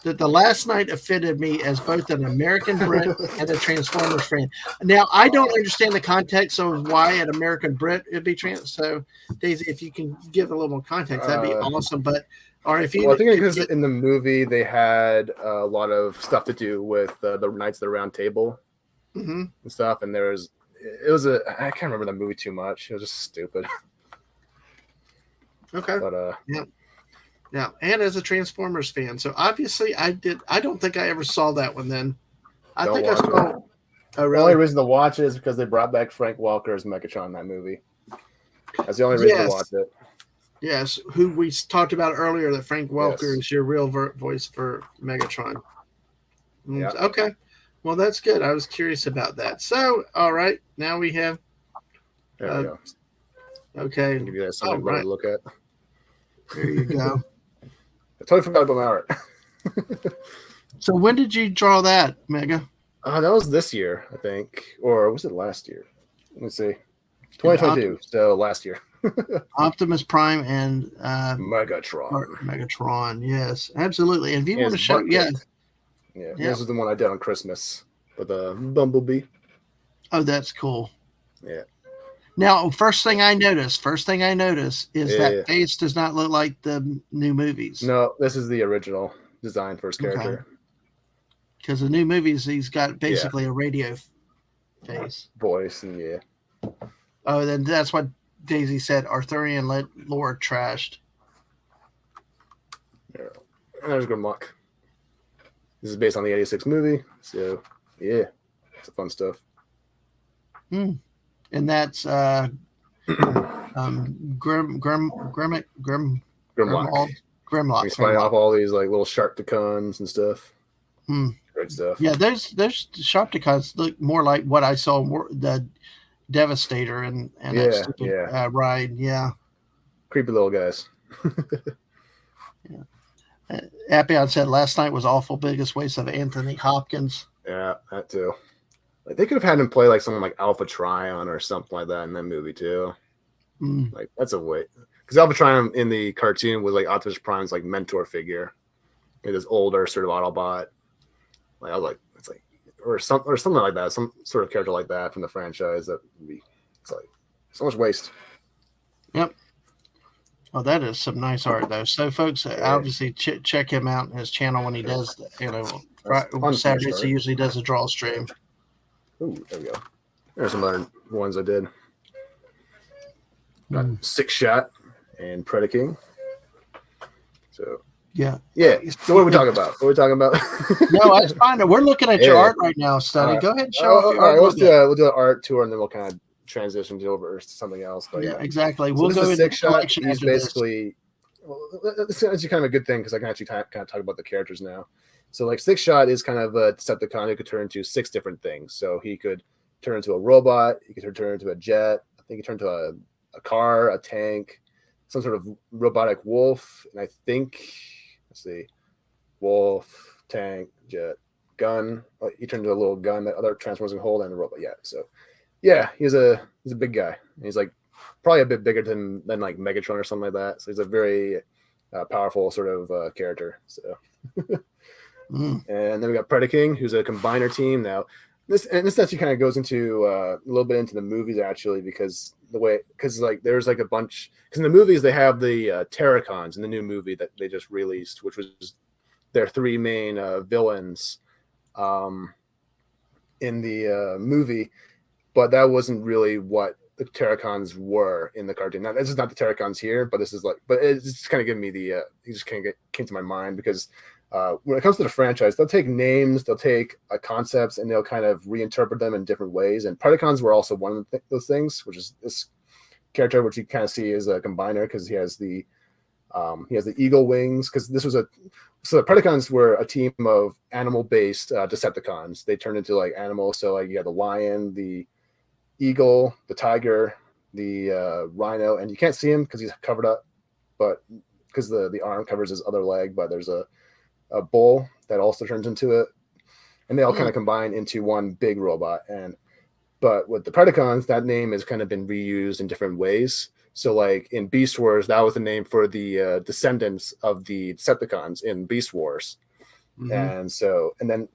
That The Last Night offended me as both an American Brit and a Transformers fan. Now, I don't understand the context of why an American Brit would be trans. So, Daisy, if you can give a little more context, that'd be awesome. But, or if you, I think because in the movie they had a lot of stuff to do with the Knights of the Round Table and stuff, and I can't remember the movie too much. It was just stupid. Okay. But yeah, and as a Transformers fan, so obviously I don't think I ever saw that one. Then I think I saw. Oh, really? The only reason to watch it is because they brought back Frank Welker as Megatron in that movie. That's the only reason to watch it. Yes, who we talked about earlier, that Frank Welker is your real voice for Megatron. Yeah. Okay. Well, that's good. I was curious about that. So, all right, now we have. There we go. Okay. I'll give you that something to look at. There you go. I totally forgot about my art. So when did you draw that, Mega? That was this year, I think. Or was it last year? Let me see. 2022, so last year. Optimus Prime and Megatron. Megatron, yes, absolutely. And if you want to show, yeah, this is the one I did on Christmas with a Bumblebee. Oh, that's cool. Yeah. Now, first thing I notice is that face does not look like the new movies. No, this is the original design for his character. Because the new movies, he's got basically a radio face. Voice, and Oh, then that's what Daisy said. Arthurian lore trashed. Yeah. There's Grimlock. This is based on the 86 movie. So, yeah, it's fun stuff. And that's Grimlock. He's fighting off all these like little Sharkticons and stuff. Great stuff. Yeah, those Sharkticons look more like what I saw the Devastator and that stupid ride. Yeah, creepy little guys. Appion said last night was awful. Biggest waste of Anthony Hopkins. Yeah, that too. Like they could have had him play like someone like Alpha Trion or something like that in that movie too. Like that's a way, because Alpha Trion in the cartoon was like Optimus Prime's like mentor figure, this older sort of Autobot. Like I was like, it's like or something like that, some sort of character like that from the franchise. It's like so much waste. Yep. Oh, that is some nice art though. So folks, obviously check him out on his channel when he does, Saturdays he usually does a draw stream. Ooh, there we go. There's some other ones I did. Got Six Shot and Predaking. So yeah. So what are we talking about? No, that's fine. We're looking at your art right now, Stunning. Go ahead and show off your art. We'll do an art tour and then we'll kind of transition over to something else. But exactly. So we'll go into Six Shot. He's basically it's actually kind of a good thing because I can actually kind of talk about the characters now. So like Six Shot is kind of a Decepticon who could turn into 6 different things. So he could turn into a robot, he could turn into a jet, I think he turned into a car, a tank, some sort of robotic wolf, and I think wolf, tank, jet, gun. He turned into a little gun that other Transformers can hold and a robot. Yeah. So he's a big guy. He's like probably a bit bigger than like Megatron or something like that. So he's a very powerful sort of character. So. And then we got Predaking, who's a combiner team. Now, This actually kind of goes into a little bit into the movies actually, because like there's like a bunch, because in the movies they have the Terracons in the new movie that they just released, which was their three main villains in the movie, but that wasn't really what the Terracons were in the cartoon. Now, this is not the Terracons here, but it's just kind of giving me it just kind of came to my mind because when it comes to the franchise, they'll take names, they'll take concepts, and they'll kind of reinterpret them in different ways. And Predacons were also one of those things, which is this character, which you kind of see as a combiner because he has the eagle wings. Because so the Predacons were a team of animal-based Decepticons. They turned into like animals. So like you had the lion, the eagle, the tiger, the rhino, and you can't see him because he's covered up, but because the arm covers his other leg. But there's a bull that also turns into it, and they all kind of combine into one big robot. But with the Predacons, that name has kind of been reused in different ways. So like in Beast Wars, that was the name for the descendants of the Decepticons in Beast Wars. And then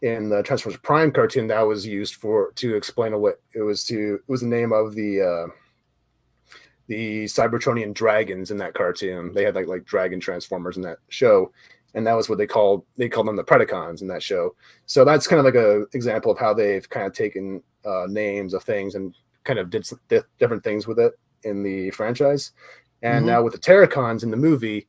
in the Transformers Prime cartoon, that was used to explain what it was the name of the Cybertronian dragons in that cartoon. They had like dragon transformers in that show, and that was what they called them the Predacons in that show. So that's kind of like a example of how they've kind of taken names of things and kind of did some different things with it in the franchise. And now with the Terracons in the movie,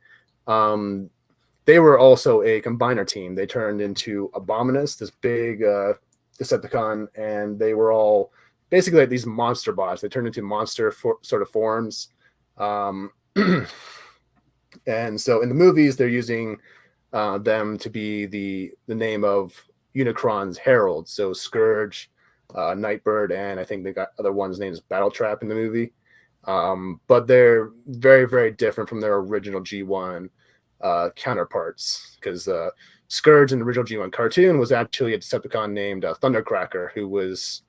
they were also a combiner team. They turned into Abominus, this big Decepticon, and they were all basically like these monster bots. They turned into monster sort of forms. And so in the movies, they're using them to be the name of Unicron's herald. So Scourge, Nightbird, and I think they got other one's name is Battletrap in the movie. But they're very, very different from their original G1 counterparts, because Scourge in the original G1 cartoon was actually a Decepticon named Thundercracker, who was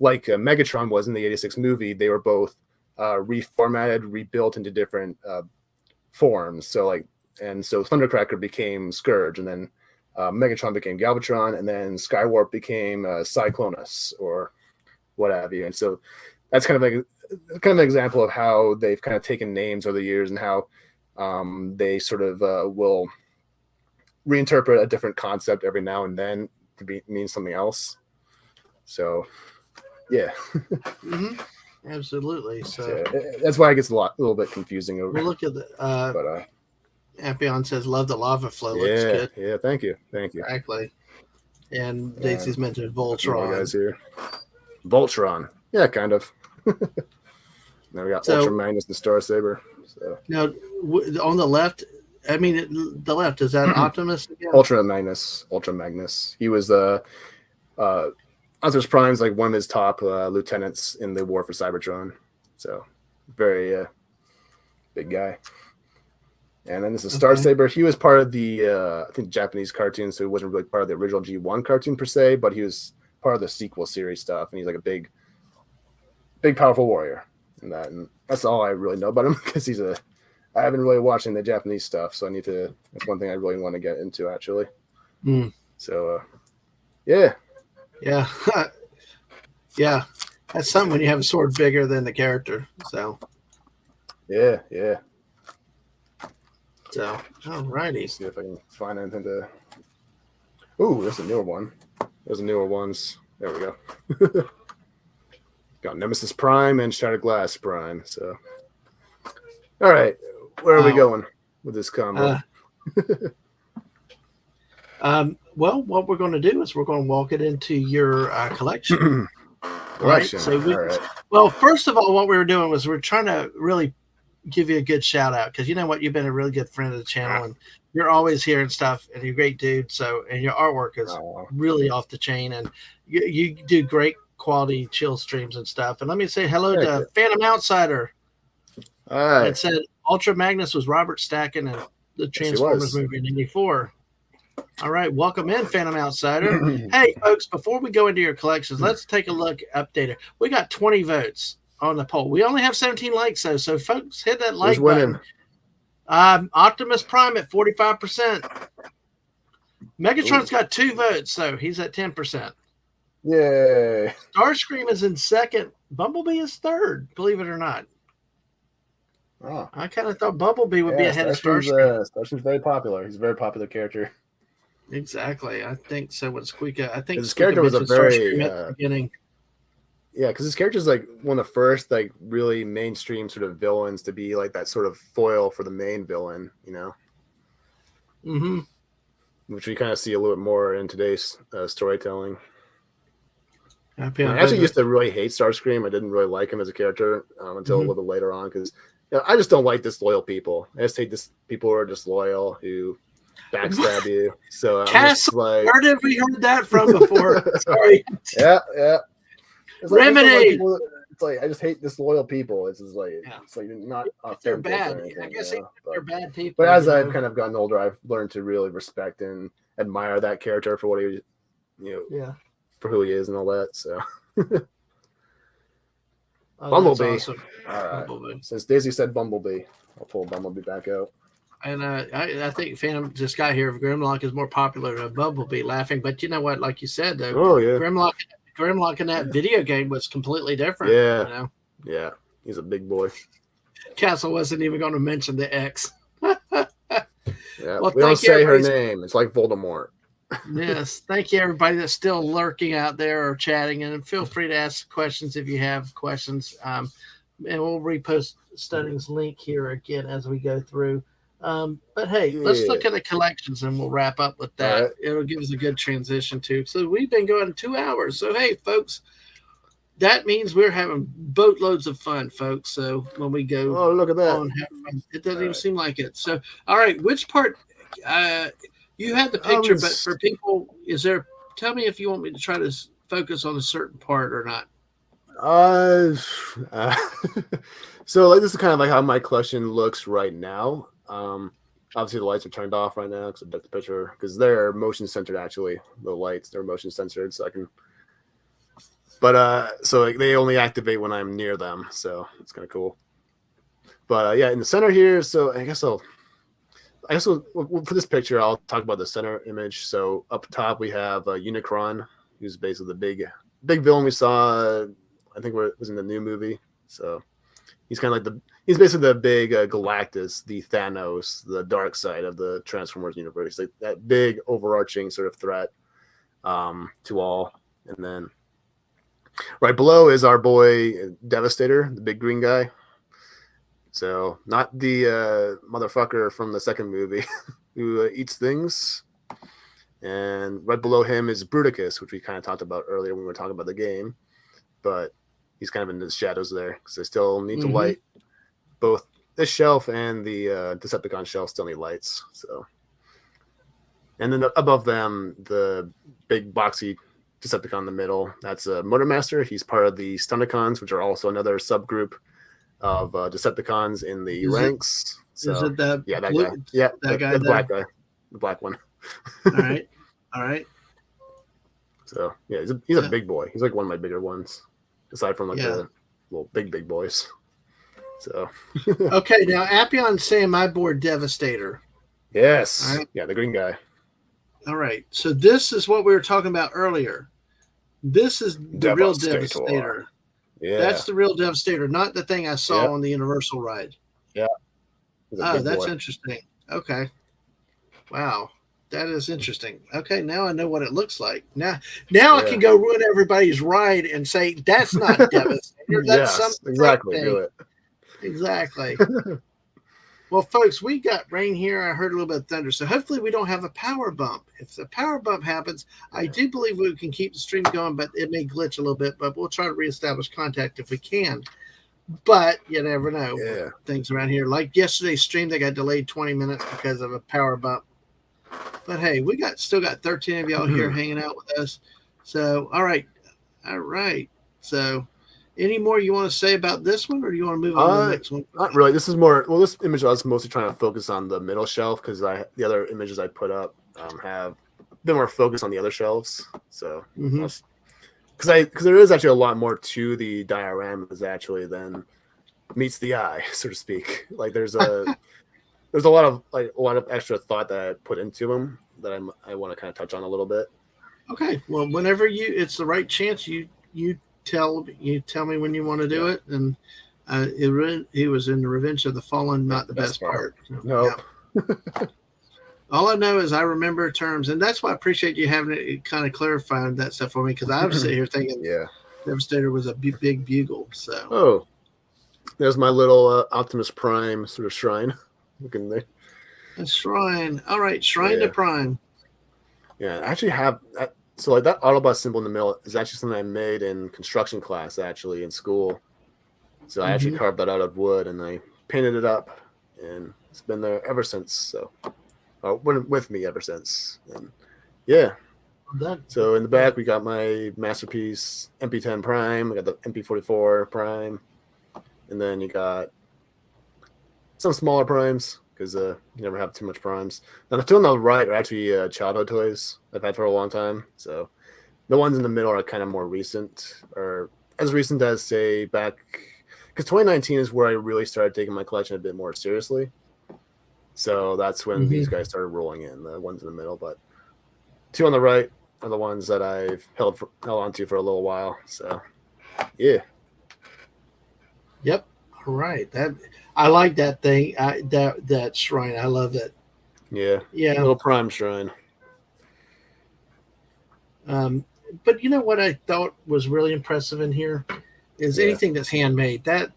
like Megatron was in the 86 movie. They were both reformatted, rebuilt into different forms. So Thundercracker became Scourge, and then Megatron became Galvatron, and then Skywarp became Cyclonus or what have you. And so that's kind of an example of how they've kind of taken names over the years and how they sort of will reinterpret a different concept every now and then to mean something else. So, yeah. Absolutely. So that's why it gets a little bit confusing. We'll look at the. Ampion says, "Love the lava flow. Yeah, looks good." Yeah, thank you. Exactly. And Daisy's mentioned Voltron. Guys here. Voltron. Yeah, kind of. Now we got Ultra Magnus and Star Saber. So now on the left, the left, is that Optimus again? Ultra Magnus. He was Optimus Prime's like one of his top lieutenants in the War for Cybertron. So very big guy. And then this is Star Saber. He was part of the I think Japanese cartoon, so he wasn't really part of the original G1 cartoon per se, but he was part of the sequel series stuff, and he's like a big powerful warrior. And that's all I really know about him, because I haven't really watched any of the Japanese stuff, so that's one thing I really want to get into actually. So yeah. Yeah, that's something when you have a sword bigger than the character. So yeah. So alrighty. See if I can find anything to. Ooh, there's a newer one. There's the newer ones. There we go. Got Nemesis Prime and Shattered Glass Prime. So, all right, where are we going with this combo? Well, what we're going to do is we're going to walk it into your collection. Right. So well, first of all, what we were doing was we're trying to really give you a good shout out, because you know what, you've been a really good friend of the channel, and you're always here and stuff, and you're a great dude. So, and your artwork is really off the chain, and you do great quality chill streams and stuff. And let me say hello to Phantom Outsider. All right. It said Ultra Magnus was Robert Stacken in the Transformers movie in '84. All right, welcome in, Phantom Outsider. Hey, folks, before we go into your collections, let's take a look. Updated. We got 20 votes on the poll. We only have 17 likes, though, so folks, hit that like button. Optimus Prime at 45%. Megatron's got 2 votes, so he's at 10%. Yay! Starscream is in second. Bumblebee is third. Believe it or not. Oh, I kind of thought Bumblebee would be ahead of Starscream's Starscream. very popular. He's a very popular character. Exactly. I think so. What Squeaka? I think His Squeaka character was a mentioned very Starscream at the beginning. yeah, because his character is like one of the first like really mainstream sort of villains to be like that sort of foil for the main villain, you know. Mm-hmm. Which we kind of see a little bit more in today's storytelling. I actually used to really hate Starscream. I didn't really like him as a character until a little bit later on because I just don't like disloyal people. I just hate people who are disloyal, who backstab you. So I'm just like, where have we heard that from before? Sorry. Yeah. It's like, Remedy. It's like I just hate disloyal people. It's just like it's like not if they're bad. Anything, I guess they're bad people. But as I've kind of gotten older, I've learned to really respect and admire that character for what he, for who he is and all that. So, Bumblebee. Awesome. All right. Bumblebee. Since Daisy said Bumblebee, I'll pull Bumblebee back out. And I think Phantom just got here. Grimlock is more popular than Bumblebee. Laughing, but you know what? Like you said, though, Grimlock in that video game was completely different. Yeah, you know? Yeah, he's a big boy. Castle wasn't even going to mention the X. Well, we don't say her name. It's like Voldemort. Yes, thank you everybody that's still lurking out there or chatting, and feel free to ask questions if you have questions. And we'll repost Stunning's link here again as we go through. But hey, let's look at the collections and we'll wrap up with that. Right. It'll give us a good transition too. So we've been going 2 hours. So hey, folks, that means we're having boatloads of fun, folks. So when we go, look at that. It doesn't even seem like it. So all right, which part? You had the picture, but for people, tell me if you want me to try to focus on a certain part or not. So like, this is kind of like how my collection looks right now. Obviously the lights are turned off right now because I took the picture because they're motion centered. Actually, the lights, they're motion censored, so I can. But so like, they only activate when I'm near them, so it's kind of cool. But in the center here, so I guess for this picture, I'll talk about the center image. So up top, we have Unicron, who's basically the big villain we saw. I think it was in the new movie. So he's kind of like he's basically the big Galactus, the Thanos, the dark side of the Transformers universe, like that big overarching sort of threat to all. And then right below is our boy Devastator, the big green guy. So not the motherfucker from the second movie who eats things. And right below him is Bruticus, which we kind of talked about earlier when we were talking about the game. But he's kind of in the shadows there because they still need to light. Both this shelf and the Decepticon shelf still need lights. So, and then above them, the big boxy Decepticon in the middle. That's a Motormaster. He's part of the Stunnicons, which are also another subgroup of Decepticons in the ranks. So, is it that? Yeah, that guy. Yeah, that guy. The black guy. The black one. All right. So yeah, he's a big boy. He's like one of my bigger ones, aside from like the little big boys. So okay, now Appion's saying my board Devastator. Yes. Right. Yeah, the green guy. All right. So this is what we were talking about earlier. This is the real Devastator. Yeah. That's the real Devastator, not the thing I saw on the Universal ride. Yeah. Oh, that's interesting. Okay. Wow. That is interesting. Okay, now I know what it looks like. Now I can go ruin everybody's ride and say that's not Devastator. That's something. Exactly. Do it. Exactly. Well, folks, we got rain here. I heard a little bit of thunder, so hopefully we don't have a power bump. If the power bump happens, I do believe we can keep the stream going, but it may glitch a little bit. But we'll try to reestablish contact if we can. But you never know. Yeah. Things around here, like yesterday's stream, they got delayed 20 minutes because of a power bump. But hey, we still got 13 of y'all here hanging out with us. So all right. So any more you want to say about this one, or do you want to move on to the next one? Not really. This is more. Well, this image I was mostly trying to focus on the middle shelf because the other images I put up have a bit more focus on the other shelves. So because there is actually a lot more to the dioramas actually than meets the eye, so to speak. Like there's a lot of extra thought that I put into them that I want to kind of touch on a little bit. Okay. Well, whenever it's the right chance. You tell me when you want to do Yeah. it, and he was in the Revenge of the Fallen, Yeah, not the best part. So, yeah. Nope. All I know is I remember terms, and that's why I appreciate you having it kind of clarifying that stuff for me because I was sitting here thinking Yeah. Devastator was a big bugle. So Oh, there's my little Optimus Prime sort of shrine. Looking there. a shrine. All right, shrine to Yeah. Prime. Yeah. I actually have that. So like that Autobot symbol in the middle is actually something I made in construction class actually in school. So I actually Mm-hmm. carved that out of wood and I painted it up, and it's been there ever since. So, went with me ever since. And yeah. That So in the back we got my masterpiece MP10 Prime. We got the MP44 Prime, and then you got some smaller primes because you never have too much primes. Now the two on the right are actually childhood toys I've had for a long time. So the ones in the middle are kind of more recent, or as recent as say back, because 2019 is where I really started taking my collection a bit more seriously. So that's when these Mm-hmm. guys started rolling in, the ones in the middle. But two on the right are the ones that I've held on to for a little while. So yeah, Yep. All right. That I like that thing. That shrine. I love it. yeah, Yeah. little prime shrine. Um, but you know what I thought was really impressive in here is Yeah, anything that's handmade. That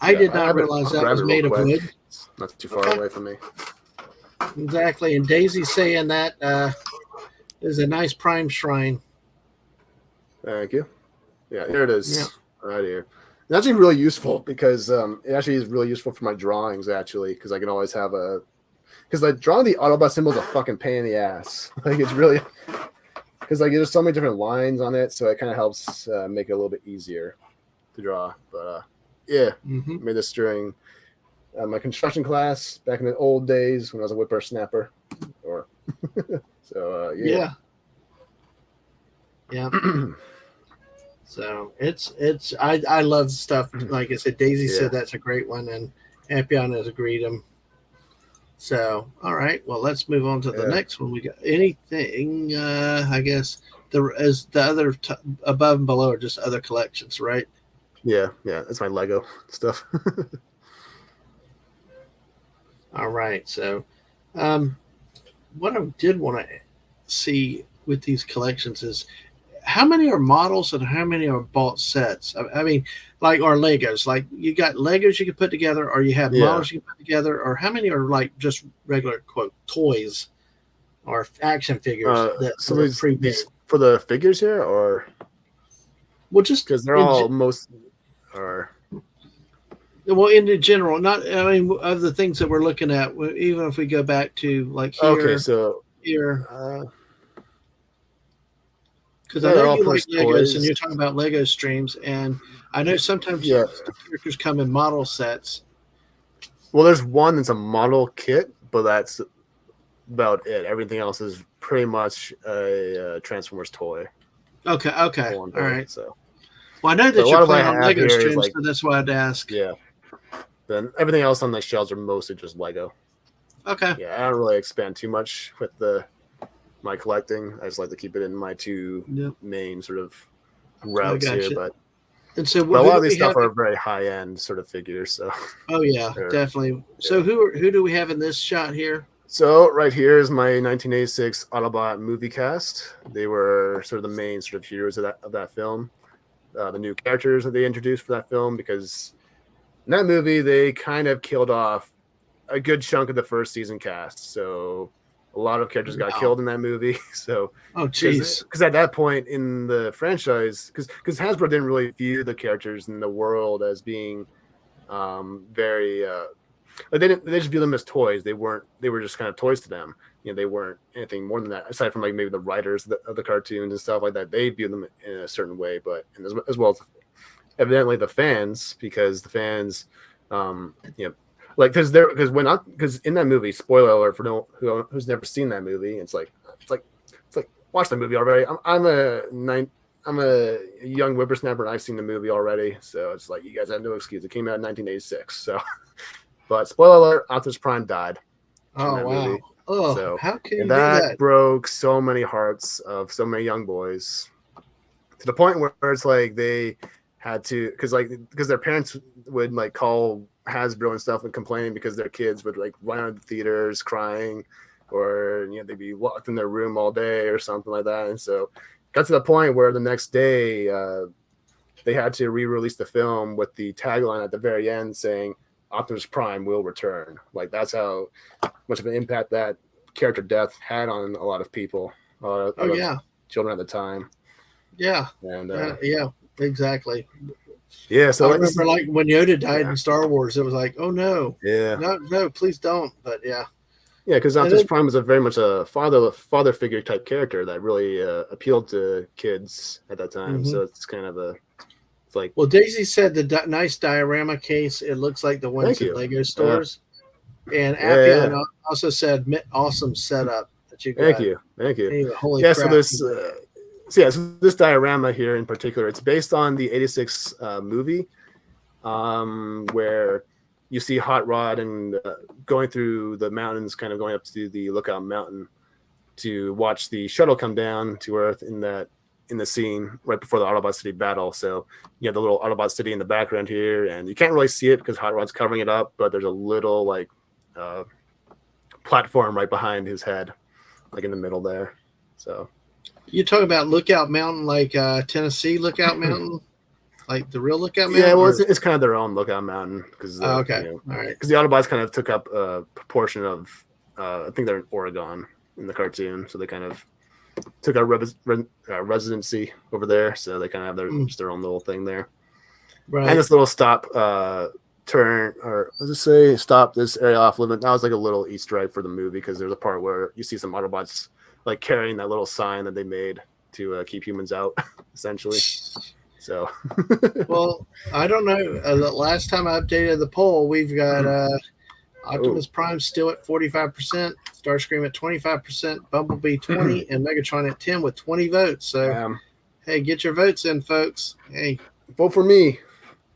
I yeah. did I not have it. realize I'll that grab was it real made of quick. wood. It's not too far Okay. away from me. Exactly. And Daisy saying that is a nice prime shrine. Thank you. Yeah, here it Yeah. is, right here. It's actually really useful because it actually is really useful for my drawings actually because I can always have a because like drawing the Autobot symbol is a fucking pain in the ass. Like it's really because like there's so many different lines on it, so it kind of helps make it a little bit easier to draw. But yeah, Mm-hmm. I made this during my construction class back in the old days when I was a whippersnapper. Or so yeah. Yeah. Yeah. So I love stuff. Like I said, Daisy Yeah. said that's a great one, and Ampion has agreed them. So all right, well let's move on to the Yeah. next one. We got anything? I guess the other above and below are just other collections, right? Yeah. That's my Lego stuff. All right. So, um, what I did want to see with these collections is how many are models and how many are bought sets. I mean, like or Legos. Like you got Legos you can put together, or you have Yeah. models you can put together, or how many are like just regular quote toys or action figures So that are pre-made. these for the figures here, or Well, just because they're in all most are well in general, not I mean of the things that we're looking at. Even if we go back to like okay. So here, uh, because I yeah, know they're all you pretty like much Legos and toys. you're talking about Lego streams, and I know sometimes Yeah. some characters come in model sets. Well, there's one that's a model kit, but that's about it. Everything else is pretty much a Transformers toy, Okay, full on all toy. right. So, Well, I know but a that you're lot of what I playing on have Lego here is streams, like so that's why I'd ask. yeah. Then everything else on the shelves are mostly just Lego. Okay, Yeah, I don't really expand too much with my collecting. I just like to keep it in my two yep, main sort of I routes got here. you. But And so, a who lot do of these we stuff have? are very high end sort of figures. So, Oh yeah, definitely. So yeah. who do we have in this shot here? So right here is my 1986 Autobot movie cast. They were sort of the main sort of heroes of that film. The new characters that they introduced for that film, because in that movie they kind of killed off a good chunk of the first season cast. So a lot of characters got Wow. killed in that movie. So Oh jeez. because at that point in the franchise, because Hasbro didn't really view the characters in the world as being very like they just view them as toys. They were just kind of toys to them. You know, they weren't anything more than that aside from like maybe the writers of the cartoons and stuff like that. They view them in a certain way, but and as well as evidently the fans, because the fans you know, like because in that movie, spoiler alert for who's never seen that movie, it's like watch the movie already. I'm a young whippersnapper and I've seen the movie already, so it's like you guys have no excuse. It came out in 1986, so. But spoiler alert, Optimus Prime died in Oh that wow. movie. Oh, So, how can and you do that that? broke so many hearts of so many young boys to the point where it's like they had to, because their parents would like call Hasbro and stuff and complaining because their kids would like run out of the theaters crying, or they'd be locked in their room all day or something like that. And so it got to the point where the next day they had to re-release the film with the tagline at the very end saying Optimus Prime will return. Like that's how much of an impact that character death had on a lot of people, a Oh lot of yeah, children at the time. yeah, And yeah, exactly. yeah, so I like this remember is, like when Yoda died yeah, in Star Wars, it was like, oh no, yeah, no, no, please don't. But yeah, yeah, because and Optimus then Prime was a very much a father figure type character that really appealed to kids at that time. mhm. So it's kind of a, it's like, Well, Daisy said the nice diorama case. It looks like the ones thank at you, Lego stores. And yeah, Appion yeah, also said, awesome setup that you thank got. you, thank you. Anyway, holy Yeah, so crap. this, so this diorama here in particular, it's based on the '86 movie, where you see Hot Rod and going through the mountains, kind of going up to the Lookout Mountain to watch the shuttle come down to Earth in the scene right before the Autobot City battle. So you have the little Autobot City in the background here, and you can't really see it because Hot Rod's covering it up, but there's a little like uh, platform right behind his head, like in the middle there. So You talk about Lookout Mountain, like Tennessee Lookout Mountain, like the real Lookout yeah, Mountain? well, Or it's kind of their own Lookout Mountain because oh, okay. All right. because the Autobots kind of took up a proportion of I think they're in Oregon in the cartoon, so they kind of took a residency over there, so they kind of have just their own little thing there. Right. And this little stop turn, or let's just say stop this area off limit. That was like a little Easter egg for the movie because there's a part where you see some Autobots like carrying that little sign that they made to keep humans out, essentially. So, Well, I don't know. The last time I updated the poll, we've got Optimus Prime still at 45%, Starscream at 25%, Bumblebee 20, and Megatron at 10 with 20 votes. So, hey, get your votes in, folks. Hey, vote for me.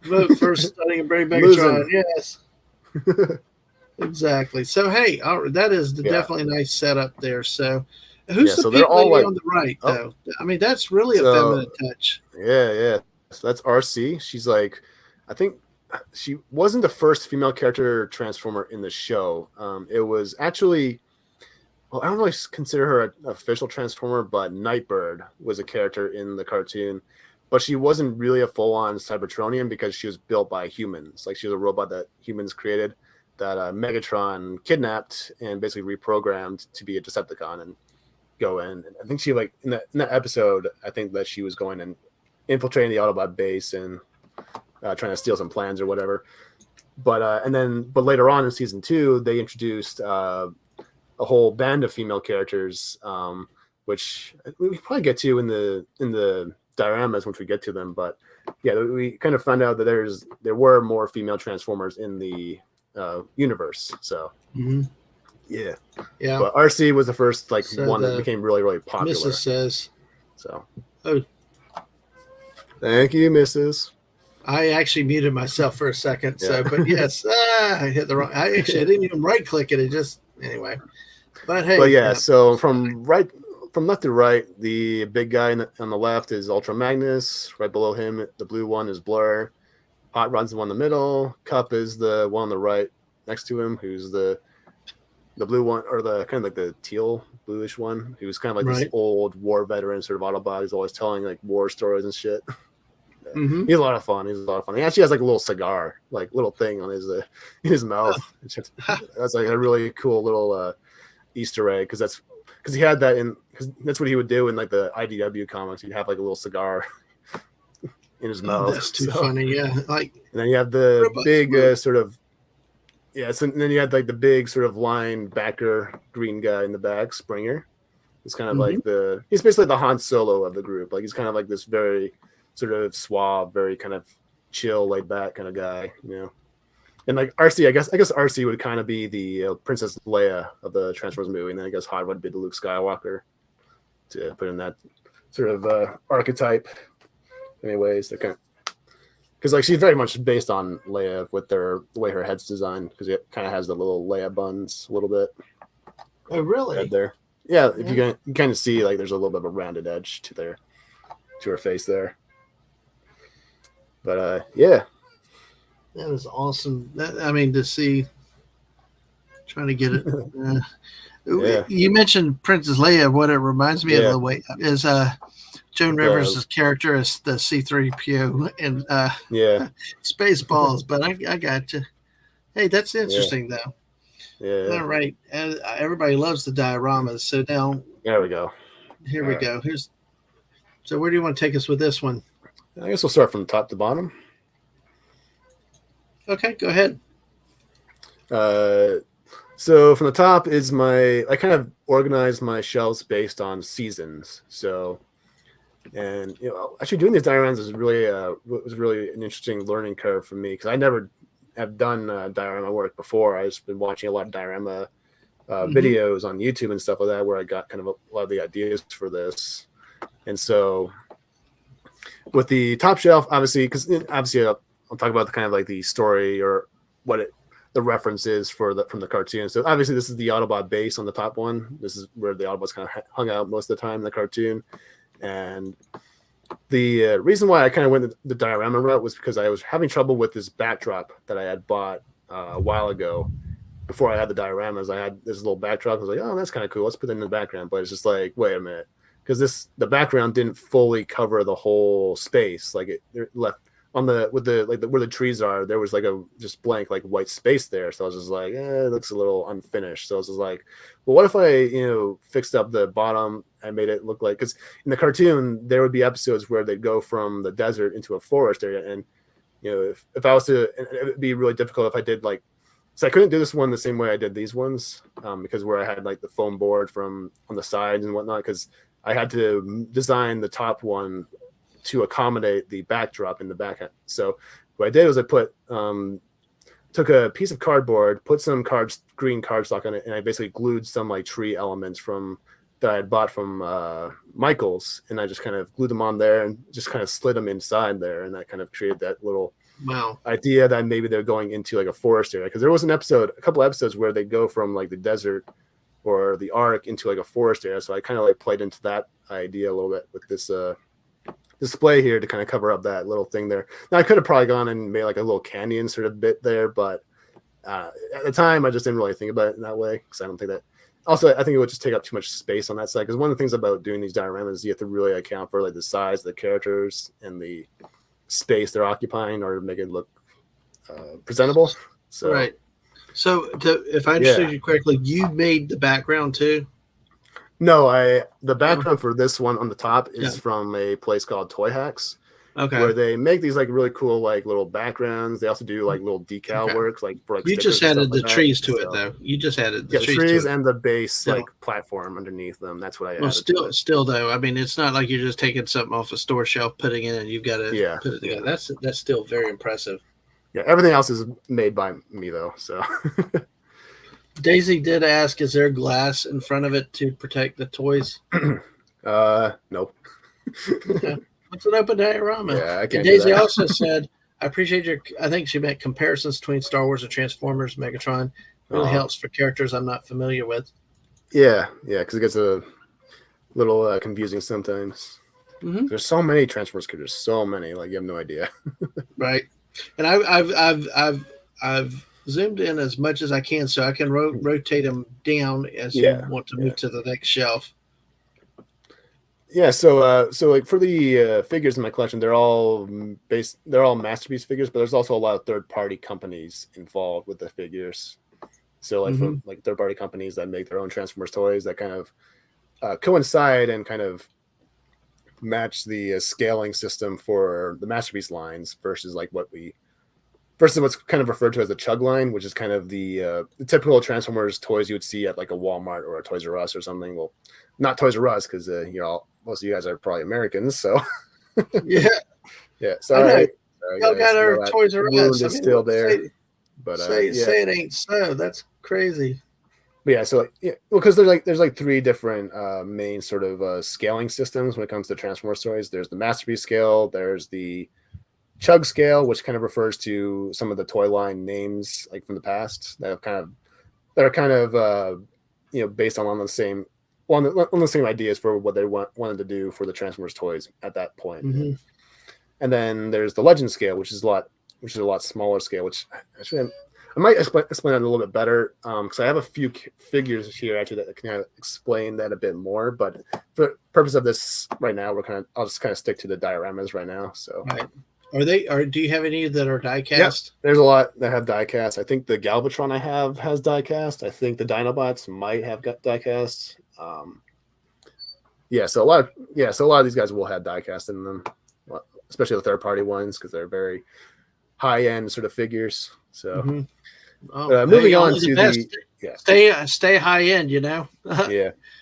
Vote for Stunning and Brave Megatron. Yes. Exactly. So, hey, that is definitely a nice setup there. So, who's the pink lady on the right, though? I mean, that's really a feminine touch. Yeah, yeah. So that's RC. She's like, I think she wasn't the first female character transformer in the show. It was actually, well, I don't really consider her an official transformer, but Nightbird was a character in the cartoon. But she wasn't really a full-on Cybertronian because she was built by humans. Like she was a robot that humans created that Megatron kidnapped and basically reprogrammed to be a Decepticon and go in. And I think she like in that episode, I think that she was going and infiltrating the Autobot base and trying to steal some plans or whatever. But later on in season 2, they introduced a whole band of female characters, which we probably get to in the dioramas once we get to them. But yeah, we kind of found out that there were more female Transformers in the universe. So yeah. But RC was the first one that became really, really popular. Mrs. says. So. Oh. Thank you, Mrs. I actually muted myself for a second. So, but yes, I hit the wrong. I didn't even right click it. It just anyway. But hey. But yeah, so from left to right, the big guy on the left is Ultra Magnus. Right below him, the blue one is Blur. Hot Rod's the one in the middle. Cup is the one on the right next to him, who's the blue one, or the kind of like the teal bluish one. He was kind of like this old war veteran sort of Autobot. He's always telling like war stories and shit. He's a lot of fun. He actually has like a little cigar, like little thing on his in his mouth. That's like a really cool little Easter egg because he had that because that's what he would do in like the IDW comics. He'd have like a little cigar in his mouth. That's too funny. Yeah, like. And then you have the big sort of. Yeah, so and then you had like the big sort of linebacker green guy in the back, Springer. He's kind of like he's basically the Han Solo of the group. Like he's kind of like this very sort of suave, very kind of chill, laid back kind of guy, you know. And like RC, I guess RC would kind of be the Princess Leia of the Transformers movie, and then I guess Hot would be the Luke Skywalker to put in that sort of archetype. Anyways, they're kind of. Because like she's very much based on Leia with the way her head's designed, because it kind of has the little Leia buns a little bit. Oh, really? head there. Yeah, if you kind of see like there's a little bit of a rounded edge to her face there. But yeah, That is awesome. I mean, to see, trying to get it. Uh, yeah, you mentioned Princess Leia. What it reminds me of yeah. the way is Joan The Rivers' character as the C-3PO in yeah, Spaceballs. But I got you. Hey, that's yeah, interesting though. yeah. All right, everybody loves the dioramas. So now There we go. here All we right. go. So where do you want to take us with this one? I guess we'll start from top to bottom. Okay, go ahead. Uh, so from the top is I kind of organized my shelves based on seasons. So, and actually doing these dioramas is really was really an interesting learning curve for me because I never have done diorama work before. I've just been watching a lot of diorama Mm-hmm. videos on YouTube and stuff like that, where I got kind of a lot of the ideas for this. And so with the top shelf, obviously, because obviously I'll talk about the kind of like the story or the reference is from the cartoon. So obviously this is the Autobot base on the top one. This is where the Autobots kind of hung out most of the time in the cartoon. And the reason why I kind of went the diorama route was because I was having trouble with this backdrop that I had bought a while ago. Before I had the dioramas, I had this little backdrop. I was like, oh, that's kind of cool. Let's put it in the background. But it's just like, wait a minute. Because the background didn't fully cover the whole space. Like it left on the where the trees are, there was like a just blank like white space there. So I was just like, it looks a little unfinished. So I was just like, well, what if I fixed up the bottom and made it look like, because in the cartoon there would be episodes where they'd go from the desert into a forest area, and if I was to, it would be really difficult if I did like. So I couldn't do this one the same way I did these ones because where I had like the foam board from on the sides and whatnot, because I had to design the top one to accommodate the backdrop in the back end. So what I did was I took a piece of cardboard, put some green cardstock on it, and I basically glued some like tree elements that I had bought from Michael's, and I just kind of glued them on there and just kind of slid them inside there, and that kind of created that little Wow. idea that maybe they're going into like a forest area, because there was a couple episodes where they go from like the desert or the Ark into like a forest area. So I kind of like played into that idea a little bit with this display here to kind of cover up that little thing there. Now I could have probably gone and made like a little canyon sort of bit there, but at the time I just didn't really think about it in that way because I don't think that. Also, I think it would just take up too much space on that side, because one of the things about doing these dioramas is you have to really account for like the size of the characters and the space they're occupying in order to make it look presentable. So Right. So, if I understood you correctly, you made the background too. no, the No? background for this one on the top Yeah. is from a place called Toy Hacks, Okay. where they make these like really cool like little backgrounds. They also do like little decal Okay. works like for like You stickers just and stuff added the like that. trees to it, So, though. You just added the yeah, the trees to trees it. and the base Still, like platform underneath them. That's what I well, added to it. still, though. I mean, it's not like you're just taking something off a store shelf, putting it in, and you've got to Yeah, put it together. yeah. That's still very impressive. Yeah, everything else is made by me though. So Daisy did ask, "Is there glass in front of it to protect the toys?" nope. Okay, it's an open diorama. Yeah, I And can't do Daisy that. also said, "I appreciate your." I think she meant comparisons between Star Wars and Transformers, Megatron. Really helps for characters I'm not familiar with. Yeah, because it gets a little confusing sometimes. Mm-hmm. There's so many Transformers characters, so many, like you have no idea. Right, and I've zoomed in as much as I can so I can rotate them down as you Yeah, want to move to the next shelf. yeah. So like for the figures in my collection, they're all masterpiece figures, but there's also a lot of third-party companies involved with the figures. So like Mm-hmm. from like third-party companies that make their own Transformers toys that kind of coincide and kind of match the scaling system for the masterpiece lines versus what's kind of referred to as the chug line, which is kind of the typical Transformers toys you would see at like a Walmart or a Toys R Us or something. Well, not Toys R Us because most of you guys are probably Americans, so Yeah, yeah. I know. Sorry Y'all guys. got our That Toys R wound Us. I is mean, still there, but say yeah. it ain't so. That's crazy. But yeah, so well, because there's like three different main sort of scaling systems when it comes to Transformers toys. There's the masterpiece scale. There's the chug scale, which kind of refers to some of the toy line names like from the past that are kind of based on the same on the same ideas for what they wanted to do for the Transformers toys at that point. Mm-hmm. And then there's the Legend scale, which is a lot smaller scale. Which actually I might explain that a little bit better because I have a few figures here actually that can kind of explain that a bit more. But for the purpose of this right now, I'll just kind of stick to the dioramas right now. So. Right. Do you have any that are die Yeah, cast? there's a lot that have die cast. I think the Galvatron I have has die cast. I think the Dinobots might have got die cast. So a lot of these guys will have die cast in them, especially the third party ones because they're very high end sort of figures. So moving on to stay high end, yeah.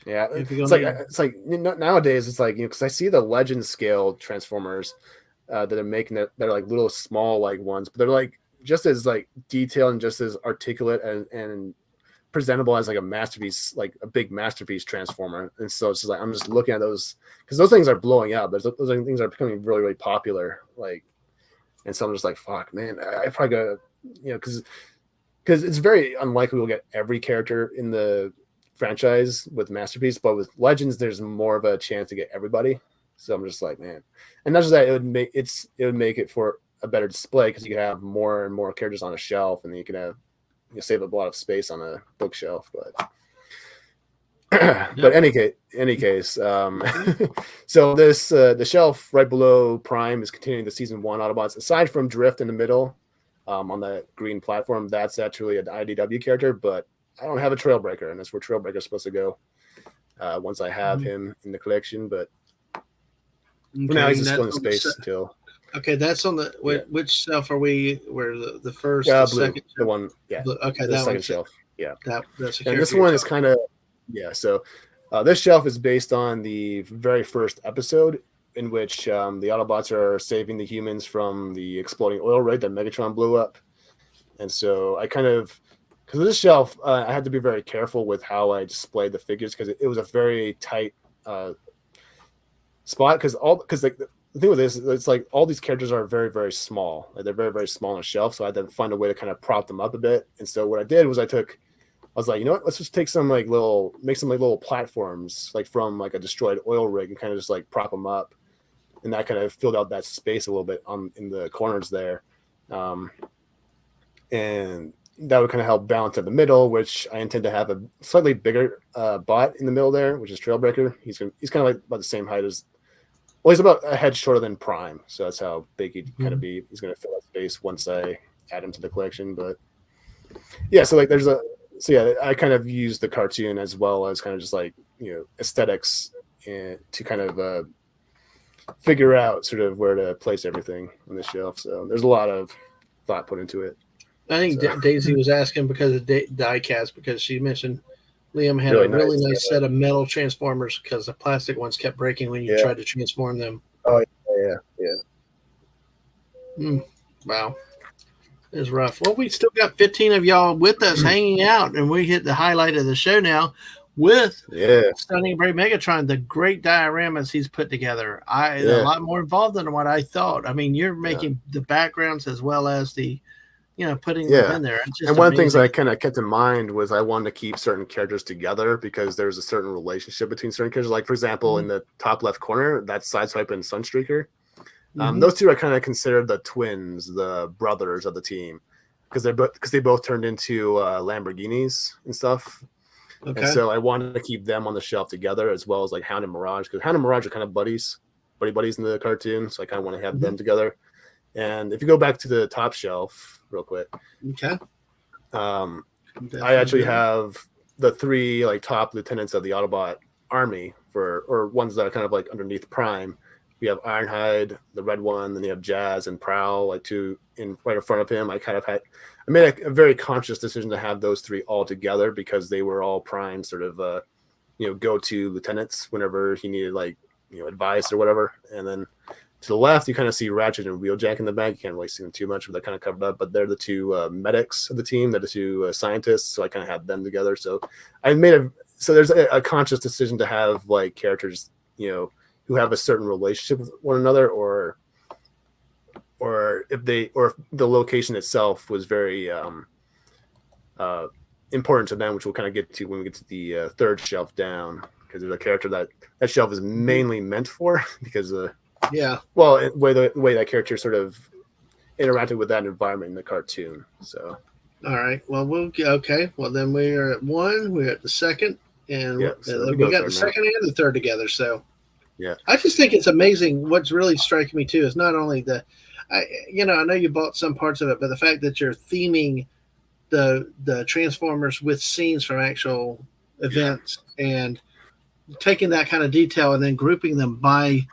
It's like nowadays it's like because I see the Legend scale Transformers that are making that they're like little small like ones, but they're like just as like detailed and just as articulate and presentable as like a masterpiece, like a big masterpiece Transformer. And so it's just like I'm just looking at those because those things are blowing up. Those things are becoming really, really popular. Like, and so I'm just like, fuck, man, I probably got because it's very unlikely we'll get every character in the franchise with masterpiece, but with Legends, there's more of a chance to get everybody. So I'm just like, man, and not just that, it would make it for a better display because you can have more and more characters on a shelf, and then you can save a lot of space on a bookshelf. But but any case, so this the shelf right below Prime is containing the season 1 Autobots. Aside from Drift in the middle, on the green platform, that's actually an IDW character, but I don't have a Trailbreaker, and that's where Trailbreaker is supposed to go once I have him in the collection. But for now, he's just still in space until. Okay, that's on the which shelf are we? Where the first, blue, second, the one, okay, the second shelf, that's and this one is kind of So this shelf is based on the very first episode in which the Autobots are saving the humans from the exploding oil rig that Megatron blew up, and so I kind of. Because this shelf, I had to be very careful with how I displayed the figures because it was a very tight spot. Because like the thing with this, it's like all these characters are very, very small. Like they're very, very small on a shelf. So I had to find a way to kind of prop them up a bit. And so what I did was I was like, you know what? Let's just take make some little platforms like from like a destroyed oil rig and kind of just like prop them up. And that kind of filled out that space a little bit in the corners there. And that would kind of help balance in the middle, which I intend to have a slightly bigger bot in the middle there, which is Trailbreaker. He's kind of like about the same height as, well, he's about a head shorter than Prime. So that's how big he'd kind of be. He's going to fill that space once I add him to the collection. But yeah, so like I kind of use the cartoon as well as kind of just like, aesthetics to kind of figure out sort of where to place everything on the shelf. So there's a lot of thought put into it. I think Daisy was asking because of diecast, because she mentioned Liam had a really nice set of metal Transformers because the plastic ones kept breaking when you tried to transform them. Oh, yeah. Wow. It was rough. Well, we still got 15 of y'all with us hanging out, and we hit the highlight of the show now with Stunning and Brave Megatron, the great dioramas he's put together. A lot more involved than what I thought. I mean, you're making the backgrounds as well as the putting them in there. And one of the things I kind of kept in mind was I wanted to keep certain characters together because there's a certain relationship between certain characters. Like, for example, in the top left corner, that's Sideswiper and Sunstreaker. Those two are kind of considered the twins, the brothers of the team, because they both turned into Lamborghinis and stuff. Okay. And so I wanted to keep them on the shelf together as well as like Hound and Mirage, because Hound and Mirage are kind of buddies in the cartoon. So I kind of want to have them together. And if you go back to the top shelf real quick, okay, I actually have the 3 like top lieutenants of the Autobot army or ones that are kind of like underneath Prime. We have Ironhide, the red one, then you have Jazz and Prowl, like 2 right in front of him. I made a very conscious decision to have those 3 all together because they were all Prime sort of go-to lieutenants whenever he needed like advice or whatever. And then to the left, you kind of see Ratchet and Wheeljack in the back. You can't really see them too much, but they're kind of covered up. But they're the 2 medics of the team. They're the 2 scientists. So I kind of had them together. So there's a conscious decision to have like characters, who have a certain relationship with one another, or if the location itself was very important to them, which we'll kind of get to when we get to the third shelf down, because there's a character that shelf is mainly meant for, because well, the way that character sort of interacted with that environment in the cartoon. So all right, well, okay. Well, then we are at 1. We're at the second, and so we got the second and the third together. So yeah, I just think it's amazing. What's really striking me too is not only I know you bought some parts of it, but the fact that you're theming the Transformers with scenes from actual events and taking that kind of detail and then grouping them by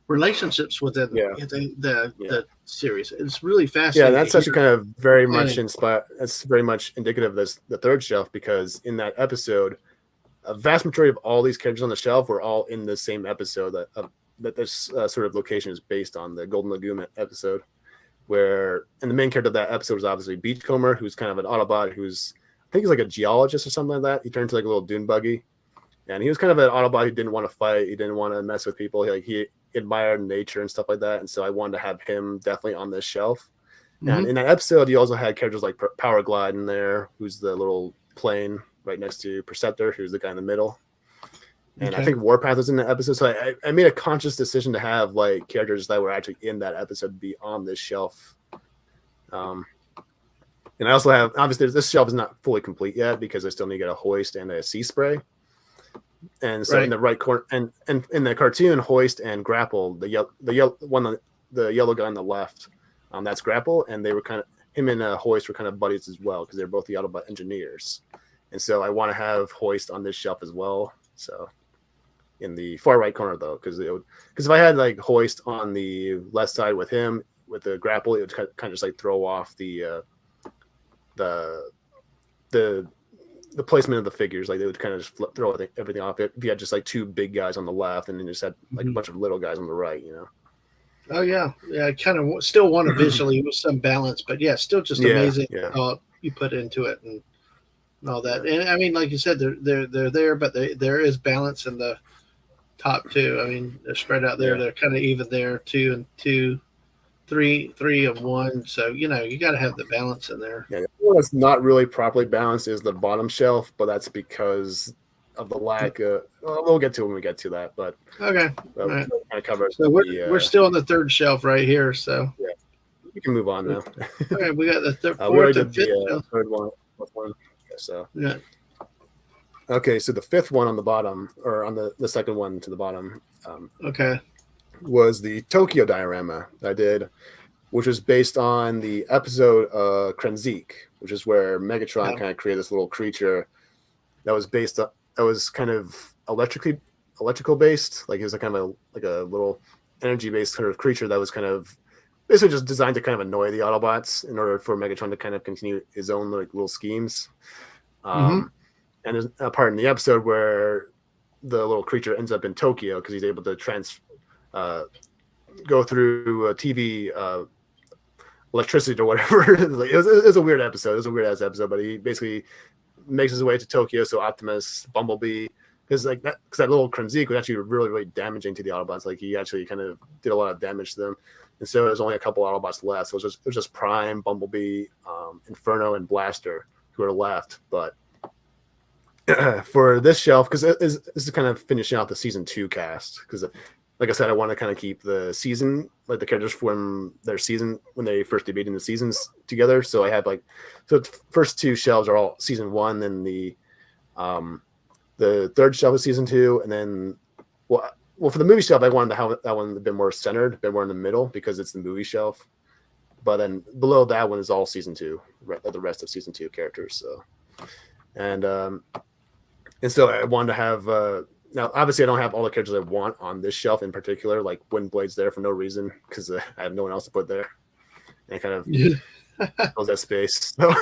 relationships within the series. It's really fascinating. Yeah, that's actually kind of very much inspired. That's very much indicative of the third shelf, because in that episode, a vast majority of all these characters on the shelf were all in the same episode that this sort of location is based on, the Golden Lagoon episode, and the main character of that episode was obviously Beachcomber, who's kind of an Autobot who's, I think he's like a geologist or something like that. He turned into like a little dune buggy. And he was kind of an Autobot who didn't want to fight. He didn't want to mess with people. He admired nature and stuff like that. And so I wanted to have him definitely on this shelf. Mm-hmm. And in that episode, you also had characters like Power Glide in there, who's the little plane right next to Perceptor, who's the guy in the middle. And I think Warpath was in the episode. So I made a conscious decision to have like characters that were actually in that episode be on this shelf. And I also have, obviously, this shelf is not fully complete yet because I still need to get a hoist and a sea spray. And so in the right corner, and in the cartoon, Hoist and Grapple, the yellow guy on the left, that's Grapple, and they were kind of, him and Hoist were kind of buddies as well, because they're both the Autobot engineers. And so I want to have Hoist on this shelf as well. So in the far right corner though, because if I had like Hoist on the left side with him with the Grapple, it would kind of just like throw off the placement of the figures. Like they would kind of just throw everything off it if you had just like two big guys on the left and then just had like a bunch of little guys on the right, you know. Oh yeah, I kind of still want to visually with some balance, but still just amazing how you put into it and all that. And I mean, like you said, they're there, but there is balance in the top two. I mean, they're spread out there. They're kind of even there, 2 and 2, 3 of 1. So you got to have the balance in there. Yeah, what's not really properly balanced is the bottom shelf, but that's because of the lack of. Well, we'll get to it when we get to that, but okay, all right. Kind of covers. So we're still on the third shelf right here. So we can move on now. Okay, we got the fourth and fifth. Third one, fourth one. So okay, so the fifth one on the bottom, or on the second one to the bottom. Was the Tokyo diorama I did, which was based on the episode Krenzik, which is where Megatron kind of created this little creature that was kind of electrical based. Like it was a kind of like a little energy based kind of creature that was kind of basically just designed to kind of annoy the Autobots in order for Megatron to kind of continue his own like little schemes. And there's a part in the episode where the little creature ends up in Tokyo because he's able to go through TV electricity or whatever. It was a weird episode. It was a weird ass episode, but he basically makes his way to Tokyo. So Optimus, Bumblebee, because that little Krenzik was actually really, really damaging to the Autobots. Like he actually kind of did a lot of damage to them. And so there's only a couple Autobots left. So it was just Prime, Bumblebee, Inferno, and Blaster who are left. But for this shelf, because this is kind of finishing out the season 2 cast, because like I said, I want to kind of keep the season, like the characters from their season when they first debuted in the seasons together. So I have the first 2 shelves are all season 1, and the third shelf is season 2, and then well for the movie shelf I wanted to have that one a bit more centered, a bit more in the middle because it's the movie shelf. But then below that one is all season 2, the rest of season 2 characters. So and so I wanted to have. Now, obviously, I don't have all the characters I want on this shelf in particular. Like Windblade's there for no reason because I have no one else to put there, and it kind of fills that space. So,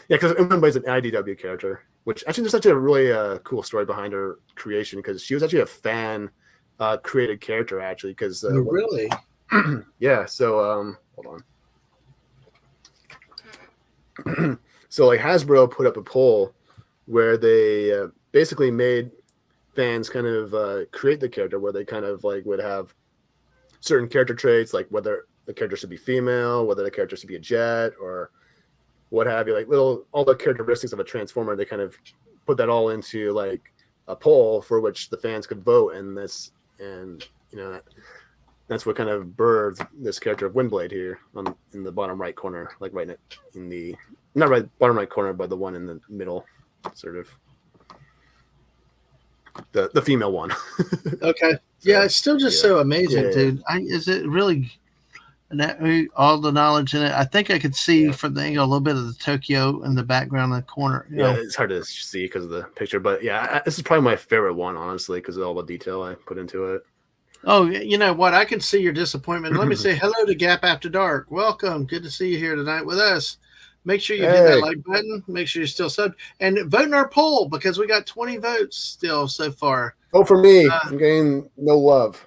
because Windblade's an IDW character, which actually there's such a really cool story behind her creation because she was actually a fan created character actually. Because really, yeah. So hold on. So like Hasbro put up a poll where they basically made fans kind of create the character, where they kind of like would have certain character traits, like whether the character should be female, whether the character should be a jet, or what have you, like all the characteristics of a Transformer. They kind of put that all into like a poll for which the fans could vote, and that's what kind of birthed this character of Windblade here in the bottom right corner, like right in the not right bottom right corner, but the one in the middle, sort of the female one. Okay. So, Yeah, it's still just so amazing, Yeah. dude. Is it really all the knowledge in it? I think I could see from the angle a little bit of the Tokyo in the background in the corner. You know. It's hard to see because of the picture, but this is probably my favorite one, honestly, because of all the detail I put into it. Oh, you know what? I can see your disappointment. Let me say hello to Gap After Dark. Welcome. Good to see you here tonight with us. Make sure you hit that like button. Make sure you're still subbed. And vote in our poll because we got 20 votes still so far. Vote for me. I'm getting no love.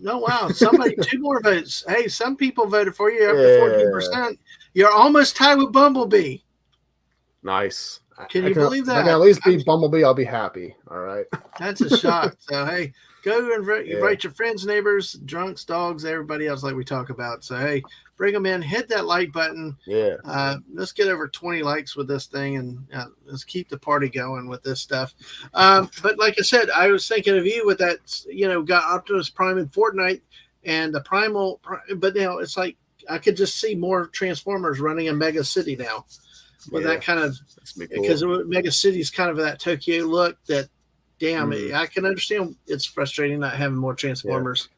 No, wow. Somebody, 2 more votes. Hey, some people voted for you up to 14%. You're almost tied with Bumblebee. Nice. Can you believe that? If I can at least beat Bumblebee, I'll be happy. All right. That's a shock. So, hey, go and invite your friends, neighbors, drunks, dogs, everybody else like we talk about. So, hey, bring them in. Hit that like button. Yeah. Let's get over 20 likes with this thing, and let's keep the party going with this stuff. But like I said, I was thinking of you with that, got Optimus Prime in Fortnite and the Primal. But now it's like I could just see more Transformers running in Mega City now. With that kind of, because Mega City is kind of that Tokyo look that, damn, I can understand it's frustrating not having more Transformers.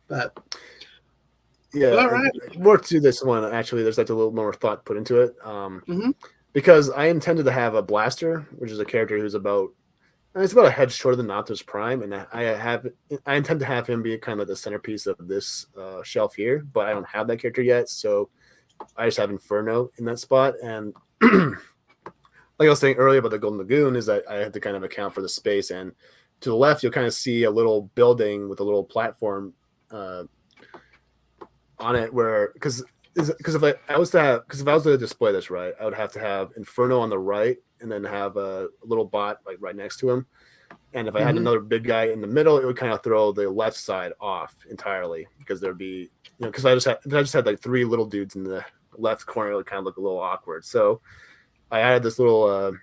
But all right. More to this one, actually, there's like a little more thought put into it. Because I intended to have a Blaster, which is a character who's about a head shorter than Optimus Prime, and I intend to have him be kind of the centerpiece of this shelf here, but I don't have that character yet, so I just have Inferno in that spot. And like I was saying earlier about the Golden Lagoon, is that I have to kind of account for the space. And to the left, you'll kind of see a little building with a little platform on it, because if I was to display this right, I would have to have Inferno on the right, and then have a little bot like right next to him. And if I had another big guy in the middle, it would kind of throw the left side off entirely, because there'd be, because I just had like 3 little dudes in the left corner, it would kind of look a little awkward. So I added this little,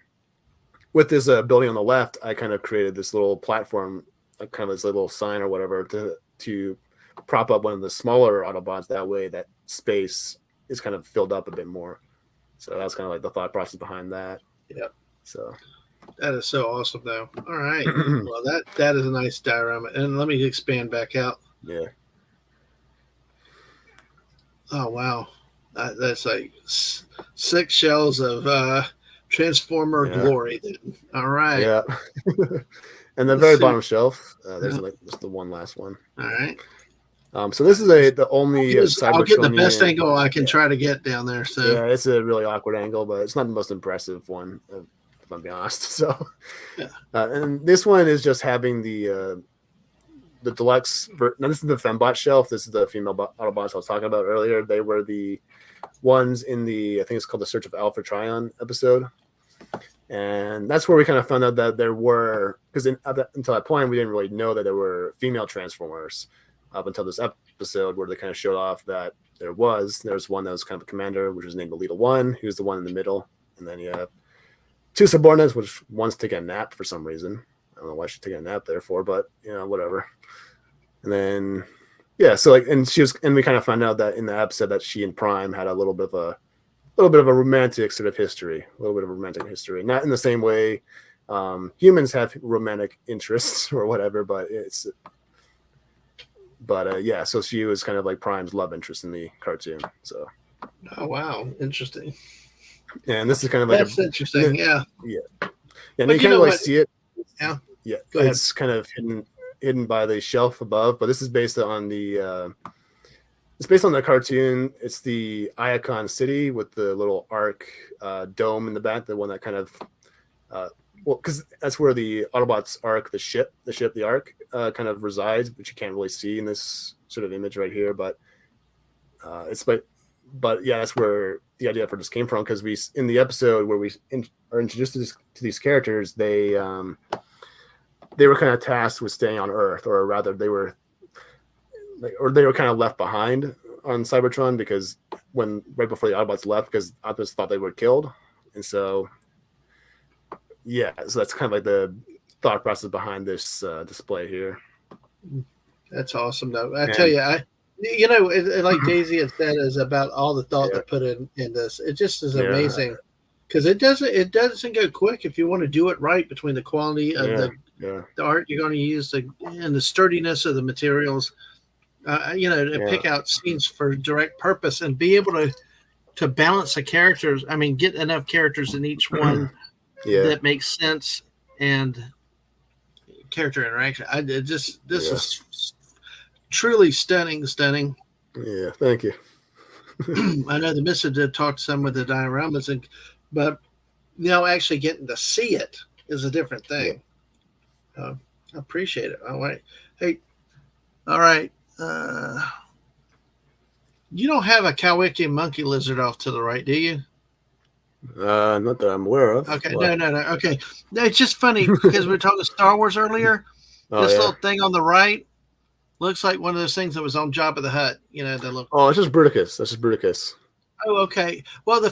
with this building on the left, I kind of created this little platform, like kind of this little sign or whatever, to prop up one of the smaller Autobots. That way, that space is kind of filled up a bit more. So that's kind of like the thought process behind that. Yeah. So that is so awesome, though. All right. Well, that is a nice diorama. And let me expand back out. Yeah. Oh, wow. That's like 6 shells of Transformer glory. All right. Yeah. And the very bottom shelf, there's like just the one last one. All right. So this is the only I'll get the best angle I can try to get down there. So yeah, it's a really awkward angle, but it's not the most impressive one, if I'm being honest. So and this one is just having the deluxe. Now this is the Fembot shelf. This is the female Autobots I was talking about earlier. They were the ones in I think it's called the Search of Alpha Trion episode. And that's where we kind of found out that there were, because until that point, we didn't really know that there were female Transformers up until this episode, where they kind of showed off that there was one that was kind of a commander, which was named Alita 1, who's the one in the middle. And then you have 2 subordinates, which one's taking a nap for some reason. I don't know why she's taking a nap there for, but whatever. And then so and we kind of found out that in the episode that she and Prime had a little bit of a romantic sort of history, not in the same way humans have romantic interests or whatever, so she was kind of like Prime's love interest in the cartoon. So oh wow, interesting. And this is kind of like that's interesting. Yeah. And you can't really see it. Yeah. It's kind of hidden by the shelf above, but this is based on the cartoon. It's the Iacon City with the little arc dome in the back, the one that kind of because that's where the Autobots Ark, the Ark, kind of resides, which you can't really see in this sort of image right here. But that's where the idea for this came from, because in the episode where we are introduced to these characters, they were kind of tasked with staying on Earth, or rather, they were kind of left behind on Cybertron because right before the Autobots left, because Optimus thought they were killed, and so that's kind of like the thought process behind this display here. That's awesome, though. I tell you, like Daisy had said, is about all the thought that put in this. It just is amazing because it doesn't go quick if you want to do it right between the quality of the art you're going to use and the sturdiness of the materials. To pick out scenes for direct purpose and be able to balance the characters. I mean, get enough characters in each one that makes sense and character interaction. This is truly stunning. Yeah, thank you. I know the Mister did talk some with the dioramas, but actually getting to see it is a different thing. I appreciate it. All right. Hey, all right. You don't have a Kalwickian monkey lizard off to the right, do you? Not that I'm aware of. Okay, no. Okay, it's just funny because we were talking Star Wars earlier. This little thing on the right looks like one of those things that was on Jabba the Hutt. Oh, it's just Bruticus. That's just Bruticus. Oh, okay. Well, I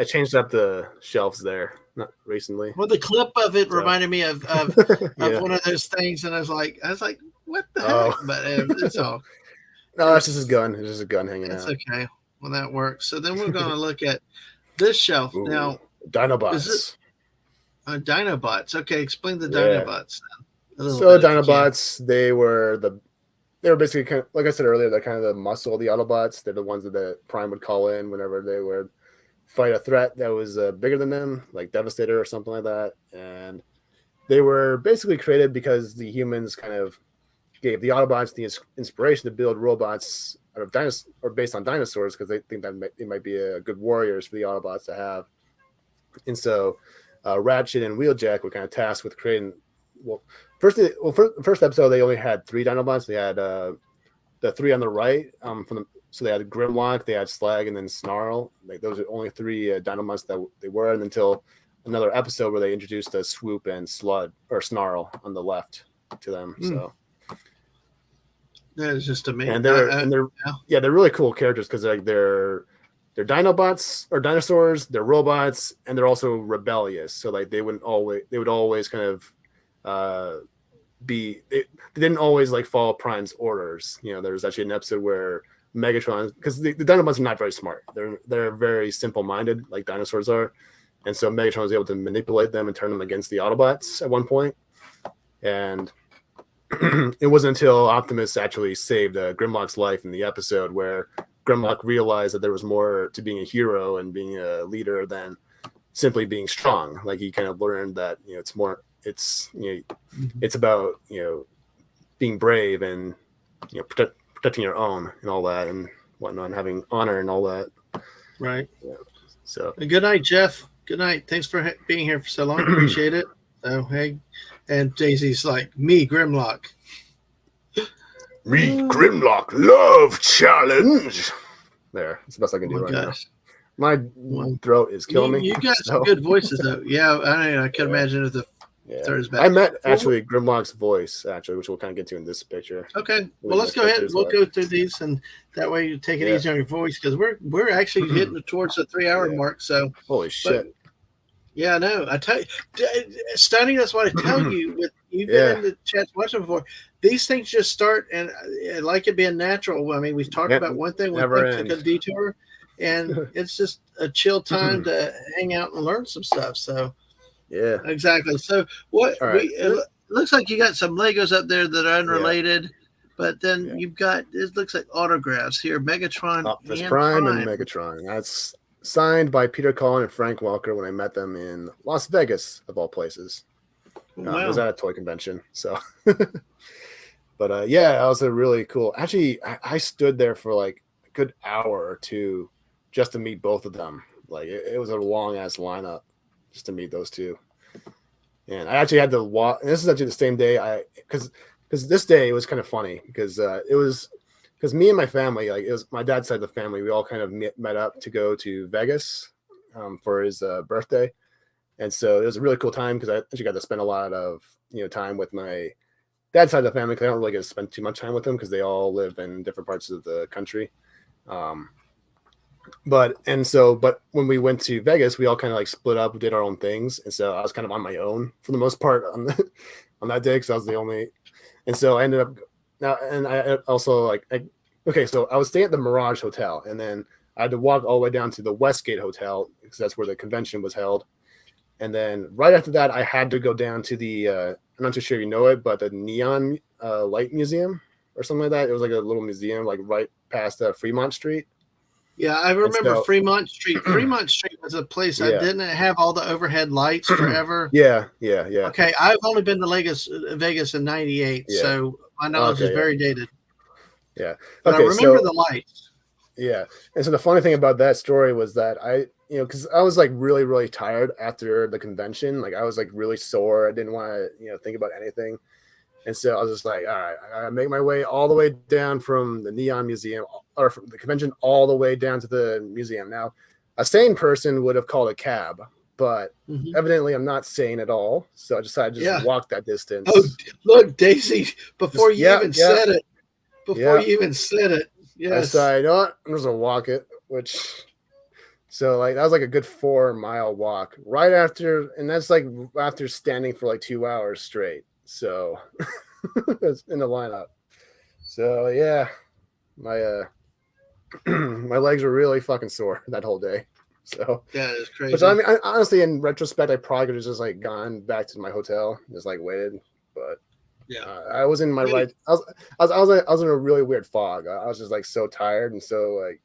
changed up the shelves there not recently. Well, the clip of it reminded me of one of those things, and I was like, what the heck? But it's all. No, that's just his gun. It's just a gun hanging out. That's okay. Well, that works. So then we're going to look at this shelf. Ooh, now. Dinobots. Dinobots. Okay, explain the Dinobots then. So Dinobots, they were basically kind of, like I said earlier, they're kind of the muscle of the Autobots. They're the ones that the Prime would call in whenever they would fight a threat that was bigger than them, like Devastator or something like that. And they were basically created because the humans kind of gave the Autobots the inspiration to build robots out of dinosaurs or based on dinosaurs because they think that they might be good warriors for the Autobots to have. And so Ratchet and Wheeljack were kind of tasked with creating. First episode they only had 3 Dinobots. They had the 3 on the right so they had Grimlock, they had Slag, and then Snarl. Like those are only 3 Dinobots that they were until another episode where they introduced a Swoop and Snarl on the left to them. So. That is just amazing. And they're really cool characters because they're Dinobots or dinosaurs, they're robots, and they're also rebellious. So like they would always kind of they didn't always like follow Prime's orders. There's actually an episode where Megatron, because the Dinobots are not very smart. They're very simple-minded, like dinosaurs are. And so Megatron was able to manipulate them and turn them against the Autobots at one point. And it wasn't until Optimus actually saved Grimlock's life in the episode where Grimlock realized that there was more to being a hero and being a leader than simply being strong. Like he kind of learned that it's about being brave and protecting your own and all that and whatnot, and having honor and all that. Right. Yeah. So good night, Jeff. Good night. Thanks for being here for so long. Appreciate it. So hey. And Daisy's like, me, Grimlock. Me, Grimlock, love challenge. There. That's the best I can do right now. My throat is killing me. You got some good voices, though. Yeah, I can imagine if the third is back. I met, actually, Grimlock's voice, which we'll kind of get to in this picture. Okay. Well, let's go ahead. We'll go through these, and that way you take it easy on your voice, because we're actually hitting towards the 3-hour mark. So holy shit. Yeah, no, I tell you, Stunning. That's what I tell you. You've been in the chats watching before. These things just start, and I like it being natural. I mean, we've talked about one thing, we took a detour, and it's just a chill time to hang out and learn some stuff. So, yeah, exactly. So, it looks like you got some Legos up there that are unrelated, but then you've got it looks like autographs here, Megatron, Optimus Prime and Megatron. That's signed by Peter Cullen and Frank Welker when I met them in Las Vegas, of all places. Wow. I was at a toy convention, so. But that was a really cool. Actually, I stood there for like a good hour or two just to meet both of them. Like it was a long ass lineup just to meet those two. And I actually had to walk. And this is actually the same day because this day it was kind of funny because it was. Because me and my family, like it was my dad's side of the family, we all kind of met up to go to Vegas for his birthday, and so it was a really cool time because I actually got to spend a lot of time with my dad's side of the family, because I don't really get to spend too much time with them because they all live in different parts of the country. But when we went to Vegas, we all kind of like split up, did our own things, and so I was kind of on my own for the most part on that day because I was the only. And so I ended up now, and I also so I was staying at the Mirage Hotel, and then I had to walk all the way down to the Westgate Hotel because that's where the convention was held. And then right after that, I had to go down to the I'm not too sure you know it, but the Neon Light Museum or something like that. It was like a little museum, like right past Fremont Street. Yeah, I remember Fremont Street. Fremont Street was a place I didn't have all the overhead lights forever. Yeah. Okay, I've only been to Vegas in '98, so my knowledge is very dated. Yeah, but I remember the lights. Yeah, and so the funny thing about that story was that because I was like really, really tired after the convention. Like I was like really sore. I didn't want to think about anything. And so I was just like, all right, I gotta make my way all the way down from the Neon Museum or from the convention all the way down to the museum. Now, a sane person would have called a cab, but evidently I'm not sane at all. So I decided to just walk that distance. Oh, look, Daisy, before you even said it. Before you even said it. Yes. I decided, you know what? I'm just gonna walk it, so like that was like a good 4-mile walk right after, and that's like after standing for like 2 hours straight. So it's in the lineup. So yeah, my my legs were really fucking sore that whole day. So yeah, it's crazy. Which I mean, honestly, in retrospect, I probably could have just like gone back to my hotel, just like waited. But yeah, I was in my right. I was in a really weird fog. I was just like so tired and so like,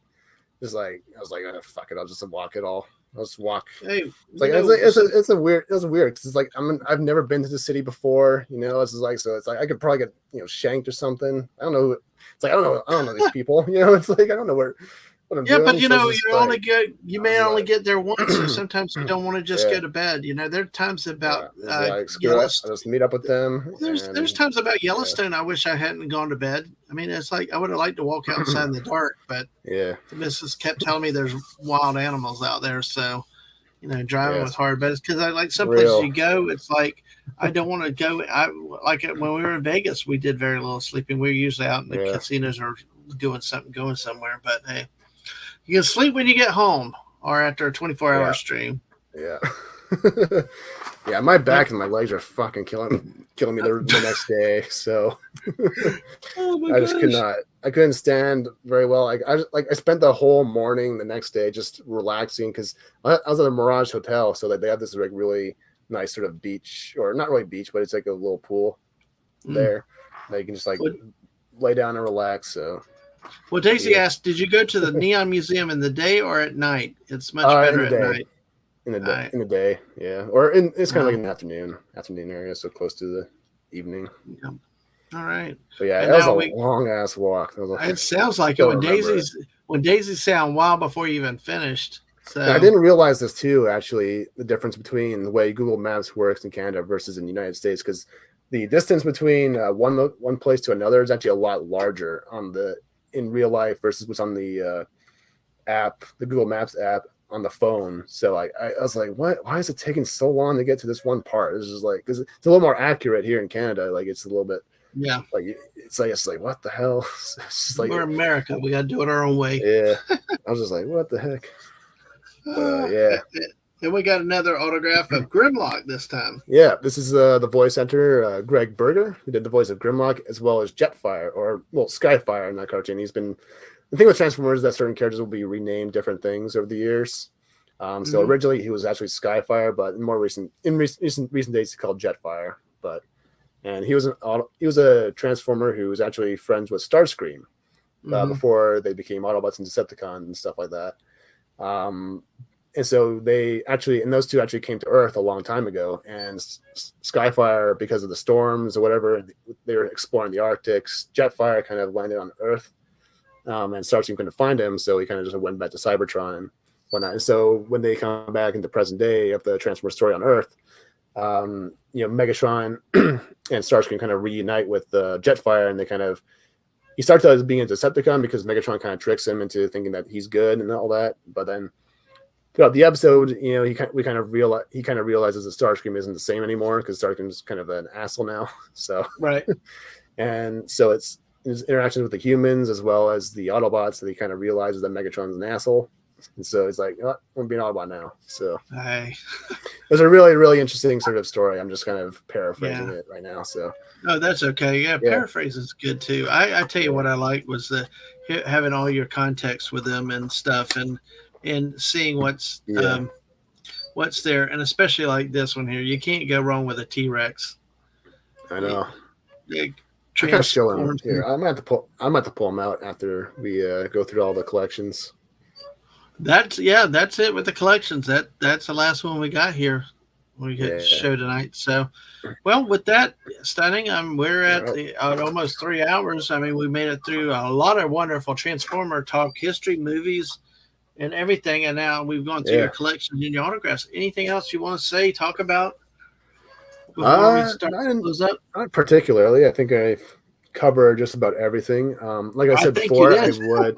just like I was like, oh, fuck it, I'll just walk it all. I'll just walk. Hey, it's a weird. It was weird because it's like I've never been to the city before. It's just like so. It's like I could probably get shanked or something. I don't know. It's like I don't know these people. It's like I don't know what I'm doing. But you may only get there once. So sometimes you don't want to just go to bed. There are times about I'll just meet up with them. There's times about Yellowstone. I wish I hadn't gone to bed. I mean, it's like I would have liked to walk outside in the dark, but the missus kept telling me there's wild animals out there. So driving was hard. But it's because I like some places you go. It's like I don't want to go. I like it when we were in Vegas. We did very little sleeping. We were usually out in the casinos or doing something, going somewhere. But hey. You can sleep when you get home or after a 24-hour stream. Yeah. Yeah, my back and my legs are fucking killing me the next day. So I just could not. I couldn't stand very well. I spent the whole morning the next day just relaxing because I was at a Mirage Hotel, so that they have this like really nice sort of beach, or not really beach, but it's like a little pool there that you can just like lay down and relax. So. Well, Daisy asked, did you go to the Neon Museum in the day or at night? It's much better at night. In the day, yeah. Or it's kind of like in the afternoon area, so close to the evening. Yeah. All right. But yeah, that was a long-ass walk. It sounds like it when Daisy's sound wild before you even finished. So I didn't realize this too, actually, the difference between the way Google Maps works in Canada versus in the United States, because the distance between one place to another is actually a lot larger in real life versus what's on the app, the Google Maps app on the phone. So I was like, what? Why is it taking so long to get to this one part? It's just like, because it's a little more accurate here in Canada. Like it's a little bit, like it's like what the hell? It's just like we're America. We got to do it our own way. Yeah, I was just like, what the heck? Yeah. And we got another autograph of Grimlock this time. Yeah, this is the voice actor, Greg Berger, who did the voice of Grimlock, as well as Jetfire, or, Skyfire in that cartoon. He's been, the thing with Transformers is that certain characters will be renamed different things over the years. So originally he was actually Skyfire, but in recent days he's called Jetfire. And he was a Transformer who was actually friends with Starscream before they became Autobots and Decepticons and stuff like that. And so those two actually came to Earth a long time ago. And Skyfire, because of the storms or whatever, they were exploring the Arctic. Jetfire kind of landed on Earth, and Starscream couldn't find him, so he kind of just went back to Cybertron and whatnot. And so when they come back into present day of the Transformers story on Earth, Megatron and Starscream kind of reunite with Jetfire, and he starts out as being a Decepticon because Megatron kind of tricks him into thinking that he's good and all that, but then throughout the episode, he kind of realizes that Starscream isn't the same anymore because Starscream's kind of an asshole now. So Right. and so it's his interactions with the humans as well as the Autobots that he kind of realizes that Megatron's an asshole. And so he's like, oh, I'm being Autobot now. So Hey. it was a really, really interesting sort of story. I'm just kind of paraphrasing it right now. So no, that's okay. Yeah, paraphrase is good too. I tell you what I liked was having all your context with them and stuff, and seeing what's there, and especially like this one here. You can't go wrong with a T-Rex. I know. I gotta show him here. I'm gonna have to pull them out after we go through all the collections. That's it with the collections. That's the last one we got here. We get show tonight. So, well, with that, Stunning, we're at almost 3 hours. I mean, we made it through a lot of wonderful Transformer talk, history, movies, and everything. And now we've gone through your collections and your autographs. Anything else you want to say, talk about before we start to close up? Not particularly. I think I've covered just about everything. Like I said before, I would.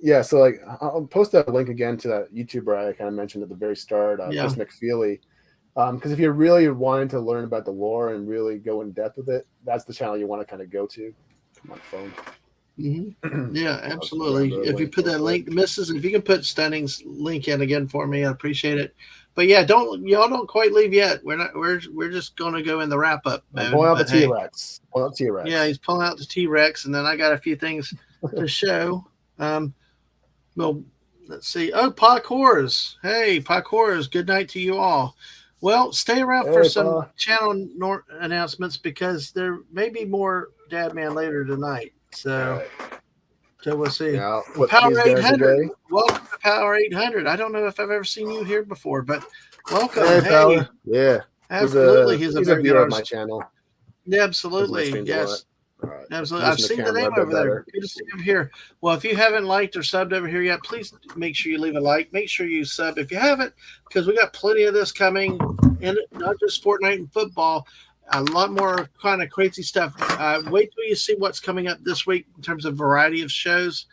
Yeah, so like I'll post that link again to that YouTuber I kind of mentioned at the very start, Chris McFeely. Because if you're really wanting to learn about the lore and really go in depth with it, that's the channel you want to kind of go to. Come on, phone. Mm-hmm. Yeah, absolutely. If you put that link, if you can put Stunning's link in again for me, I appreciate it. But yeah, y'all don't quite leave yet. We're just going to go in the wrap up mode. Pull out the T-Rex. Pull out T-Rex. Yeah, he's pulling out the T-Rex, and then I got a few things to show. Well, let's see. Oh, Parkours. Hey, Parkours. Good night to you all. Well, stay around for some channel announcements because there may be more Dad Man later tonight. So we'll see. Yeah, Power 800. Welcome to Power 800. I don't know if I've ever seen you here before, but welcome. Hey, Power. Yeah. Absolutely. He's a viewer of my channel. Yeah, absolutely. Yes. Right. Absolutely. I've seen the name over there. Good to see him here. Well, if you haven't liked or subbed over here yet, please make sure you leave a like. Make sure you sub if you haven't, because we got plenty of this coming, and not just Fortnite and football. A lot more kind of crazy stuff. Wait till you see what's coming up this week in terms of variety of shows.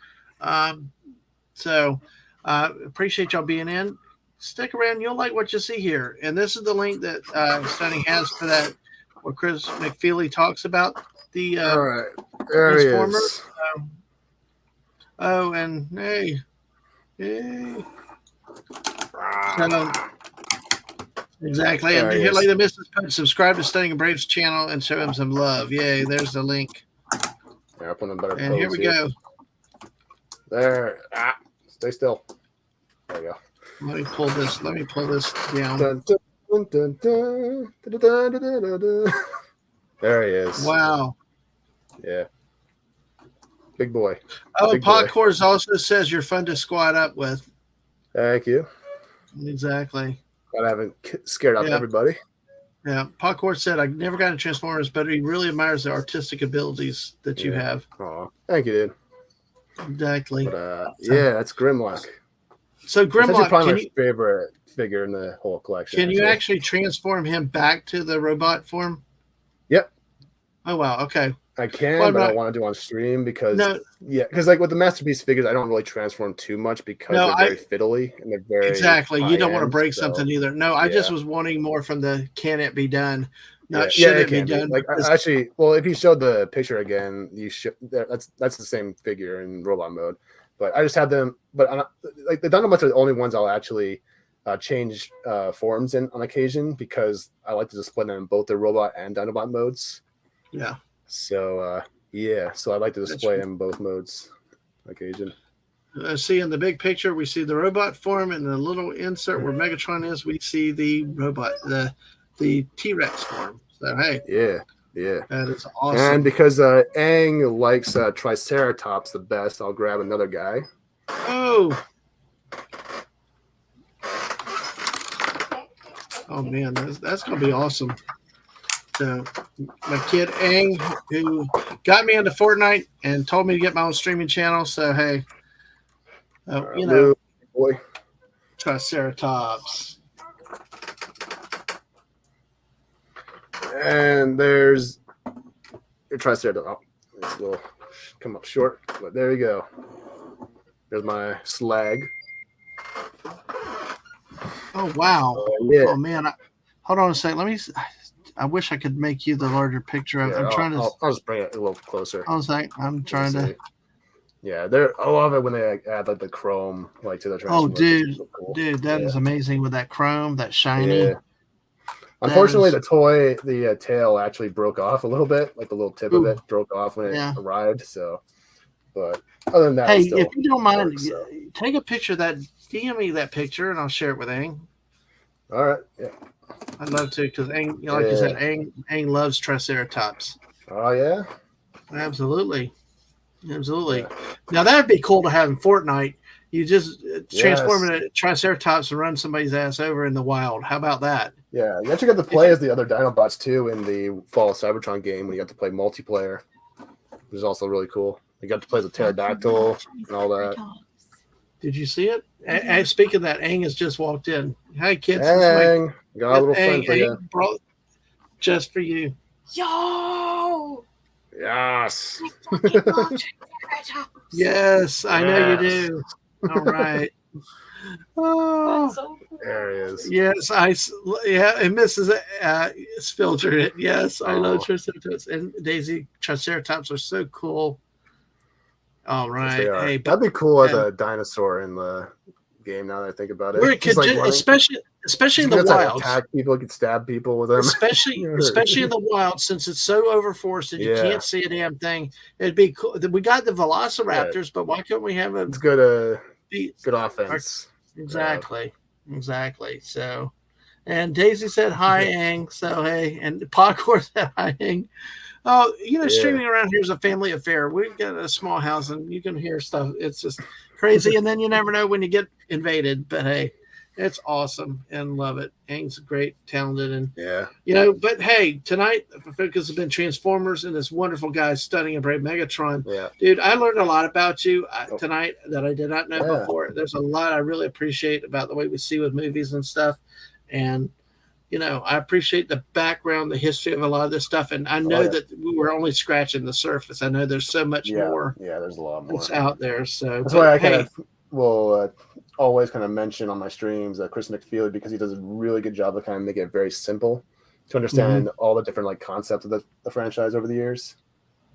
So appreciate y'all being in. Stick around. You'll like what you see here. And this is the link that Stunning has for that, where Chris McFeely talks about the all right. There Transformer. He is. And hey. Exactly. And here, like the Mrs. Punch, subscribe to Stunning and Brave's channel and show him some love. Yay, there's the link. Yeah, I'll put him better. And here we go. There. Stay still. There you go. Let me pull this down. Dun, dun, dun, dun. There he is. Wow. Yeah. Big boy. Oh, Podcourse also says you're fun to squat up with. Thank you. Exactly. But I haven't scared off everybody. Yeah. Podcourse said, I never got into Transformers, but he really admires the artistic abilities that you have. Oh, thank you, dude. Exactly. But, that's Grimlock. So Grimlock, that's probably my favorite figure in the whole collection. Can you actually transform him back to the robot form? Yep. Oh wow. Okay. I can, but I don't want to do on stream because like with the Masterpiece figures, I don't really transform too much because they're very fiddly and they're very you don't want to break something either. No, I just was wanting more from the can it be done, not should it be done. Like actually, well, if you showed the picture again, you should. That's the same figure in robot mode. But I just have them. But like the Dinobots are the only ones I'll actually change forms in on occasion because I like to display them in both the robot and Dinobot modes. Yeah. So so I like to display them in both modes on occasion. See in the big picture, we see the robot form, and the little insert where Megatron is, we see the robot, the T-Rex form. So hey, that is awesome. And because Aang likes Triceratops the best, I'll grab another guy. Oh man, that's gonna be awesome. So my kid Aang, who got me into Fortnite and told me to get my own streaming channel. So hey, boy, Triceratops. And there's your Triceratops. Oh, this will come up short, but there you go. There's my slag. Oh wow. Yeah. Oh man. Hold on a second. I wish I could make you the larger picture of. Yeah, I'm trying to. I'll just bring it a little closer. Hold on a second. I'm trying to. Yeah, I love it when they add like the chrome like to the Oh, Transformers. dude, that is amazing with that chrome, that shiny. Yeah. Unfortunately, the tail actually broke off a little bit, like the little tip of it broke off when it arrived. So, but other than that, hey, if you don't mind, works, so. take a picture of that. DM me that picture, and I'll share it with Ang. All right, yeah, I'd love to because Ang, like you said, Ang loves Triceratops. Oh yeah, absolutely. Yeah. Now that'd be cool to have in Fortnite. You just transform into a Triceratops and run somebody's ass over in the wild. How about that? Yeah, you actually got to play as the other Dinobots too in the Fall of Cybertron game when you got to play multiplayer, which is also really cool. You got to play as a pterodactyl and all that. Did you see it? And speaking of that, Ang has just walked in. Hi, kids. Ang, got a little friend for you. Brought just for you. Yo! Yes. Yes, I know you do. All right. Oh, so cool. There he is. Yes, and Mrs. Filtered it. Yes, I love Triceratops and Daisy. Triceratops are so cool. All right. Yes, hey, that'd be cool as a dinosaur in the game. Now that I think about it, where it could especially in the wild, attack people, it could stab people with them. Especially in the wild, since it's so overforested, you can't see a damn thing. It'd be cool. We got the Velociraptors, but why couldn't we have a? It's good. Good offense. Exactly. So, and Daisy said hi, Ang. So hey, and Podcore said hi, Ang. Oh, streaming around here is a family affair. We've got a small house, and you can hear stuff. It's just crazy, and then you never know when you get invaded. But hey, it's awesome and love it. Ang's great, talented, and But hey, tonight the focus has been Transformers and this wonderful guy, Stunning and Brave Megatron. Yeah, dude, I learned a lot about you tonight that I did not know before. There's a lot I really appreciate about the way we see with movies and stuff, and. I appreciate the background, the history of a lot of this stuff, and I know that we were only scratching the surface. I know there's so much more. Yeah, there's a lot more that's out there. So that's why I kind of will always kind of mention on my streams Chris McFeely, because he does a really good job of kind of making it very simple to understand all the different concepts of the franchise over the years.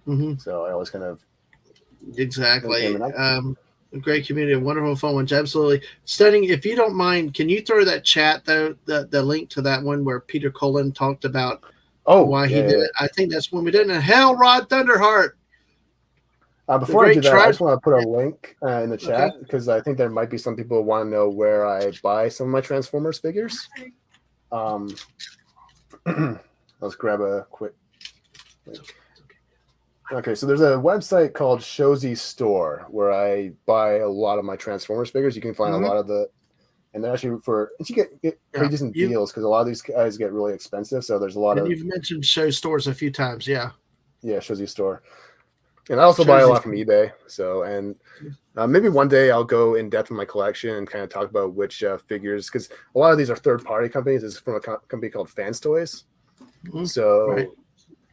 Mm-hmm. So I always kind of a great community, a wonderful fun ones. Absolutely. Stunning. If you don't mind, can you throw that chat, though, the link to that one where Peter Cullen talked about why he did it? I think that's when we did it. Hell, Rod Thunderheart. Before I do that, I just want to put a link in the chat because I think there might be some people who want to know where I buy some of my Transformers figures. Let's grab a quick link. Okay, so there's a website called Shozy Store where I buy a lot of my Transformers figures. You can find a lot of and they're actually you get pretty decent deals because a lot of these guys get really expensive. So there's a lot of. You've mentioned Show Stores a few times, yeah. Yeah, Shozy Store, and I also buy a lot from eBay. So maybe one day I'll go in depth in my collection and kind of talk about which figures, because a lot of these are third party companies. It's from a company called Fans Toys. Mm-hmm. So.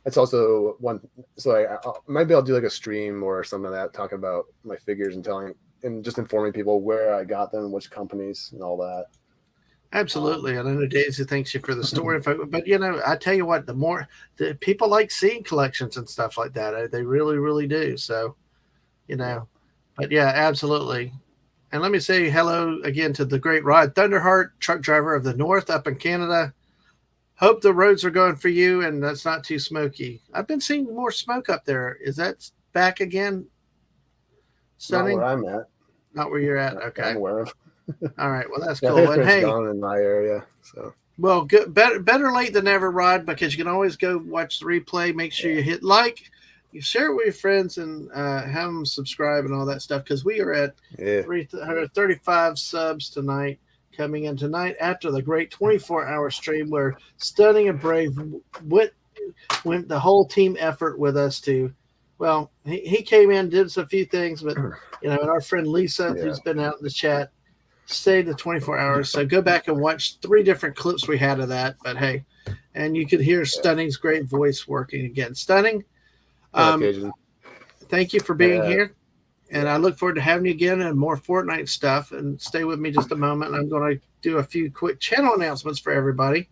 It's also one, so maybe I'll do a stream or something like that, talking about my figures and just informing people where I got them, which companies, and all that. Absolutely, and I know Daisy thanks you for the store info, but I tell you what, the people like seeing collections and stuff like that. They really, really do. So, but yeah, absolutely. And let me say hello again to the great Rod Thunderheart, truck driver of the North up in Canada. Hope the roads are going for you and that's not too smoky. I've been seeing more smoke up there. Is that back again? Stunning? Not where I'm at. Not where you're at. Okay. I'm aware of. All right. Well, that's cool. And hey, gone in my area. So. Well, good. Better late than never, Rod, because you can always go watch the replay. Make sure you hit like, you share it with your friends, and have them subscribe and all that stuff. Because we are at 335 subs tonight. Coming in tonight after the great 24-hour stream where Stunning and Brave went the whole team effort with us to, well, he came in, did a few things, but, and our friend Lisa, who's been out in the chat, stayed the 24 hours. So go back and watch 3 different clips we had of that. But hey, and you could hear Stunning's great voice working again. Stunning, thank you for being here. And I look forward to having you again and more Fortnite stuff. And stay with me just a moment. I'm going to do a few quick channel announcements for everybody.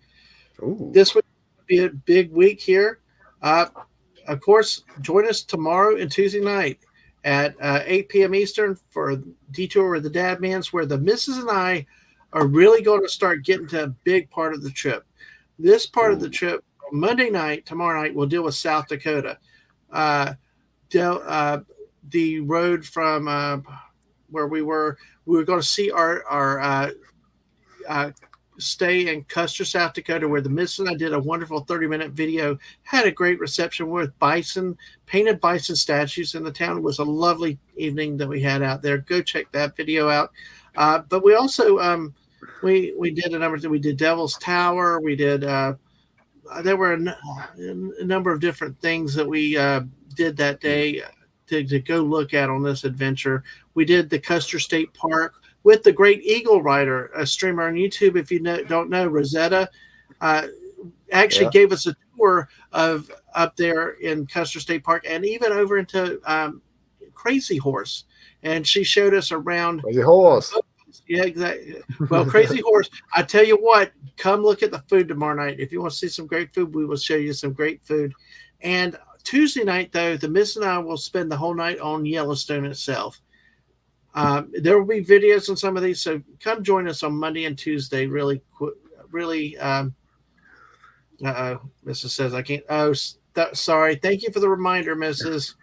Ooh. This would be a big week here. Of course, join us tomorrow and Tuesday night at 8 p.m. Eastern for Detour with the Dad Mans, where the missus and I are really going to start getting to a big part of the trip. This part of the trip, Monday night, tomorrow night, we'll deal with South Dakota. The road from where we were going to see our stay in Custer, South Dakota, where the missus and I did a wonderful 30-minute video, had a great reception with painted bison statues in the town. It was a lovely evening that we had out there. Go check that video out. But we also we did a number of things. We did Devil's Tower. We did there were a number of different things that we did that day to go look at on this adventure. We did the Custer State Park with the great Eagle Rider, a streamer on YouTube. If you don't know, Rosetta actually gave us a tour of up there in Custer State Park and even over into Crazy Horse. And she showed us around. Crazy Horse. Yeah, exactly. Well, Crazy Horse, I tell you what, come look at the food tomorrow night. If you want to see some great food, we will show you some great food. And Tuesday night, though, the Miss and I will spend the whole night on Yellowstone itself. There will be videos on some of these, so come join us on Monday and Tuesday. Really. Mrs. says I can't. Oh, sorry. Thank you for the reminder, Mrs.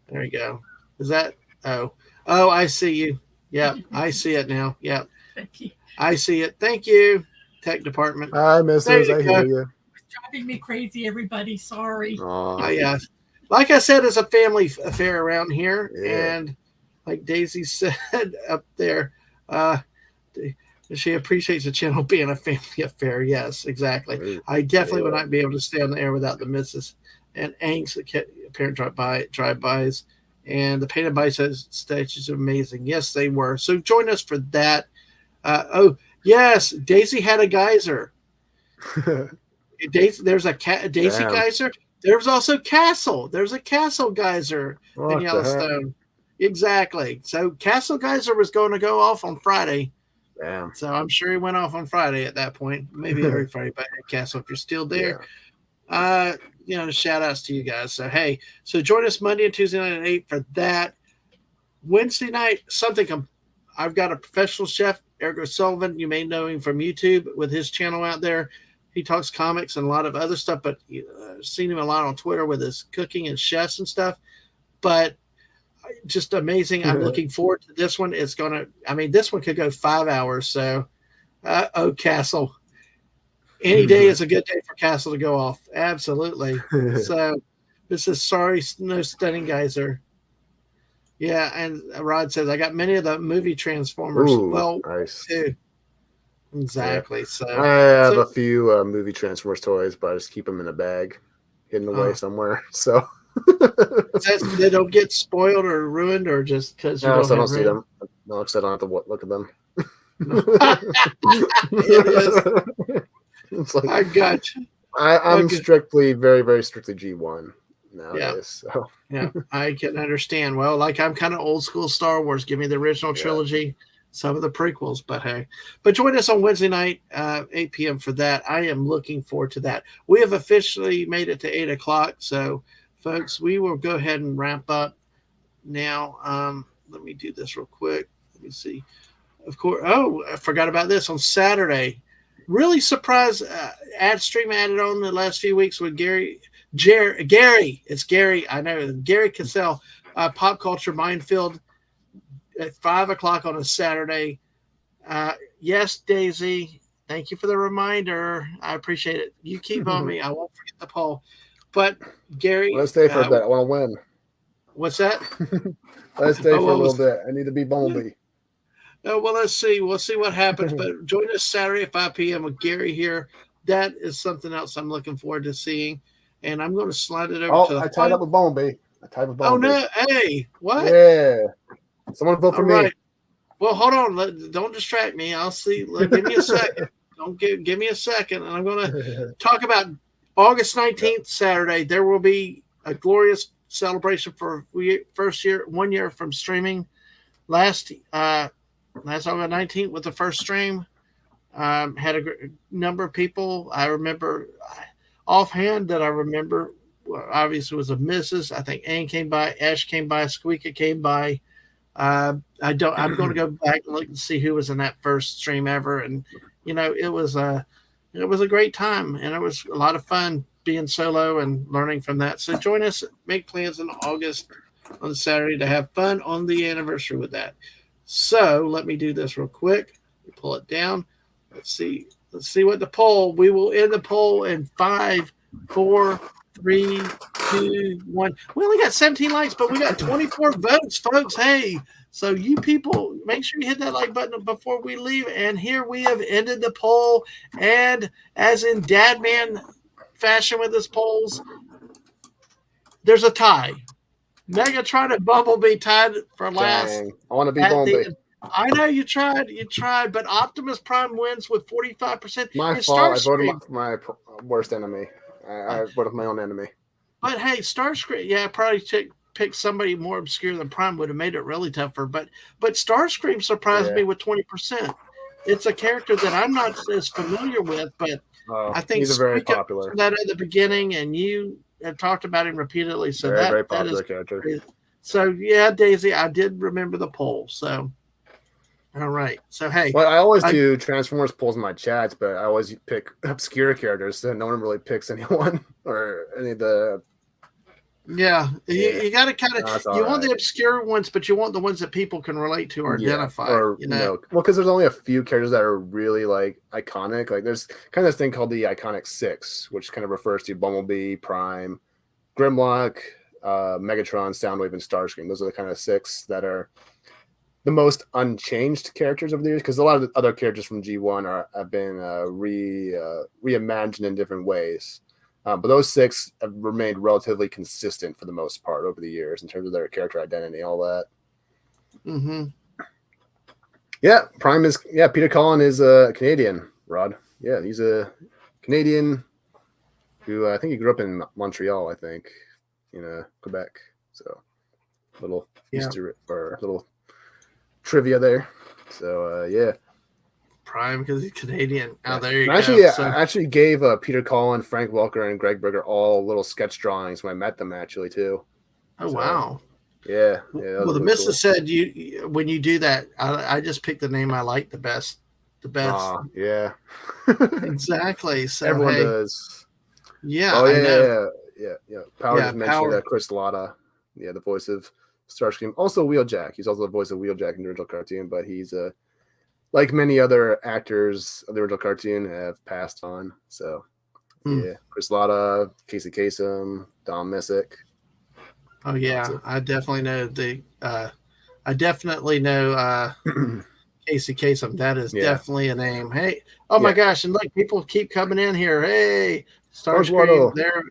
There you go. Is that? Oh, I see you. Yeah, I see it now. Yeah, Thank you. I see it. Thank you, Tech Department. Hi, Mrs. I hear you. It's driving me crazy, everybody. Sorry. Oh, yeah. Like I said, it's a family affair around here, and like Daisy said up there, she appreciates the channel being a family affair. Yes, exactly. I definitely would not be able to stay on the air without the missus and angst that apparent drive-bys. And the painted bison statues are amazing. Yes, they were. So join us for that. Yes, Daisy had a geyser. There's a Daisy geyser. There's also Castle. There's a Castle geyser in Yellowstone. Exactly. So Castle geyser was going to go off on Friday. Damn. So I'm sure he went off on Friday at that point. Maybe every Friday, but Castle, if you're still there. Shout outs to you guys. So, hey, join us Monday and Tuesday night at 8 for that. Wednesday night, I've got a professional chef, Eric O'Sullivan. You may know him from YouTube with his channel out there. He talks comics and a lot of other stuff, but I've seen him a lot on Twitter with his cooking and chefs and stuff. But just amazing. I'm looking forward to this one. This one could go 5 hours. So, Castle. Any day is a good day for Castle to go off. Absolutely. So this is sorry, no Stunning Geyser. Yeah, and Rod says, I got many of the movie Transformers. Ooh, well, nice. Too. Exactly. So I have a few movie Transformers toys, but I just keep them in a bag, hidden away somewhere. So they don't get spoiled or ruined, or just because you don't see them. No, because I don't have to look at them. It's like, I got you. I'm strictly, very, very strictly G1 nowadays. Yeah. So Yeah, I can understand. Well, like I'm kind of old school Star Wars. Give me the original trilogy, some of the prequels, but hey. But join us on Wednesday night, 8 p.m. for that. I am looking forward to that. We have officially made it to 8 o'clock. So, folks, we will go ahead and wrap up now. Let me do this real quick. Let me see. Of course. Oh, I forgot about this on Saturday. Really surprised stream added on the last few weeks with Gary. It's Gary. I know Gary Cassell, Pop Culture Minefield at 5 o'clock on a Saturday. Yes, Daisy. Thank you for the reminder. I appreciate it. You keep on me. I won't forget the poll. But Gary, let's stay for a bit. I want to win. What's that? Let's stay for a little bit. I need to be Bumblebee. Oh, well, let's see. We'll see what happens. But join us Saturday at 5 p.m. with Gary here. That is something else I'm looking forward to seeing. And I'm going to slide it over to the I tied up with Bumblebee. Oh, no. Hey, what? Yeah. Someone vote for me. Right. Well, hold on. Don't distract me. I'll see. Give me a second. Give me a second. And I'm going to talk about August 19th, Saturday. There will be a glorious celebration for one year from streaming. Last August 19th with the first stream. Had a number of people. I remember offhand that I remember. Well, obviously, was a missus. I think Ann came by, Ash came by, Squeaker came by. I don't. I'm going to go back and look and see who was in that first stream ever. And it was a great time, and it was a lot of fun being solo and learning from that. So join us. Make plans in August on Saturday to have fun on the anniversary with that. So let me do this real quick. Pull it down. Let's see what the poll. We will end the poll in 5, 4, 3, 2, 1. We only got 17 likes, but we got 24 votes, folks. Hey, so you people, make sure you hit that like button before we leave. And here we have ended the poll. And as in Dadman fashion with his polls, there's a tie. Megatron and Bumblebee tied for last. Dang. I want to be Bumblebee. I know you tried, but Optimus Prime wins with 45%. My fault. I voted my worst enemy. I voted my own enemy. But hey, Starscream, I probably picked somebody more obscure than Prime would have made it really tougher. But Starscream surprised me with 20%. It's a character that I'm not as familiar with, but I think he's a very popular. That at the beginning, and you have talked about him repeatedly. So very popular character. So yeah, Daisy, I did remember the poll. So. All right. So, hey. Well, I always do Transformers polls in my chats, but I always pick obscure characters, so no one really picks anyone or any of the. Yeah. You got to kind of. You want the obscure ones, but you want the ones that people can relate to or identify. Or, well, because there's only a few characters that are really iconic. Like, there's kind of this thing called the Iconic Six, which kind of refers to Bumblebee, Prime, Grimlock, Megatron, Soundwave, and Starscream. Those are the kind of six that are the most unchanged characters over the years, because a lot of the other characters from G1 have been reimagined in different ways. But those six have remained relatively consistent for the most part over the years in terms of their character identity, all that. Mm-hmm. Yeah, Prime is Peter Cullen is a Canadian, Rod. Yeah, he's a Canadian who I think he grew up in Montreal, I think, in Quebec. So little Easter or little trivia there. So Prime because he's Canadian. Oh, there you go. I actually gave Peter Cullen, Frank Welker, and Greg Berger all little sketch drawings when I met them actually too. Oh, wow. Yeah. Well, the missus said you when you do that, I just picked the name I like the best. The best. Yeah. Exactly. So everyone does. Yeah. Oh yeah. Power just mentioned Chris Latta. Yeah, the voice of Starscream. Also Wheeljack. He's also the voice of Wheeljack in the original cartoon, but he's like many other actors of the original cartoon have passed on. So yeah, Chris Latta, Casey Kasem, Dom Messick. Oh yeah, I definitely know Casey Kasem. That is definitely a name. Hey, my gosh, and look, people keep coming in here. Hey, Starscream, they're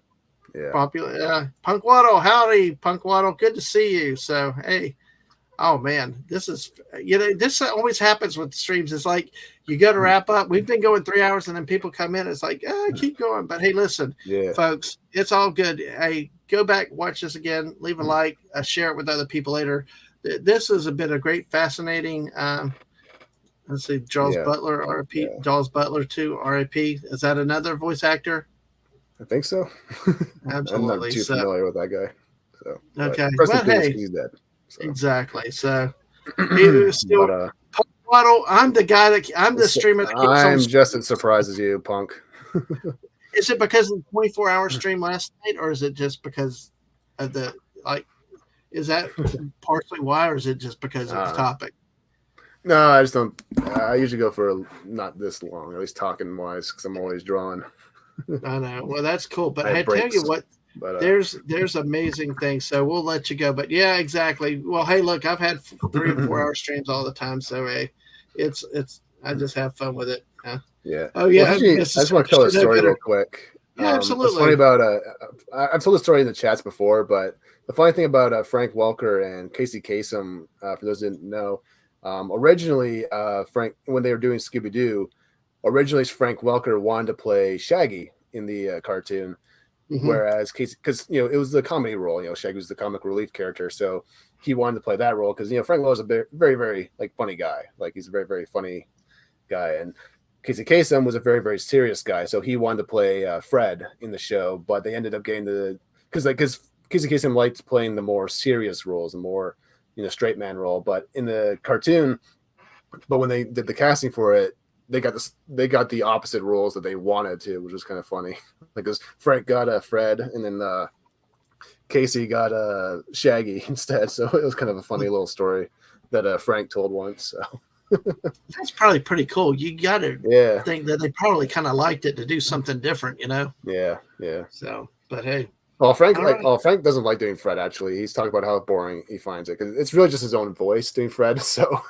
popular. Punk Waddle, howdy, Punk Waddle, good to see you. So hey, oh man, this is this always happens with streams. It's like you go to wrap up. We've been going 3 hours, and then people come in. It's like keep going. But hey, listen, folks, it's all good. Hey, go back, watch this again, leave a like, share it with other people later. This has been a great, fascinating. Let's see, Jaws Butler, R.I.P. Jaws Butler too, R.I.P. Is that another voice actor? I think so. Absolutely. I'm not too familiar with that guy. So okay, well, hey, he's dead. So. Exactly. So still, Punk Waddle, I'm the streamer that keeps I'm just as surprised as you, Punk. Is it because of the 24-hour stream last night, or is it just because of the is that partially why, or is it just because of the topic? No, I just don't. I usually go for not this long, at least talking wise, because I'm always drawing. I know. Well, that's cool. But I tell you what, there's amazing things. So we'll let you go. But yeah, exactly. Well, hey, look, I've had 3 and 4 hour streams all the time. So hey, it's I just have fun with it. Yeah. Oh yeah. Well, actually, I just want to tell a story real quick. Yeah, absolutely. It's funny about I've told the story in the chats before, but the funny thing about Frank Welker and Casey Kasem, for those who didn't know, originally Frank, when they were doing Scooby-Doo, originally Frank Welker wanted to play Shaggy in the cartoon, Mhm. Whereas Casey, because it was the comedy role, Shaggy was the comic relief character, so he wanted to play that role because Frank Weller's a very, very like funny guy, like he's a very, very funny guy, and Casey Kasem was a very, very serious guy, so he wanted to play Fred in the show, but they ended up getting because Casey Kasem liked playing the more serious roles, the more straight man role, but in the cartoon, but when they did the casting for it, they got the opposite roles that they wanted to, which was kind of funny. Like, because Frank got Fred, and then Casey got Shaggy instead. So it was kind of a funny little story that Frank told once. So That's probably pretty cool. You got to think that they probably kind of liked it to do something different, Yeah. So, but hey. Frank Frank doesn't like doing Fred. Actually, he's talking about how boring he finds it because it's really just his own voice doing Fred. So.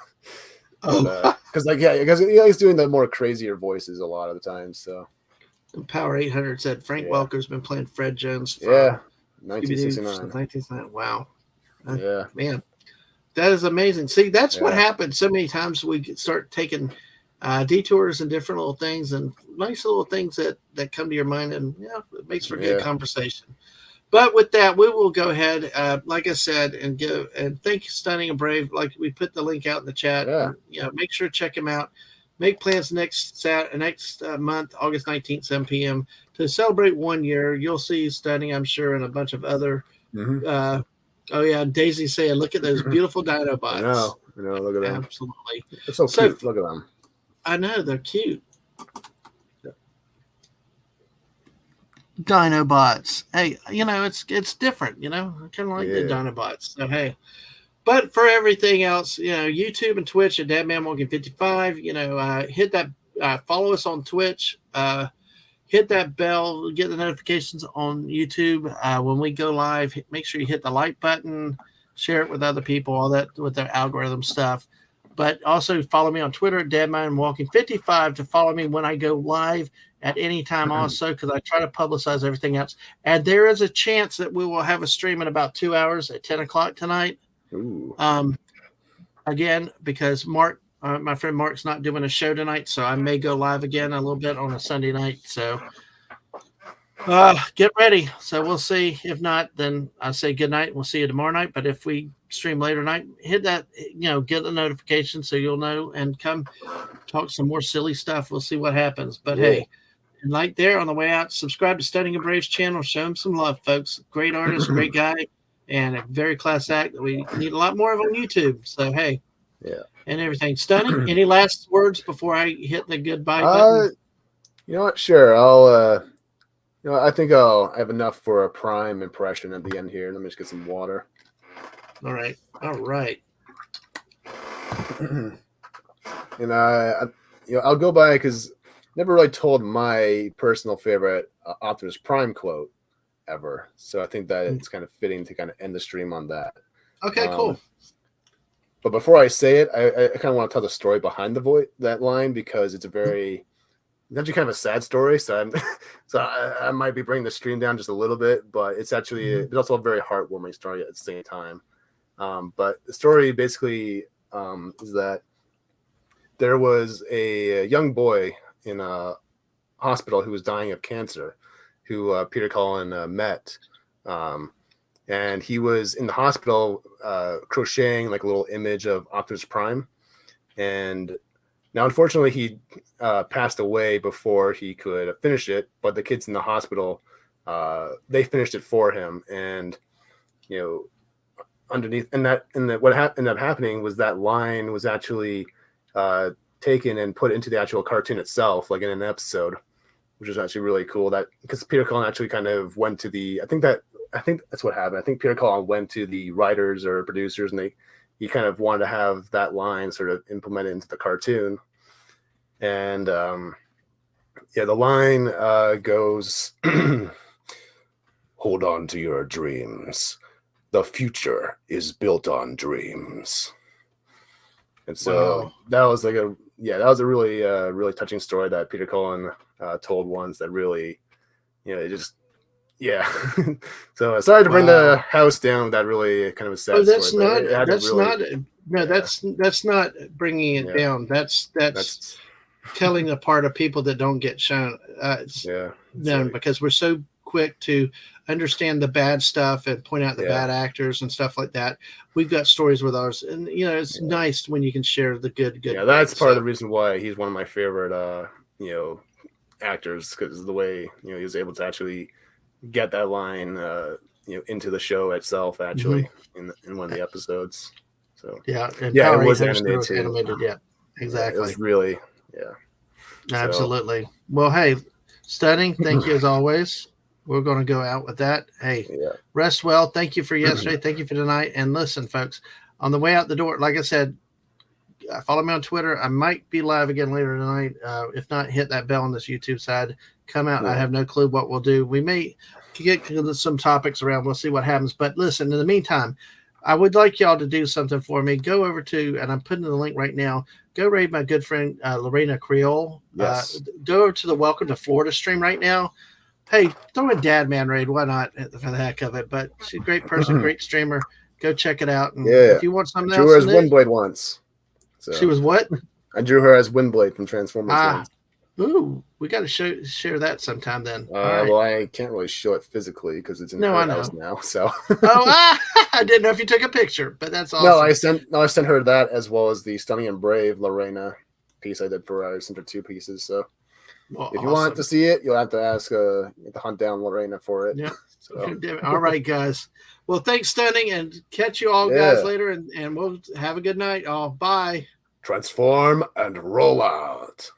Because he's doing the more crazier voices a lot of the time. So, Power 800 said Frank Welker's been playing Fred Jones. 1969. 1969. Wow. Man, that is amazing. See, that's what happens. So many times we start taking detours and different little things and nice little things that come to your mind, and it makes for good conversation. But with that, we will go ahead, like I said, and thank you, Stunning and Brave. Like we put the link out in the chat. Yeah. Make sure to check him out. Make plans next month, August 19th, 7 p.m. to celebrate 1 year. You'll see Stunning, I'm sure, and a bunch of other. Daisy saying, "Look at those beautiful Dinobots." I know. Look at them. Absolutely. They're so cute. Look at them. I know they're cute. Dinobots. Hey, it's different, I kind of like the Dinobots. So hey. But for everything else, YouTube and Twitch at DeadmanWalking55, hit that follow us on Twitch, hit that bell, get the notifications on YouTube when we go live. Make sure you hit the like button, share it with other people, all that with their algorithm stuff. But also follow me on Twitter at DeadmanWalking55 to follow me when I go live at any time also, because I try to publicize everything else. And there is a chance that we will have a stream in about 2 hours at 10 o'clock tonight. Ooh. Again, because Mark, my friend Mark's not doing a show tonight, so I may go live again a little bit on a Sunday night. So get ready. So we'll see. If not, then I say good night. We'll see you tomorrow night. But if we stream later night, hit that, get the notification so you'll know and come talk some more silly stuff. We'll see what happens. But hey, and like there on the way out, subscribe to Stunning and Brave's channel. Show him some love, folks. Great artist, great guy, and a very class act that we need a lot more of on YouTube. So hey, and everything. Stunning. Any last words before I hit the goodbye button? You know what? Sure. I'll. I think I have enough for a prime impression at the end here. Let me just get some water. All right. And I'll go by because never really told my personal favorite Optimus Prime quote ever. So I think that it's kind of fitting to kind of end the stream on that. Okay, cool. But before I say it, I kind of want to tell the story behind that line because it's actually kind of a sad story. So I might be bringing the stream down just a little bit, but it's actually it's also a very heartwarming story at the same time. But the story basically is that there was a young boy in a hospital who was dying of cancer, who Peter Cullen met. And he was in the hospital crocheting like a little image of Optimus Prime. And now, unfortunately, he passed away before he could finish it. But the kids in the hospital, they finished it for him. And, underneath, what ended up happening was that line was actually taken and put into the actual cartoon itself, like in an episode, which is actually really cool. That because Peter Cullen actually kind of went to the, I think that's what happened. I think Peter Cullen went to the writers or producers, and he kind of wanted to have that line sort of implemented into the cartoon. And the line goes, "Hold on to your dreams. The future is built on dreams." And so that was that was a really really touching story that Peter Cullen told once. That really, it just. Yeah. So sorry to bring the house down. That really kind of a sad story. That's not bringing it down. That's telling apart of people that don't get shown. Because we're so quick to understand the bad stuff and point out the bad actors and stuff like that. We've got stories with ours, and it's nice when you can share the good. Yeah, that's part of the reason why he's one of my favorite, actors, because the way he was able to actually get that line, into the show itself, actually in one of the episodes. So and it Power was 800 animated was too. animated, exactly. It was really, absolutely. Well, hey, Stunning, thank you as always. We're going to go out with that. Hey, rest well. Thank you for yesterday. Thank you for tonight. And listen, folks, on the way out the door, like I said, follow me on Twitter. I might be live again later tonight. If not, hit that bell on this YouTube side. Come out. I have no clue what we'll do. We may get some topics around. We'll see what happens. But listen, in the meantime, I would like y'all to do something for me. Go over to, and I'm putting the link right now, go raid my good friend Lorena Creole. Yes. Go over to the Welcome to Florida stream right now. Hey, throw in Dad Man Raid. Why not, for the heck of it? But she's a great person, great streamer. Go check it out. And if you want something else. Drew her as Windblade once. So. She was what? I drew her as Windblade from Transformers once. Ooh, we got to share that sometime then. Well, I can't really show it physically because it's in her house now. So. I didn't know if you took a picture, but that's awesome. No, I sent her that as well as the Stunning and Brave Lorena piece I did for her. I sent her 2 pieces. So if you want to see it, you'll have to ask to hunt down Lorena for it. Yeah. So. All right, guys. Well, thanks, Stunning, and catch you all guys later, and we'll have a good night. Bye. Transform and roll out.